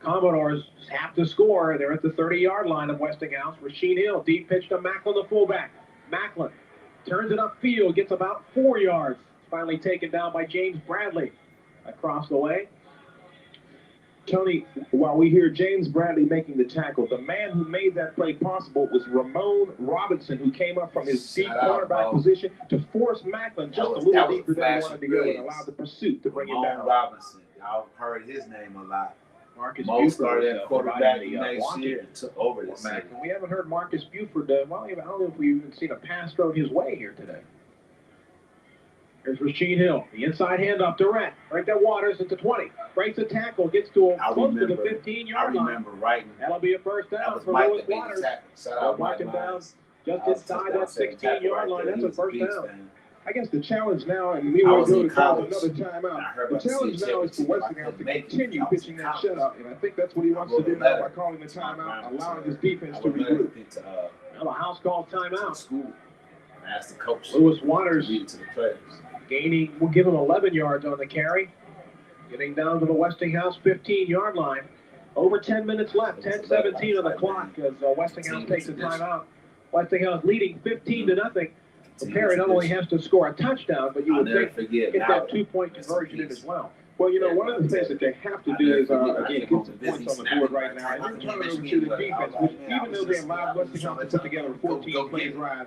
Speaker 2: Commodores have to score. They're at the 30-yard line of Westinghouse. Rasheen Hill, deep pitch to Macklin, the fullback. Macklin turns it upfield, gets about 4 yards. Finally taken down by James Bradley across the way.
Speaker 5: Tony, while we hear James Bradley making the tackle, the man who made that play possible was Ramon Robinson, who came up from his deep cornerback position to force Macklin just a little deeper than he wanted to go and allow the pursuit to bring him down.
Speaker 4: Robinson, I've heard his name a lot.
Speaker 2: Marcus
Speaker 4: Mo
Speaker 2: Buford
Speaker 4: started at quarterback next
Speaker 2: blocking
Speaker 4: year and took over this season.
Speaker 2: We haven't heard Marcus Buford. I don't know if we've even seen a pass thrown his way here today. Here's Rasheen Hill. The inside handoff to Rhett. Right there, Waters at the 20. Breaks a tackle, gets to close to the 15-yard line.
Speaker 4: I remember writing.
Speaker 2: That'll be a first down for Lewis Waters. They'll mark him down just inside that 16-yard line. That's a first down.
Speaker 5: I guess the challenge now, and we will go to call another timeout. The challenge now is for Westinghouse to continue pitching that shutout, and I think that's what he wants to do now by calling the timeout, allowing his defense to regroup.
Speaker 2: Now the house called timeout.
Speaker 4: School. Ask the coach.
Speaker 2: Lewis Waters
Speaker 4: to the players.
Speaker 2: Gaining, we'll give him 11 yards on the carry. Getting down to the Westinghouse 15-yard line. Over 10 minutes left, 10-17 on the clock as Westinghouse takes a timeout. Westinghouse leading 15-0. So Perry not only has to score a touchdown, but you would think get that 2-point conversion in as well.
Speaker 5: Well, one of the things that they have to do is, again, get some points on the board right now. And then turn it over to the defense, which even though they allowed Westinghouse to put together a 14-play drive,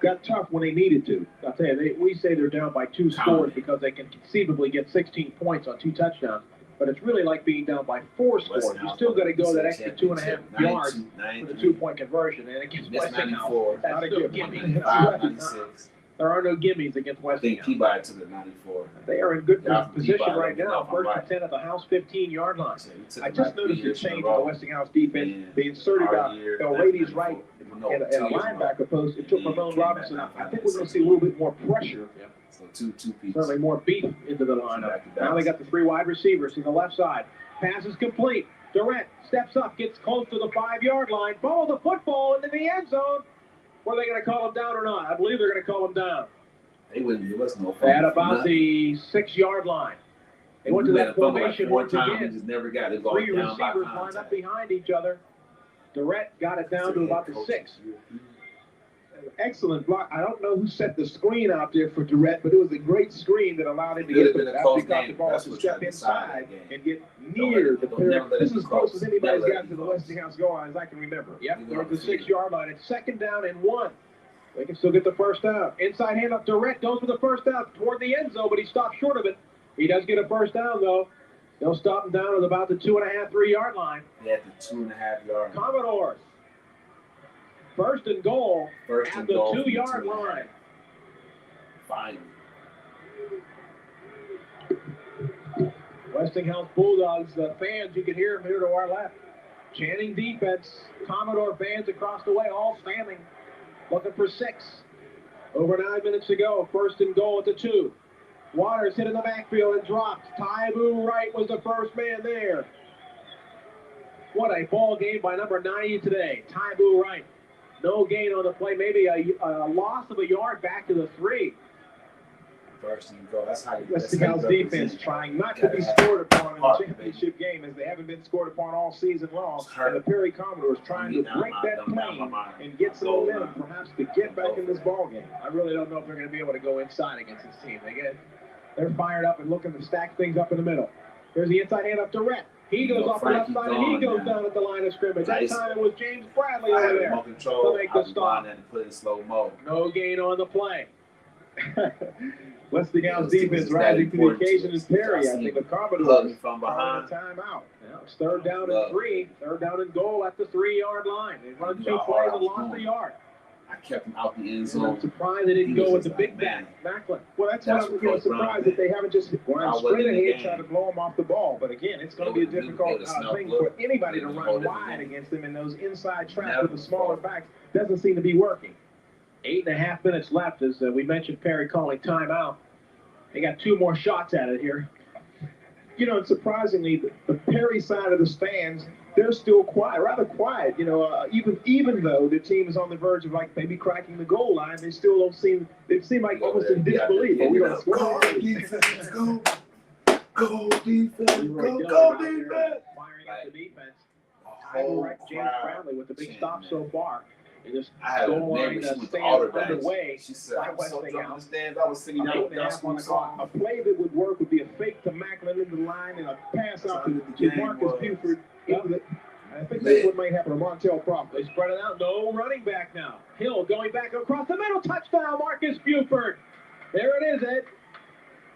Speaker 5: got tough when they needed to. I'll tell you, we say they're down by 2 scores because they can conceivably get 16 points on 2 touchdowns. But it's really like being down by 4 scores. You still got to go that extra 2.5 yards for the 2-point conversion. And against Westinghouse, that's still a gimme. There are no gimmies against Westinghouse.
Speaker 4: I think Peabody took the 94.
Speaker 2: They are in good position right now. First and 10 at the house 15-yard line. I just noticed a change in the Westinghouse defense. They inserted O'Reilly's right in a linebacker post. It took Ramon Robinson. I think we're going to see a little bit more pressure.
Speaker 4: So two pieces.
Speaker 2: Certainly more beef into the lineup. Now they got the 3 wide receivers to the left side. Pass is complete. Durant steps up, gets close to the 5-yard line. Ball the football into the end zone. Were they going to call him down or not? I believe they're going to call him down.
Speaker 4: They wouldn't give us no fun.
Speaker 2: At about the 6-yard line. They went to that formation once again.
Speaker 4: Just never got it.
Speaker 2: 3 receivers lined up behind each other. Durant got it down to about the 6.
Speaker 5: Excellent block. I don't know who set the screen out there for Durant, but it was a great screen that allowed him to get the ball to step inside and get near the pair. This is as close as anybody's gotten to the Westinghouse goal line as I can remember.
Speaker 2: Yep, they're at the 6-yard line. It's 2nd down and 1. They can still get the first down. Inside handoff, Durant goes for the first down toward the end zone, but he stopped short of it. He does get a first down, though. They'll stop him down at about the 2.5, 3-yard line.
Speaker 4: Yeah, at the 2.5 yard.
Speaker 2: Commodores. First and goal at the 2-yard line.
Speaker 4: Fine.
Speaker 2: Westinghouse Bulldogs, the fans, you can hear them here to our left. Chanting defense. Commodore fans across the way, all standing, looking for 6. Over 9 minutes to go. First and goal at the 2. Waters hit in the backfield and dropped. Taibu Wright was the first man there. What a ball game by number 90 today. Taibu Wright. No gain on the play, maybe a loss of a yard back to the 3.
Speaker 4: First and goal. That's how you.
Speaker 5: Westinghouse defense trying not to be scored upon in the championship game, as they haven't been scored upon all season long. And the Perry Commodores trying to break that plane and get some momentum, perhaps to get back in this ball game. I really don't know if they're going to be able to go inside against this team. They're fired up and looking to stack things up in the middle. There's the inside hand up to Rhett. He goes off the left side, and he goes down at the line of scrimmage. That time it was James Bradley over there to make the stop.
Speaker 4: Put in slow mo.
Speaker 2: No gain on the play.
Speaker 5: Westinghouse defense rising to the occasion is Perry. I think the Commodores
Speaker 4: from behind.
Speaker 5: Timeout.
Speaker 2: It's 3rd down and 3. 3rd down and goal at the 3-yard line. They run 2 plays and lost a yard.
Speaker 4: I kept him out the end zone.
Speaker 2: I'm surprised they didn't go with the big back, Macklin.
Speaker 5: Well, that's why I'm surprised that they haven't just run straight ahead trying to blow him off the ball. But again, it's going to be a difficult thing for anybody to run wide against them in those inside traps with the smaller backs. Doesn't seem to be working.
Speaker 2: 8.5 minutes left, as we mentioned Perry calling timeout. They got 2 more shots at it here.
Speaker 5: You know, and surprisingly, the Perry side of the stands, they're still quiet, rather quiet. You know, even though the team is on the verge of like maybe cracking the goal line, they still don't seem. They seem like almost in disbelief. But we don't
Speaker 4: Go defense, go defense,
Speaker 2: Leroy
Speaker 4: go
Speaker 2: Dillon out there
Speaker 4: defense.
Speaker 2: firing up the defense.
Speaker 4: Whole
Speaker 2: Taibu, James
Speaker 4: crowd
Speaker 2: Bradley with the big
Speaker 4: chanting,
Speaker 2: stop
Speaker 4: man.
Speaker 2: so far. And this
Speaker 4: I had a
Speaker 2: goal
Speaker 4: neighbor,
Speaker 2: line
Speaker 4: she went to
Speaker 2: stands
Speaker 4: all the dice.
Speaker 2: underway
Speaker 4: She said,
Speaker 2: by
Speaker 4: I'm so drunk in the
Speaker 2: Westinghouse.
Speaker 4: stands, I was singing
Speaker 2: Eight and a
Speaker 4: down
Speaker 2: half on the
Speaker 4: school
Speaker 2: clock.
Speaker 5: A play that would work would be a fake to Macklin in the line and a pass out to Marcus Buford. I think that's what might happen to Montel Crawford.
Speaker 2: They spread it out. No running back now. Hill going back across the middle. Touchdown, Marcus Buford. There it is, Ed.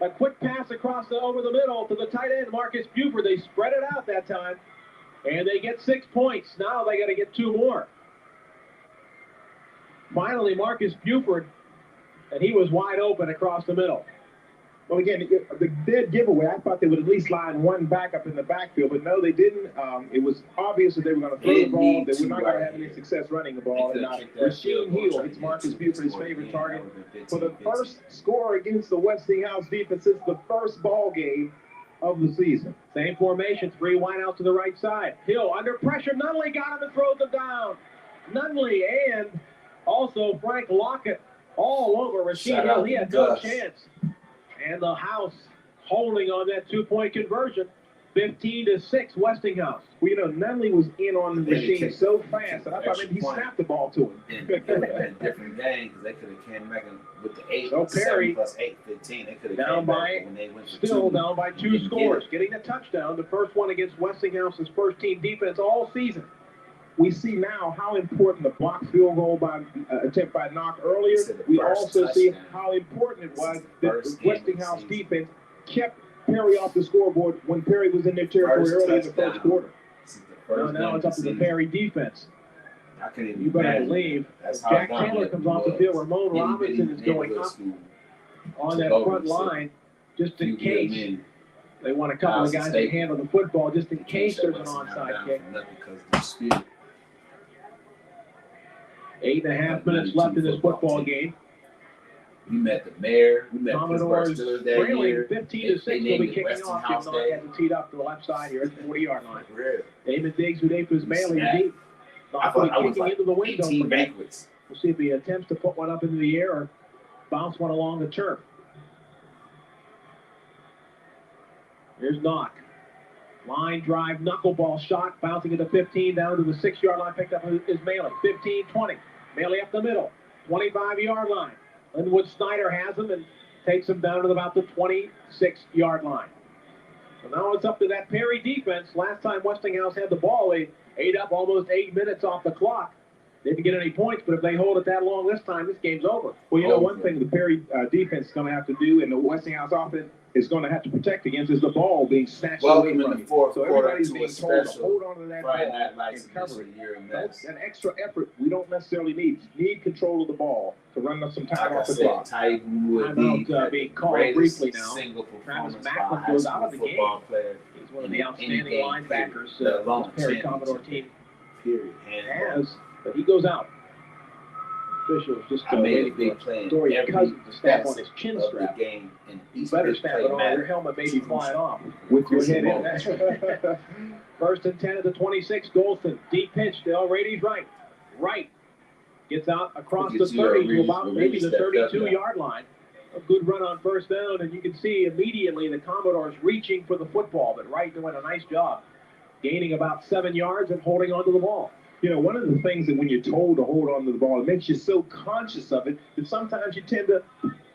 Speaker 2: A quick pass across over the middle to the tight end, Marcus Buford. They spread it out that time, and they get 6 points. Now they got to get 2 more. Finally, Marcus Buford, and he was wide open across the middle.
Speaker 5: Well, again, the dead giveaway, I thought they would at least line one back up in the backfield, but no, they didn't. It was obvious that they were going to throw the ball. They were not going to have any success running the ball. And Rasheed Hill, it's Marcus Buford's favorite target. For the first score against the Westinghouse defense, it's the first ball game of the season.
Speaker 2: Same formation, 3 wideouts to the right side. Hill under pressure. Nunley got him and throws him down. Nunley and also Frank Lockett all over Rasheed Hill. He had no chance. And the House holding on that 2-point conversion, 15-6, Westinghouse.
Speaker 5: Well, you know, Nunley was in on the machine so fast that I thought maybe he snapped the ball to him.
Speaker 4: It would have been a different game because they could have came back with the 8,
Speaker 2: So Perry,
Speaker 4: 7 plus 8, 15. They could have
Speaker 2: down
Speaker 4: came
Speaker 2: by,
Speaker 4: back when they went for
Speaker 2: still
Speaker 4: 2.
Speaker 2: down by 2 scores, getting the touchdown, the first one against Westinghouse's first team defense all season.
Speaker 5: We see now how important the block field goal by attempt by Knock earlier. We also see how important it was that the Westinghouse defense kept Perry off the scoreboard when Perry was in their territory early in the first quarter.
Speaker 2: Now it's up to the Perry defense.
Speaker 4: I can't even
Speaker 2: You better believe Jack Taylor comes off the field. Ramon Robinson is going up on that front line just in case they want a couple of guys to handle the football just in case there's an onside kick. 8.5 minutes left in this football game.
Speaker 4: We met the mayor. We met
Speaker 2: Commodores
Speaker 4: Pittsburgh that
Speaker 2: trailing
Speaker 4: year.
Speaker 2: 15-6. They'll be kicking off. Knock has it teed up to the left side here at the 40-yard line. Damon Diggs with Apis Bailey deep. Knock will be kicking into the window. We'll see if he attempts to put one up into the air or bounce one along the turf. Here's Knock. Line drive, knuckleball shot, bouncing at the 15, down to the 6-yard line, picked up is Maley. 15, 20. Maley up the middle, 25-yard line. Linwood Snyder has him and takes him down to about the 26-yard line. So now it's up to that Perry defense. Last time Westinghouse had the ball, they ate up almost 8 minutes off the clock. They didn't get any points, but if they hold it that long this time, this game's over.
Speaker 5: Well, you know, one thing the Perry defense is going to have to do, and the Westinghouse offense is going to have to protect against, is the ball being snatched away from you. So everybody's being told to hold on to that ball and cover it. That extra effort we don't necessarily need. We need control of the ball to run up some time off the clock.
Speaker 2: Timeout being called briefly now. Travis Macklin goes out of the game. He's one of the outstanding linebackers the Perry Commodore team has, but he goes out. Officials just
Speaker 4: made a big play.
Speaker 2: Story Cousins to snap on his chin strap. You better snap it on. Your helmet may be flying off
Speaker 5: with your head in there.
Speaker 2: First and 10 at the 26. Golston, deep pitch. Del Rady's right. Right. Gets out across the 30 to about maybe the 32-yard line. A good run on first down, and you can see immediately the Commodores reaching for the football, but Wright doing a nice job, gaining about 7 yards and holding onto the ball.
Speaker 5: You know, one of the things that when you're told to hold on to the ball, it makes you so conscious of it that sometimes you tend to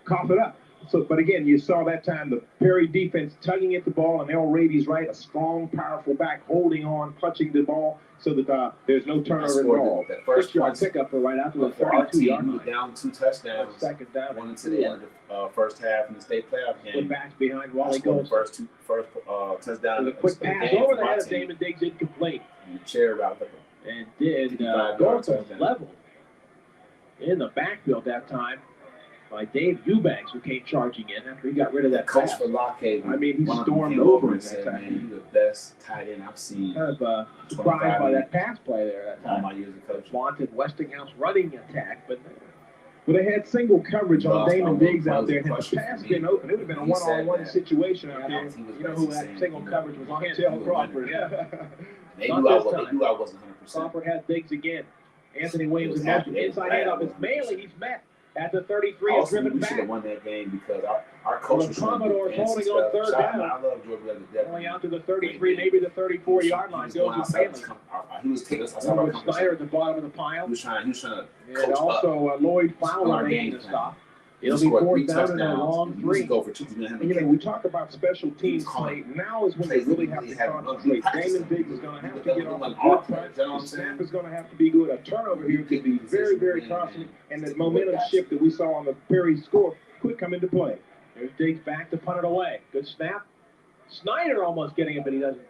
Speaker 5: cough it up. So, but again, you saw that time the Perry defense tugging at the ball, and El Rady's right, a strong, powerful back holding on, clutching the ball so that there's no turnover involved.
Speaker 4: That first
Speaker 2: yard pickup right after the 32-yard line.
Speaker 4: Down 2 touchdowns.
Speaker 2: Second down.
Speaker 4: One into the end of the first half in the state playoff game.
Speaker 2: Good backs behind Wally Golston.
Speaker 4: First touchdown.
Speaker 2: A quick pass over the head of Damon Diggs incomplete.
Speaker 4: And the chair route.
Speaker 2: And did Golston leveled in the backfield that time by Dave Eubanks, who came charging in after he got rid of that
Speaker 4: coach
Speaker 2: pass.
Speaker 4: for Lockheed.
Speaker 5: I mean, he stormed over in
Speaker 4: said,
Speaker 5: that time.
Speaker 4: Man, you're the best tight end I've seen.
Speaker 2: Kind of surprised by that pass play there that
Speaker 4: All
Speaker 2: time.
Speaker 4: my years of coaching.
Speaker 2: Wanted Westinghouse running attack, but
Speaker 5: Well, they had single coverage on
Speaker 4: Lost
Speaker 5: Damon
Speaker 4: almost
Speaker 5: Diggs out there. Had
Speaker 4: question
Speaker 5: the pass
Speaker 4: for me.
Speaker 5: been open, it would have been a
Speaker 4: He said
Speaker 5: one-on-one
Speaker 4: that.
Speaker 5: situation out
Speaker 4: Yeah,
Speaker 5: there.
Speaker 4: he was
Speaker 5: You know who
Speaker 4: basically
Speaker 5: had
Speaker 4: saying,
Speaker 5: single
Speaker 4: you know,
Speaker 5: coverage was
Speaker 4: you can't
Speaker 5: Tell
Speaker 4: do a
Speaker 5: Crawford.
Speaker 4: running.
Speaker 5: Yeah.
Speaker 4: They
Speaker 5: Not
Speaker 4: knew I
Speaker 5: this
Speaker 4: was.
Speaker 5: time.
Speaker 4: They knew I wasn't 100%.
Speaker 5: Crawford has Diggs again. Anthony Williams
Speaker 4: was
Speaker 5: in motion.
Speaker 4: happy. They was
Speaker 5: Inside
Speaker 4: glad
Speaker 5: handoff.
Speaker 4: I
Speaker 5: It's
Speaker 4: was
Speaker 5: Bailey.
Speaker 4: 100%.
Speaker 5: He's met at the 33 and
Speaker 4: Also,
Speaker 5: driven
Speaker 4: we should have
Speaker 5: back.
Speaker 4: won that game because our
Speaker 5: Well,
Speaker 4: coach
Speaker 5: the
Speaker 4: was trying to do
Speaker 5: Commodores
Speaker 4: fancy
Speaker 5: holding on
Speaker 4: stuff.
Speaker 5: third
Speaker 4: Shout out,
Speaker 5: down.
Speaker 4: I love George Blake.
Speaker 5: Only out to the 33, maybe the 34-yard line. Goes with Bailey.
Speaker 4: He was taking us outside our
Speaker 5: With
Speaker 4: comfort
Speaker 5: Snyder
Speaker 4: zone.
Speaker 5: at the bottom of the pile.
Speaker 4: He was trying to
Speaker 5: And
Speaker 4: coach up.
Speaker 5: also Lloyd
Speaker 4: On
Speaker 5: Fowler
Speaker 4: our
Speaker 5: making
Speaker 4: game
Speaker 5: the
Speaker 4: plan.
Speaker 5: stop.
Speaker 4: He
Speaker 5: It'll be
Speaker 4: scored
Speaker 5: fourth
Speaker 4: 3
Speaker 5: down and a
Speaker 4: touchdowns.
Speaker 5: long
Speaker 4: He used to
Speaker 5: three.
Speaker 4: go for 2 to
Speaker 5: And, you know, we talk about special teams play. Now is when they really have to concentrate. Damon Diggs is going to have to get off a good punt. The snap is going to have to be good. A turnover here could be very, very costly. And that momentum shift that we saw on the Perry score could come into play. There's Diggs back to punt it away. Good snap. Snyder almost getting it, but he doesn't.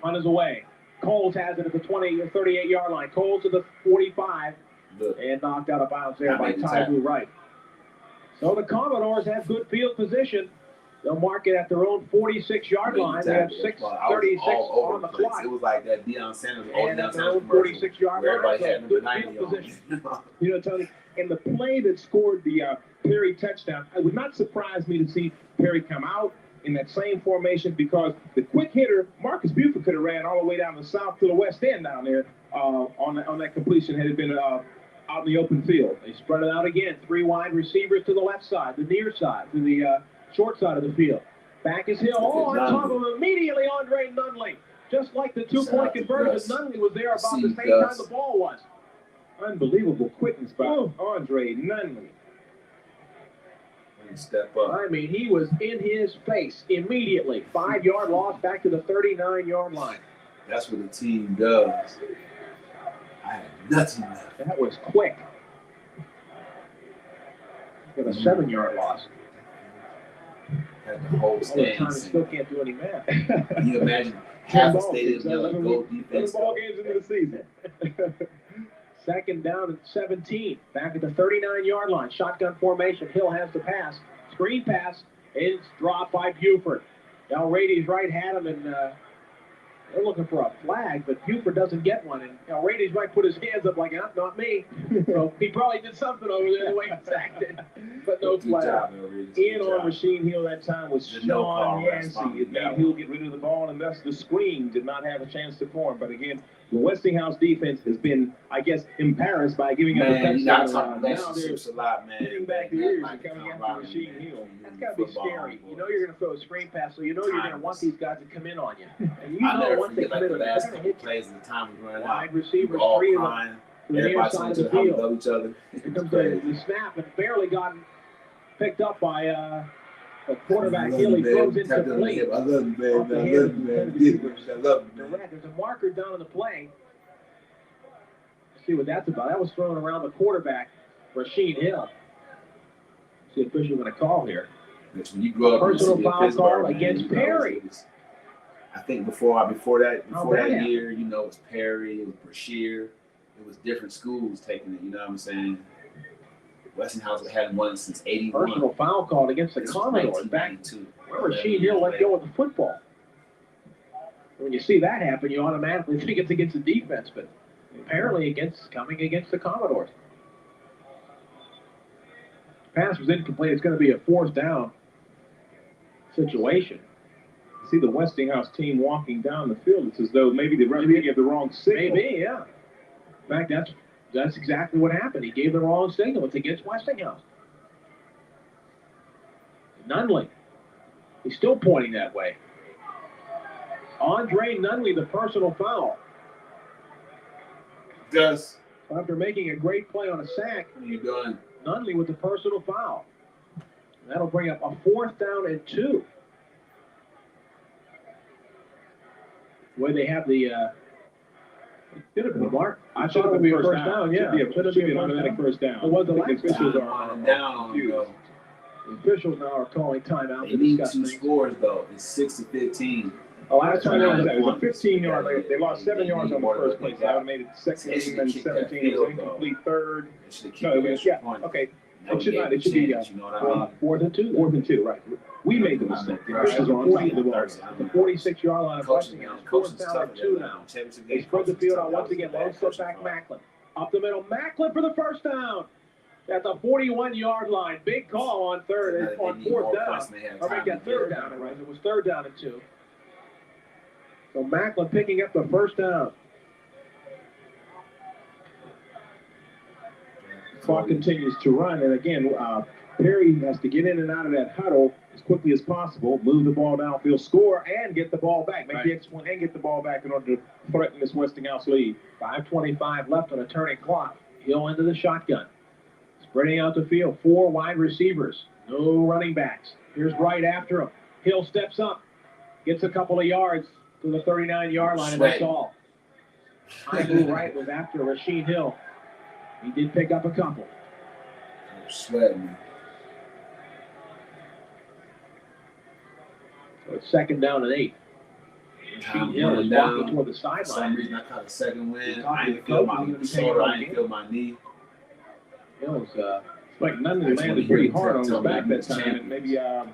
Speaker 5: Punt is away. Coles has it at the 20 or 38-yard line. Coles to the 45 and knocked out of bounds there by Taibu Wright. So the Commodores have good field position. They'll mark it at their own 46-yard line. They have 6:36 on the clock.
Speaker 4: It was like that Deion Sanders,
Speaker 5: And at their own 46-yard line,
Speaker 4: everybody
Speaker 5: so
Speaker 4: had number
Speaker 5: good
Speaker 4: 90
Speaker 5: field
Speaker 4: on.
Speaker 5: position. You know, Tony, in the play that scored the Perry touchdown, it would not surprise me to see Perry come out in that same formation because the quick hitter, Marcus Buford, could have ran all the way down the south to the west end down there on that completion had it been out in the open field. They spread it out again. 3 wide receivers to the left side, the near side, to the short side of the field. Back is Hill. Oh, on top of him immediately, Andre Nunley. Just like the 2-point conversion, Nunley was there about the same time the ball was. Unbelievable quickness by Andre Nunley.
Speaker 4: Step up.
Speaker 5: I mean, he was in his face immediately. 5-yard loss back to the 39-yard line.
Speaker 4: That's what the team does. I had nothing left.
Speaker 5: That was quick. Got a 7-yard loss.
Speaker 4: Had the whole
Speaker 5: All the time,
Speaker 4: stand.
Speaker 5: he still can't do any math.
Speaker 4: Can you imagine half the stadium yelling "Go defense"?
Speaker 5: Ball games into the season. Second down and 17. Back at the 39-yard line. Shotgun formation. Hill has the pass. Screen pass. It's dropped by Buford. Al Rady's right had him, and they're looking for a flag, but Buford doesn't get one. And Al Rady's right put his hands up like, not me. So he probably did something over there the way he sacked it. But no flag. In on Machine Hill that time was Sean Yancey. It made Hill get rid of the ball, and thus the screen did not have a chance to form. But again, the Westinghouse defense has been, I guess, embarrassed by giving up a
Speaker 4: Man, you gotta talk
Speaker 5: touchdown. Now they're
Speaker 4: relationships a lot, man.
Speaker 5: hitting back the ears and coming after Machine Hill. That's got to be scary. You know you're going to throw a screen pass, so you know you're going to want these guys to come in on you. And you
Speaker 4: I
Speaker 5: know
Speaker 4: never
Speaker 5: once they
Speaker 4: forget
Speaker 5: come
Speaker 4: like
Speaker 5: in,
Speaker 4: the
Speaker 5: they're
Speaker 4: last
Speaker 5: going to
Speaker 4: couple
Speaker 5: hit you.
Speaker 4: plays of the time we ran out.
Speaker 5: Wide receivers,
Speaker 4: all
Speaker 5: 3 of them
Speaker 4: crying.
Speaker 5: to the near
Speaker 4: Everybody
Speaker 5: side
Speaker 4: trying
Speaker 5: of
Speaker 4: to
Speaker 5: the
Speaker 4: help
Speaker 5: field.
Speaker 4: each other.
Speaker 5: Here comes the snap, and barely got picked up by the quarterback. Hill. He throws incomplete.
Speaker 4: I love you, man.
Speaker 5: Off the
Speaker 4: I
Speaker 5: hands
Speaker 4: love
Speaker 5: of
Speaker 4: you,
Speaker 5: the
Speaker 4: man.
Speaker 5: receivers.
Speaker 4: I love you, man.
Speaker 5: Direct. There's a marker down on the play. Let's see what that's about. That was thrown around the quarterback, Rasheen Hill. See the official going to call here.
Speaker 4: Because when you grow up
Speaker 5: Personal
Speaker 4: in the city of
Speaker 5: foul
Speaker 4: Pittsburgh,
Speaker 5: call
Speaker 4: man,
Speaker 5: against
Speaker 4: you know,
Speaker 5: Perry.
Speaker 4: I think before that
Speaker 5: happened?
Speaker 4: year, you know, it was Perry, it was Brashear, it was different schools taking it. You know what I'm saying? Westinghouse hadn't won since '81.
Speaker 5: Personal foul called against the
Speaker 4: This was
Speaker 5: Commodores. Back
Speaker 4: 1992.
Speaker 5: where Rasheen Hill let go of the football. When you see that happen, you automatically think it's against the defense, but apparently coming against the Commodores. Pass was incomplete. It's going to be a 4th down situation.
Speaker 3: See the Westinghouse team walking down the field. It's as though maybe the referee gave the wrong signal.
Speaker 5: Maybe, yeah. In fact, that's exactly what happened. He gave the wrong signal. It's against Westinghouse. Nunley. He's still pointing that way. Andre Nunley, the personal foul.
Speaker 4: Gus,
Speaker 5: After making a great play on a sack,
Speaker 4: what are you doing?
Speaker 5: Nunley with the personal foul. That'll bring up a 4th down and 2. Where they have the could have been a mark. I thought it would be a first down. Yeah,
Speaker 3: Should be an automatic first down.
Speaker 5: It was the
Speaker 3: The
Speaker 5: last
Speaker 3: officials
Speaker 5: time.
Speaker 3: are
Speaker 4: down on you.
Speaker 3: confused.
Speaker 5: The officials now are calling timeout
Speaker 4: They
Speaker 5: to
Speaker 4: need
Speaker 5: discuss
Speaker 4: 2
Speaker 5: things.
Speaker 4: scores though. It's 6-15.
Speaker 5: Oh,
Speaker 3: Last
Speaker 5: last
Speaker 3: time
Speaker 5: time
Speaker 3: it was a 15-yard. They lost 7 yards on the
Speaker 4: More
Speaker 3: first
Speaker 4: than
Speaker 3: play. So I made it second and 17. It was incomplete third.
Speaker 4: They should have kept
Speaker 3: No, it
Speaker 4: the
Speaker 3: was,
Speaker 4: extra
Speaker 3: yeah,
Speaker 4: point.
Speaker 3: okay.
Speaker 4: Never
Speaker 3: It should
Speaker 4: gave
Speaker 3: not.
Speaker 4: them
Speaker 3: It should be
Speaker 4: a chance, you know what I mean?
Speaker 5: 4th and 2.
Speaker 3: 4th and 2, right. We made the mistake. The officials are on top of the ball.
Speaker 5: The 46-yard line of
Speaker 4: Coaching
Speaker 5: Westinghouse.
Speaker 4: now.
Speaker 5: 4th down and 2 now. They spread the field out once again. Long step back Macklin. Up the middle. Macklin for the first down.
Speaker 2: at the 41-yard line. Big call on fourth down. Or make that third down. It was third down and 2. So Macklin picking up the first down.
Speaker 5: Clock continues to run, and again, Perry has to get in and out of that huddle as quickly as possible, move the ball downfield, score, and get the ball back. Make the extra point and get the ball back in order to threaten this Westinghouse lead.
Speaker 2: 5:25 left on a turning clock. Hill into the shotgun. Spreading out the field, 4 wide receivers. No running backs. Here's Wright after him. Hill steps up, gets a couple of yards to the 39-yard line, and that's all. Taibu Wright was after Rasheed Hill. He did pick up a couple.
Speaker 4: Sweating.
Speaker 2: So it's second down and 8. Rasheed Hill is walking toward the
Speaker 4: For some
Speaker 2: sideline.
Speaker 4: reason, I caught a second wind.
Speaker 2: Talking
Speaker 4: I
Speaker 2: to
Speaker 4: didn't feel
Speaker 2: the
Speaker 4: my
Speaker 2: coach, he's
Speaker 4: shoulder.
Speaker 2: gonna
Speaker 4: I
Speaker 2: be
Speaker 4: didn't feel my knee.
Speaker 2: Hill's
Speaker 5: It's like Nunley landed pretty hard on his back that time, and maybe the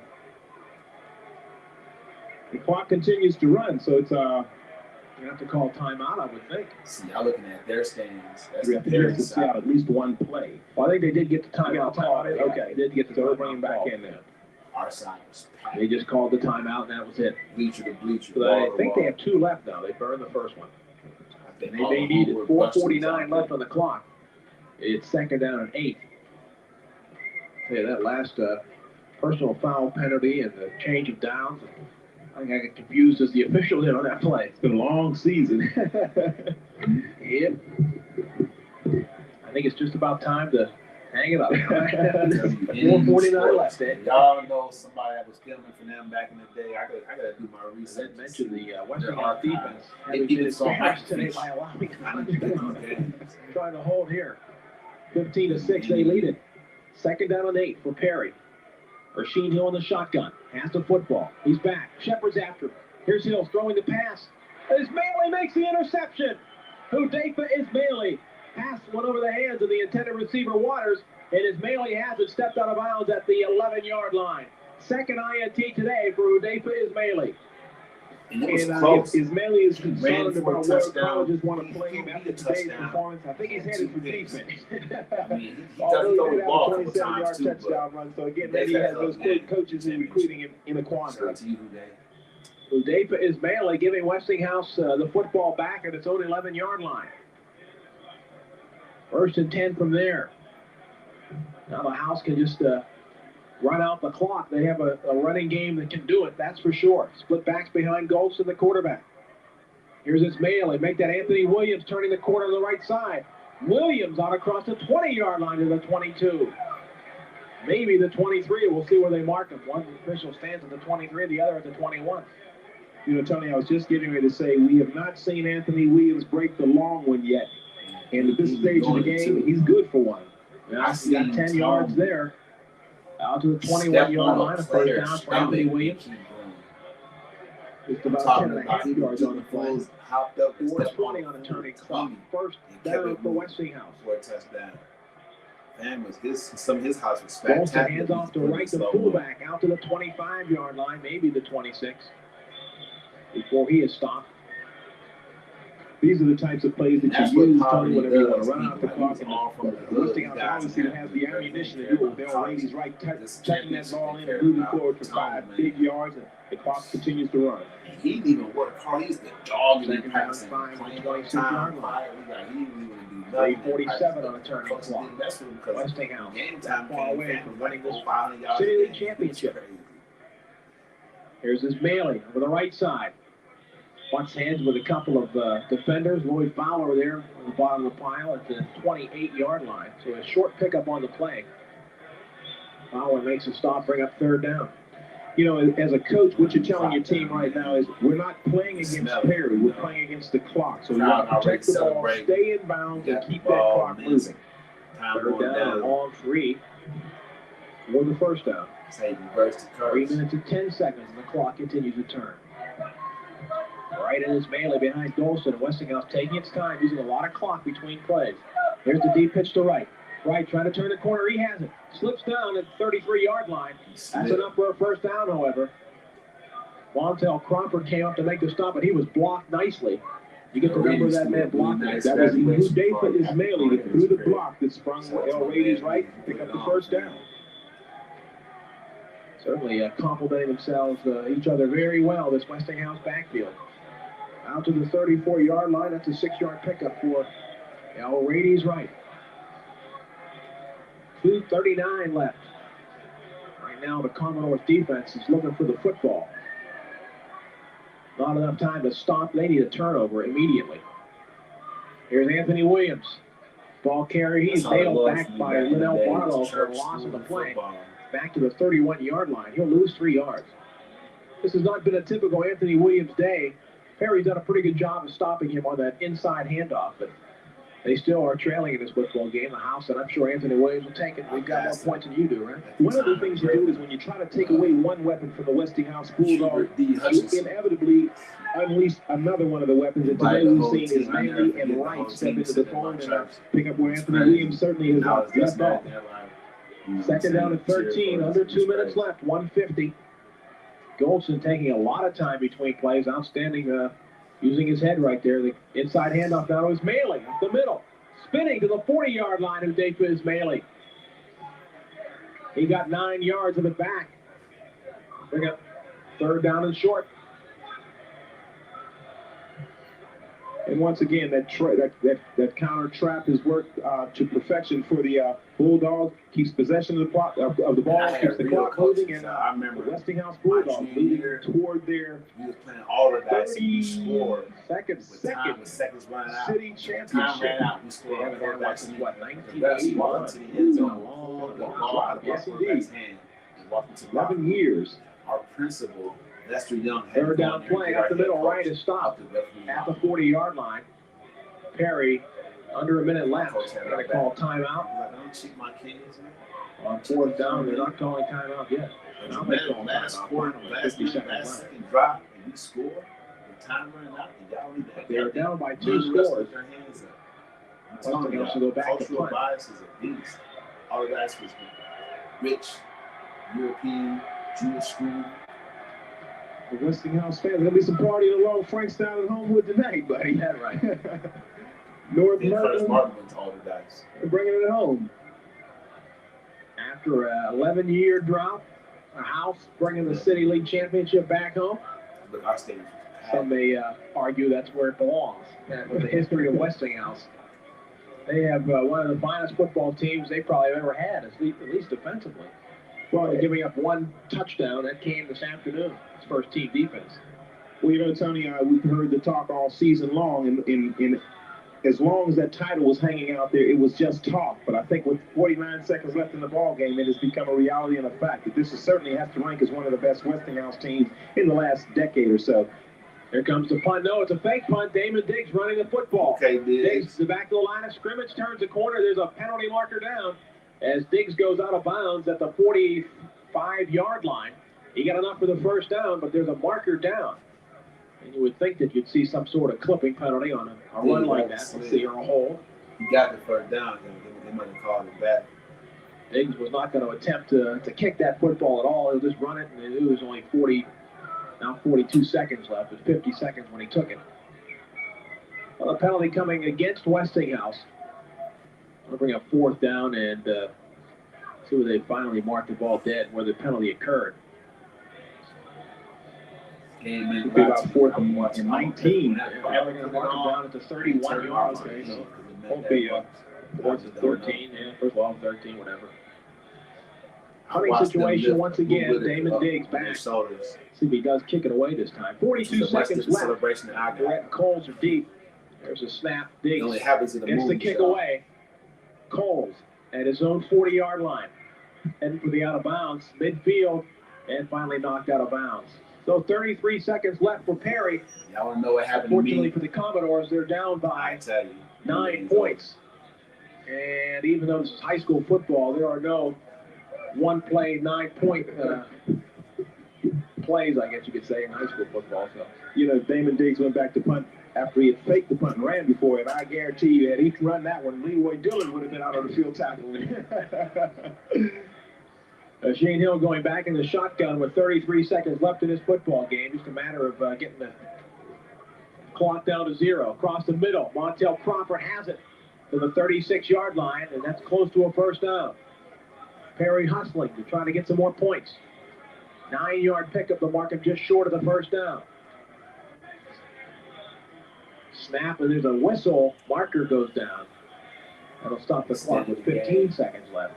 Speaker 5: clock continues to run, so it's
Speaker 2: you have to call timeout, I would think.
Speaker 4: See, y'all looking at their stands. That's
Speaker 5: we
Speaker 4: the
Speaker 5: have to
Speaker 4: Perry
Speaker 5: see out
Speaker 4: side.
Speaker 5: at least one play.
Speaker 2: Well, I think they did get the
Speaker 5: You got
Speaker 2: timeout
Speaker 5: the timeout
Speaker 2: called.
Speaker 5: in? Okay.
Speaker 2: They did get the
Speaker 5: So we're
Speaker 2: timeout
Speaker 5: bringing back
Speaker 2: called.
Speaker 5: in there.
Speaker 4: Our side was packed.
Speaker 2: They just called the timeout, and that was it.
Speaker 4: Bleacher to bleacher.
Speaker 2: But I think they have 2 left now. They burned the first one. They needed 4:49 left on the clock. It's second down and 8. Yeah, that last personal foul penalty and the change of downs. I think I get confused as the official did on that play.
Speaker 5: It's been a long season.
Speaker 2: Yep. I think it's just about time to hang it up. 4:49 left.
Speaker 4: Y'all know somebody that was filming for them back in the day. I gotta do my
Speaker 2: I
Speaker 4: research.
Speaker 2: didn't mention the Westinghouse
Speaker 4: archives.
Speaker 2: defense having
Speaker 4: It
Speaker 2: been
Speaker 4: even saw
Speaker 2: embarrassed
Speaker 4: my
Speaker 2: today
Speaker 4: feet.
Speaker 2: by allowing
Speaker 4: I need to get on games.
Speaker 2: trying to hold here. 15-6, they lead it. Second down and 8 for Perry. Rasheed Hill in the shotgun. Has the football. He's back. Shepard's after him. Here's Hill throwing the pass. Ismaili makes the interception. Hudayfa Ismaili. Pass went over the hands of the intended receiver Waters, and Ismaili has it stepped out of bounds at the 11-yard line. Second INT today for Hudayfa Ismaili.
Speaker 4: And it was
Speaker 5: And
Speaker 4: close.
Speaker 5: Ismaili is
Speaker 4: Ran
Speaker 5: concerned
Speaker 4: for a
Speaker 5: about whether
Speaker 4: touchdown.
Speaker 5: colleges want to
Speaker 4: He
Speaker 5: play him
Speaker 4: beat
Speaker 5: after
Speaker 4: a
Speaker 5: today's
Speaker 4: touchdown.
Speaker 5: performance. I think he's headed for
Speaker 4: Two picks.
Speaker 5: defense.
Speaker 4: I mean, he
Speaker 5: Although
Speaker 4: does throw
Speaker 5: he
Speaker 4: the
Speaker 5: did
Speaker 4: ball
Speaker 5: have
Speaker 4: a
Speaker 5: a
Speaker 4: couple
Speaker 5: 27-yard
Speaker 4: times too,
Speaker 5: touchdown
Speaker 4: but
Speaker 5: run, so again,
Speaker 4: they
Speaker 5: maybe he
Speaker 4: got
Speaker 5: has those
Speaker 4: up,
Speaker 5: good
Speaker 4: man.
Speaker 5: coaches in recruiting him in a
Speaker 4: shout
Speaker 5: quandary.
Speaker 4: out to you, Houday.
Speaker 2: Hudayfa Ismaili giving Westinghouse the football back at its own 11-yard line. First and 10 from there. Now the House can just run out the clock. They have a running game that can do it, that's for sure. Split backs behind Golston, the quarterback. Here's Ismaili. Make that Anthony Williams turning the corner to the right side. Williams out across the 20-yard line to the 22. Maybe the 23. We'll see where they mark him. One official stands at the 23, the other at the 21.
Speaker 5: You know, Tony, I was just getting ready to say we have not seen Anthony Williams break the long one yet. And at this stage of the game, he's good for one.
Speaker 2: Now, he got 10 yards there. Out to the 21-yard line. A first down for Anthony Williams. Just about 10 and a half yards on the play.
Speaker 4: Hopped up and
Speaker 2: 4:20 on a turning clock. First down for Westinghouse.
Speaker 4: For a touchdown. Some of his house was
Speaker 2: Golston
Speaker 4: spectacular.
Speaker 2: hands off to right, the fullback out to the 25-yard line, maybe the 26, before he is stopped.
Speaker 5: These are the types of plays that
Speaker 4: That's
Speaker 5: you
Speaker 4: what
Speaker 5: use,
Speaker 4: poverty
Speaker 5: Tony, whenever you want
Speaker 4: does.
Speaker 5: to run out the clock. And
Speaker 4: All from
Speaker 5: the Westinghouse obviously has the ammunition to do it. They'll raise his right, tucking that ball in and moving forward for 5 big yards, and the clock continues to run.
Speaker 4: He didn't even work hard. He's the dog in the
Speaker 2: Second down,
Speaker 4: passing.
Speaker 2: 5,
Speaker 4: Playing
Speaker 2: 26-yard line.
Speaker 4: He didn't even do nothing.
Speaker 2: 3:47 on a turning
Speaker 4: Coach
Speaker 2: clock.
Speaker 4: didn't mess with him because
Speaker 2: Westinghouse
Speaker 4: game
Speaker 2: not
Speaker 4: time
Speaker 2: far
Speaker 4: came
Speaker 2: away
Speaker 4: back
Speaker 2: from
Speaker 4: like
Speaker 2: winning this
Speaker 4: 500 yards
Speaker 2: City
Speaker 4: a
Speaker 2: League
Speaker 4: game.
Speaker 2: championship.
Speaker 4: It's crazy.
Speaker 2: Here's Ismaili over the right side. Butts heads with a couple of defenders. Lloyd Fowler there on the bottom of the pile at the 28-yard line. So a short pickup on the play. Fowler makes a stop, bring up third down.
Speaker 5: You know, as a coach, what you're telling your team right now is we're not playing against Perry. We're playing against the clock. So we want to protect the ball, stay in bounds, and keep that clock moving.
Speaker 2: Third down on 3 for the first down.
Speaker 4: Say reverse the
Speaker 2: 3
Speaker 4: curse.
Speaker 2: minutes and 10 seconds, and the clock continues to turn. Right in Ismaili behind Golston. Westinghouse taking its time, using a lot of clock between plays. Here's the deep pitch to Wright. Wright trying to turn the corner. He has it. Slips down at the 33-yard line. That's enough for a first down, however. Montel Crawford came up to make the stop, but he was blocked nicely. You get the number of that man blocking.
Speaker 5: That was Udefa Ismaili that threw the block that sprung El Rady's right to pick up the first down.
Speaker 2: Certainly complimenting themselves, each other very well, this Westinghouse backfield. Out to the 34-yard line. That's a 6-yard pickup for El Rady's right. 2:39 left. Right now, the Commodores defense is looking for the football. Not enough time to stop. They need a turnover immediately. Here's Anthony Williams. Ball carry. He's nailed back by Linnell Barlow for a loss of the play. Back to the 31-yard line. He'll lose 3 yards. This has not been a typical Anthony Williams day. Perry's done a pretty good job of stopping him on that inside handoff, but they still are trailing in this football game. The house, and I'm sure Anthony Williams will take it. We've got more points than you do, right?
Speaker 5: One of the things you do is when you try to take away one weapon from the Westinghouse Bulldogs, you inevitably unleash another one of the weapons. And today we've seen Ismaili and Wright step into the fold and pick up where Anthony Williams certainly has left off.
Speaker 2: Second down at 13, under 2 minutes left, 150. Goldson taking a lot of time between plays. Outstanding using his head right there. The inside handoff now is Ismaili up the middle. Spinning to the 40-yard line of Udefa Ismaili. He got 9 yards of it back. Bring up third down and short.
Speaker 5: And once again, that counter trap has worked to perfection for the Bulldogs. Keeps possession of the ball, keeps the clock moving, and
Speaker 4: I remember
Speaker 5: the Westinghouse Bulldogs moving toward their
Speaker 4: we was playing all of that.
Speaker 5: 32nd
Speaker 4: seconds running out.
Speaker 5: city championship.
Speaker 4: We
Speaker 2: They
Speaker 4: scored
Speaker 2: haven't had one since, what,
Speaker 4: the best ball
Speaker 2: 1981?
Speaker 4: to the end
Speaker 2: It's been a
Speaker 4: zone.
Speaker 2: long,
Speaker 4: The
Speaker 2: long
Speaker 4: ball out
Speaker 2: time.
Speaker 4: of
Speaker 5: Yes,
Speaker 4: the
Speaker 5: indeed.
Speaker 4: quarterback's hand and walking to the
Speaker 5: 11 years.
Speaker 4: Our principal, Lester Young, had
Speaker 2: Third
Speaker 4: to go
Speaker 2: down
Speaker 4: in there and
Speaker 2: play
Speaker 4: get
Speaker 2: up
Speaker 4: our
Speaker 2: the
Speaker 4: head
Speaker 2: middle,
Speaker 4: coach
Speaker 2: right is stopped
Speaker 4: out the referee
Speaker 2: at the
Speaker 4: line.
Speaker 2: 40-yard line. Perry, under a minute left,
Speaker 4: Coach had
Speaker 2: going to
Speaker 4: right
Speaker 2: call
Speaker 4: back.
Speaker 2: timeout.
Speaker 4: He's like, don't cheat my kids, man.
Speaker 2: On fourth down, they're not calling timeout yet. Now they call
Speaker 4: Last
Speaker 2: timeout.
Speaker 4: quarter,
Speaker 2: Finally,
Speaker 4: last
Speaker 2: 50
Speaker 4: minute,
Speaker 2: seconds
Speaker 4: last
Speaker 2: left.
Speaker 4: second drop, and we score. The time running out, and y'all need to.
Speaker 2: They are down by 2
Speaker 4: None of the rest
Speaker 2: scores.
Speaker 4: of their hands up. I'm telling
Speaker 2: Westinghouse
Speaker 4: y'all,
Speaker 2: will go back to
Speaker 4: cultural
Speaker 2: punt.
Speaker 4: bias is a beast. All of that was rich, European, Jewish school.
Speaker 5: The Westinghouse fans, there'll be some party along Frankstown and Homewood tonight, buddy.
Speaker 2: Yeah, right.
Speaker 5: North
Speaker 4: Then Curtis
Speaker 5: Merton,
Speaker 4: Martin went to all the dice.
Speaker 5: they're bringing it home.
Speaker 2: After an 11-year drought, the house bringing the City League Championship back home.
Speaker 4: Look, our stadium.
Speaker 2: Some may argue that's where it belongs. And with the history of Westinghouse, they have one of the finest football teams they probably have ever had, at least defensively. Well, they're giving up one touchdown. That came this afternoon. It's first team defense.
Speaker 5: Well, you know, Tony, we've heard the talk all season long, and as long as that title was hanging out there, it was just talk. But I think with 49 seconds left in the ball game, it has become a reality and a fact that this is certainly has to rank as one of the best Westinghouse teams in the last decade or so.
Speaker 2: Here comes the punt. No, it's a fake punt. Damon Diggs running the football.
Speaker 4: Okay,
Speaker 2: Diggs, the back of the line of scrimmage, turns the corner. There's a penalty marker down as Diggs goes out of bounds at the 45-yard line. He got enough for the first down, but there's a marker down. And you would think that you'd see some sort of clipping penalty on a run like that. Let's see, or a hold.
Speaker 4: He got the first down. They might have called it back.
Speaker 2: Diggs was not going to attempt to kick that football at all. He'll just run it, and it was only 42 seconds left. It was 50 seconds when he took it. Well, a penalty coming against Westinghouse. We'll bring up fourth down and see where they finally marked the ball dead, where the penalty occurred.
Speaker 4: It'll
Speaker 5: be about fourth and 19.
Speaker 2: Now we're going to mark them down at the 31 yards. Okay, so won't be fourth and 13. Yeah, first of all, 13, whatever. Hunting situation once again. Damon Diggs back. See if he does kick it away this time. 42 seconds left. Brett Coles are deep. There's a snap. Diggs gets the kick away. Coles at his own 40-yard line. Heading for the out of bounds. Midfield. And finally knocked out of bounds. So 33 seconds left for Perry.
Speaker 4: Y'all want to know what happened to
Speaker 2: Unfortunately
Speaker 4: me?
Speaker 2: for the Commodores, they're down
Speaker 4: I
Speaker 2: by
Speaker 4: tell you.
Speaker 2: 9 points. And even though this is high school football, there are no one-play, 9-point plays, I guess you could say, in high school football. So,
Speaker 5: You know, Damon Diggs went back to punt after he had faked the punt and ran before, and I guarantee you, had he run that one, Leroy Dillon would have been out on the field tackling.
Speaker 2: Shane Hill going back in the shotgun with 33 seconds left in this football game. Just a matter of getting the Clock down to 0. Across the middle, Montel Crawford has it to the 36-yard line, and that's close to a first down. Perry hustling to try to get some more points. 9-yard pickup to mark him just short of the first down. Snap, and there's a whistle. Marker goes down. That'll stop the clock with 15 seconds left.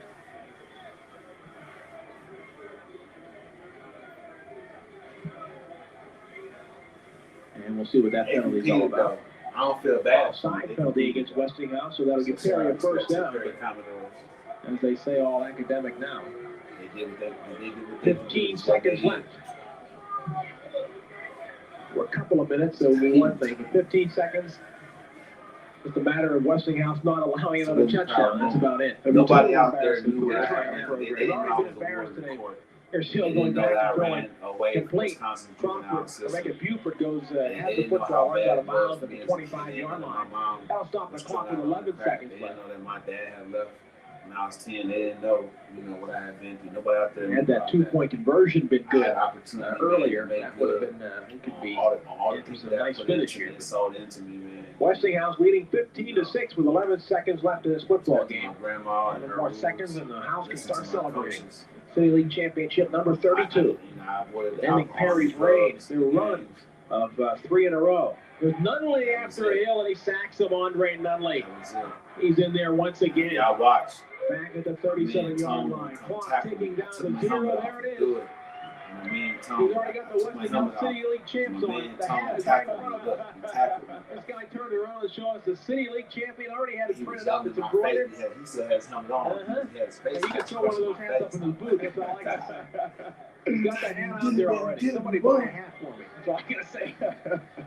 Speaker 2: And we'll see what that penalty is all about.
Speaker 4: I don't feel bad.
Speaker 2: Offside penalty against Westinghouse, so that'll give Perry a first down. As they say, all academic now. 15 seconds left. For a couple of minutes, so will be one thing. But 15 seconds. It's a matter of Westinghouse not allowing another touchdown. That's about it.
Speaker 4: Nobody out there knew
Speaker 2: They've
Speaker 4: that.
Speaker 2: already been embarrassed today. They're still going back and throwing complete. Crawford, Rebecca Buford goes, has the football right out of bounds at the 25-yard line. That'll stop the clock with 11 seconds
Speaker 4: They
Speaker 2: left.
Speaker 4: didn't know that my dad had left when I was 10. They didn't know, what I had been through. Nobody out there.
Speaker 2: Had that 2-point conversion been good
Speaker 4: opportunity
Speaker 2: earlier,
Speaker 4: make
Speaker 2: that would have
Speaker 4: good.
Speaker 2: been, it could be.
Speaker 4: All the
Speaker 2: It was
Speaker 4: people
Speaker 2: a
Speaker 4: that
Speaker 2: nice
Speaker 4: put
Speaker 2: finish
Speaker 4: into
Speaker 2: here.
Speaker 4: me, sold into me, man.
Speaker 2: Westinghouse leading 15-6 with 11 seconds left in this football game.
Speaker 4: My grandma and
Speaker 2: 11
Speaker 4: her
Speaker 2: more
Speaker 4: rules.
Speaker 2: seconds and the house can
Speaker 4: Listen
Speaker 2: start
Speaker 4: to my
Speaker 2: celebrating.
Speaker 4: coaches.
Speaker 2: City League Championship number 32.
Speaker 4: I avoided the
Speaker 2: Ending
Speaker 4: alcohol,
Speaker 2: Perry's
Speaker 4: drugs,
Speaker 2: reign through
Speaker 4: games.
Speaker 2: run of 3 in a row. There's Nunley after a hill, and he sacks him, Andre Nunley.
Speaker 4: That was it.
Speaker 2: He's in there once again.
Speaker 4: Yeah, I watched.
Speaker 2: Back at the 37-yard line. Clock ticking down to 0. There it is. He's already got the Westinghouse City League champs on. The hat is right on. This guy turned around and showed us the City League champion. Already had it printed up. It's embroidered.
Speaker 4: He still has his helmet on. He had his face.
Speaker 2: And he could throw one of those hats up in his boot. That's all I can say. He's got the hat out there already. Somebody buy a hat for me. That's all I gotta say.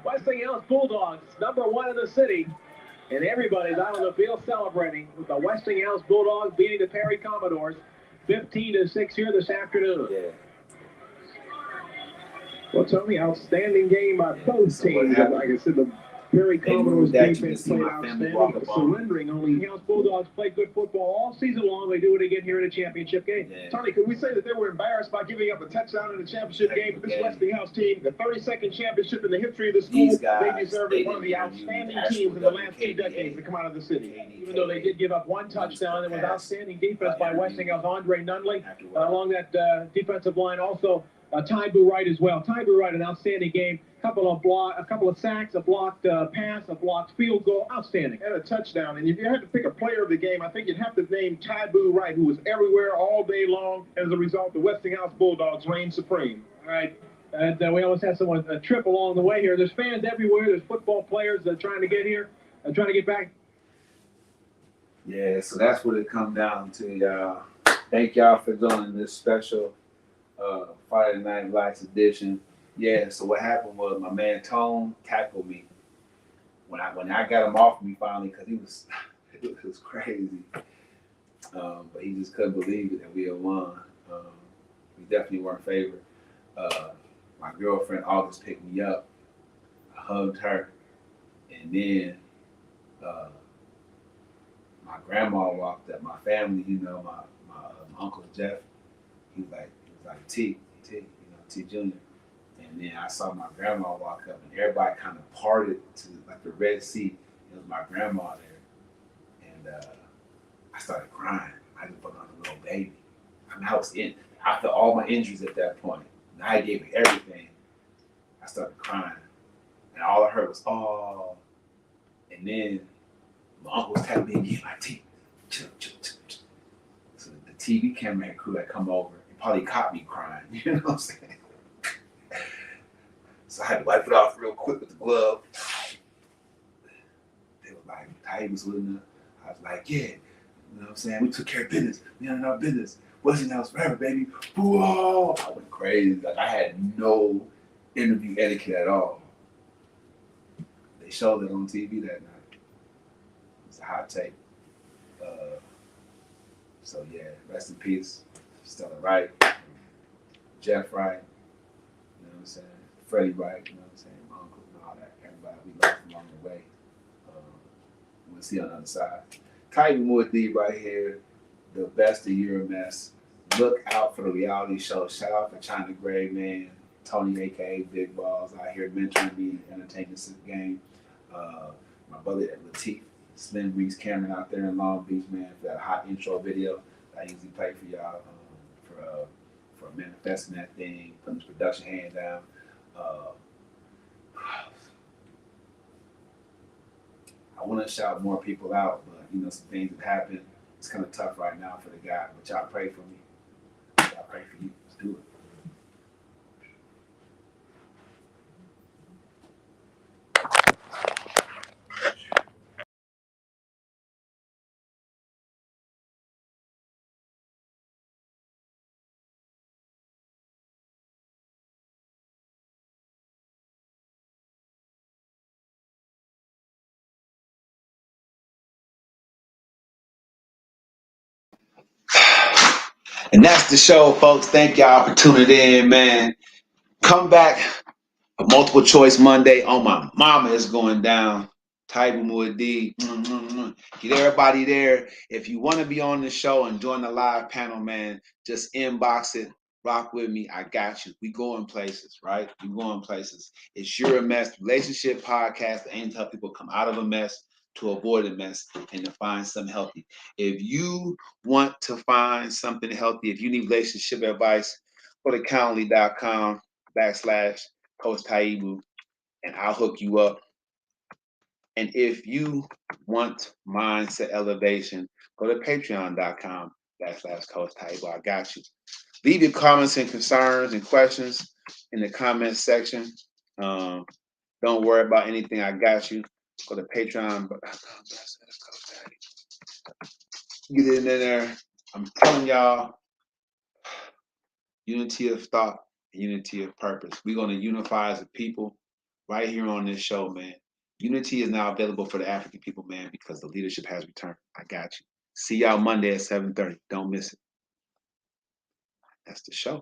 Speaker 2: Westinghouse Bulldogs, number 1 in the city. And everybody's out on the field celebrating with the Westinghouse Bulldogs beating the Perry Commodores 15-6 here this afternoon.
Speaker 4: Yeah.
Speaker 5: Well, Tony, outstanding game by both
Speaker 4: So what
Speaker 5: teams.
Speaker 4: happened?
Speaker 5: Like I said, the Perry Commodores
Speaker 4: that, you can
Speaker 5: defense
Speaker 4: see
Speaker 5: played
Speaker 4: my family
Speaker 5: outstanding,
Speaker 4: walk up on me.
Speaker 5: surrendering only.
Speaker 2: Westinghouse Bulldogs play good football all season long. They do it again here in a championship game.
Speaker 4: Yeah.
Speaker 5: Tony, could we say that they were embarrassed by giving up a touchdown in the championship game for this
Speaker 4: Game.
Speaker 5: Westinghouse team, the 32nd championship in the history of the school?
Speaker 4: These guys,
Speaker 5: They deserve
Speaker 4: they
Speaker 5: one of the
Speaker 4: didn't even
Speaker 5: outstanding
Speaker 4: use
Speaker 5: teams in the last 2
Speaker 4: WKBA.
Speaker 5: decades to come out of the city.
Speaker 2: Even though they did give up one touchdown, it was outstanding defense by Westinghouse. Andre Nunley along that defensive line. Also, Taibu Wright as well. Taibu Wright, an outstanding game. A couple of sacks, a blocked pass, a blocked field goal. Outstanding.
Speaker 5: And a touchdown. And if you had to pick a player of the game, I think you'd have to name Taibu Wright, who was everywhere all day long. As a result, the Westinghouse Bulldogs reigned supreme.
Speaker 2: All right. And we almost had someone trip along the way here. There's fans everywhere. There's football players trying to get here, trying to get back.
Speaker 4: Yeah, so that's what it comes down to, y'all. Thank y'all for doing this special Friday Night Lights edition. Yeah, so what happened was my man Tone tackled me when I got him off me finally because it was crazy. But he just couldn't believe it that we had won. We definitely weren't favored. My girlfriend August picked me up. I hugged her, and then my grandma walked up. My family, my uncle Jeff, he was like T Junior. And then I saw my grandma walk up, and everybody kind of parted to like the Red Sea. It was my grandma there, and I started crying. I just felt like a little baby. I mean, I felt all my injuries at that point. And I gave me everything. I started crying, and all I heard was "oh," and then my uncle was tapping me again, like "T, chill." So the TV camera crew had come over and probably caught me crying. You know what I'm saying? So I had to wipe it off real quick with the glove. They were like, Taibu was with enough. I was like, yeah, you know what I'm saying? We took care of business. We handled our business. Westinghouse forever, baby. Whoa! I went crazy. Like I had no interview etiquette at all. They showed it on TV that night. It's a hot take. So yeah, rest in peace, Stella Wright, Jeff Wright. You know what I'm saying? Freddie Wright, you know what I'm saying, my uncle and all that, everybody we lost along the way. We'll see on the other side. Taibu Muad'Dib right here, the best of UMS. Look out for the reality show. Shout out to China Gray, man. Tony, aka Big Balls, out here mentoring me, entertaining this game. My brother Latif, Slim Reese Cameron out there in Long Beach, man, for that hot intro video that I usually play for y'all for manifesting that thing, putting this production hand down. I want to shout more people out, but you know some things have happened. It's kind of tough right now for the guy, but y'all pray for me. Y'all pray for you. Let's do it.
Speaker 1: And that's the show, folks. Thank y'all for tuning in, man. Come back for Multiple Choice Monday. Oh, my mama is going down. Taibu Muad'Dib. Get everybody there. If you want to be on the show and join the live panel, man, just inbox it. Rock with me. I got you. We going places, right? We going places. It's You're a Mess relationship podcast that aims to help people come out of a mess, to avoid a mess, and to find something healthy. If you want to find something healthy, if you need relationship advice, go to Calendly.com/Coach Taibu, and I'll hook you up. And if you want mindset elevation, go to Patreon.com/Coach Taibu. I got you. Leave your comments and concerns and questions in the comments section. Don't worry about anything. I got you. Go to Patreon. Get in there. I'm telling y'all, unity of thought, unity of purpose. We're going to unify as a people right here on this show, man. Unity is now available for the African people, man, because the leadership has returned. I got you. See y'all Monday at 7:30. Don't miss it. That's the show.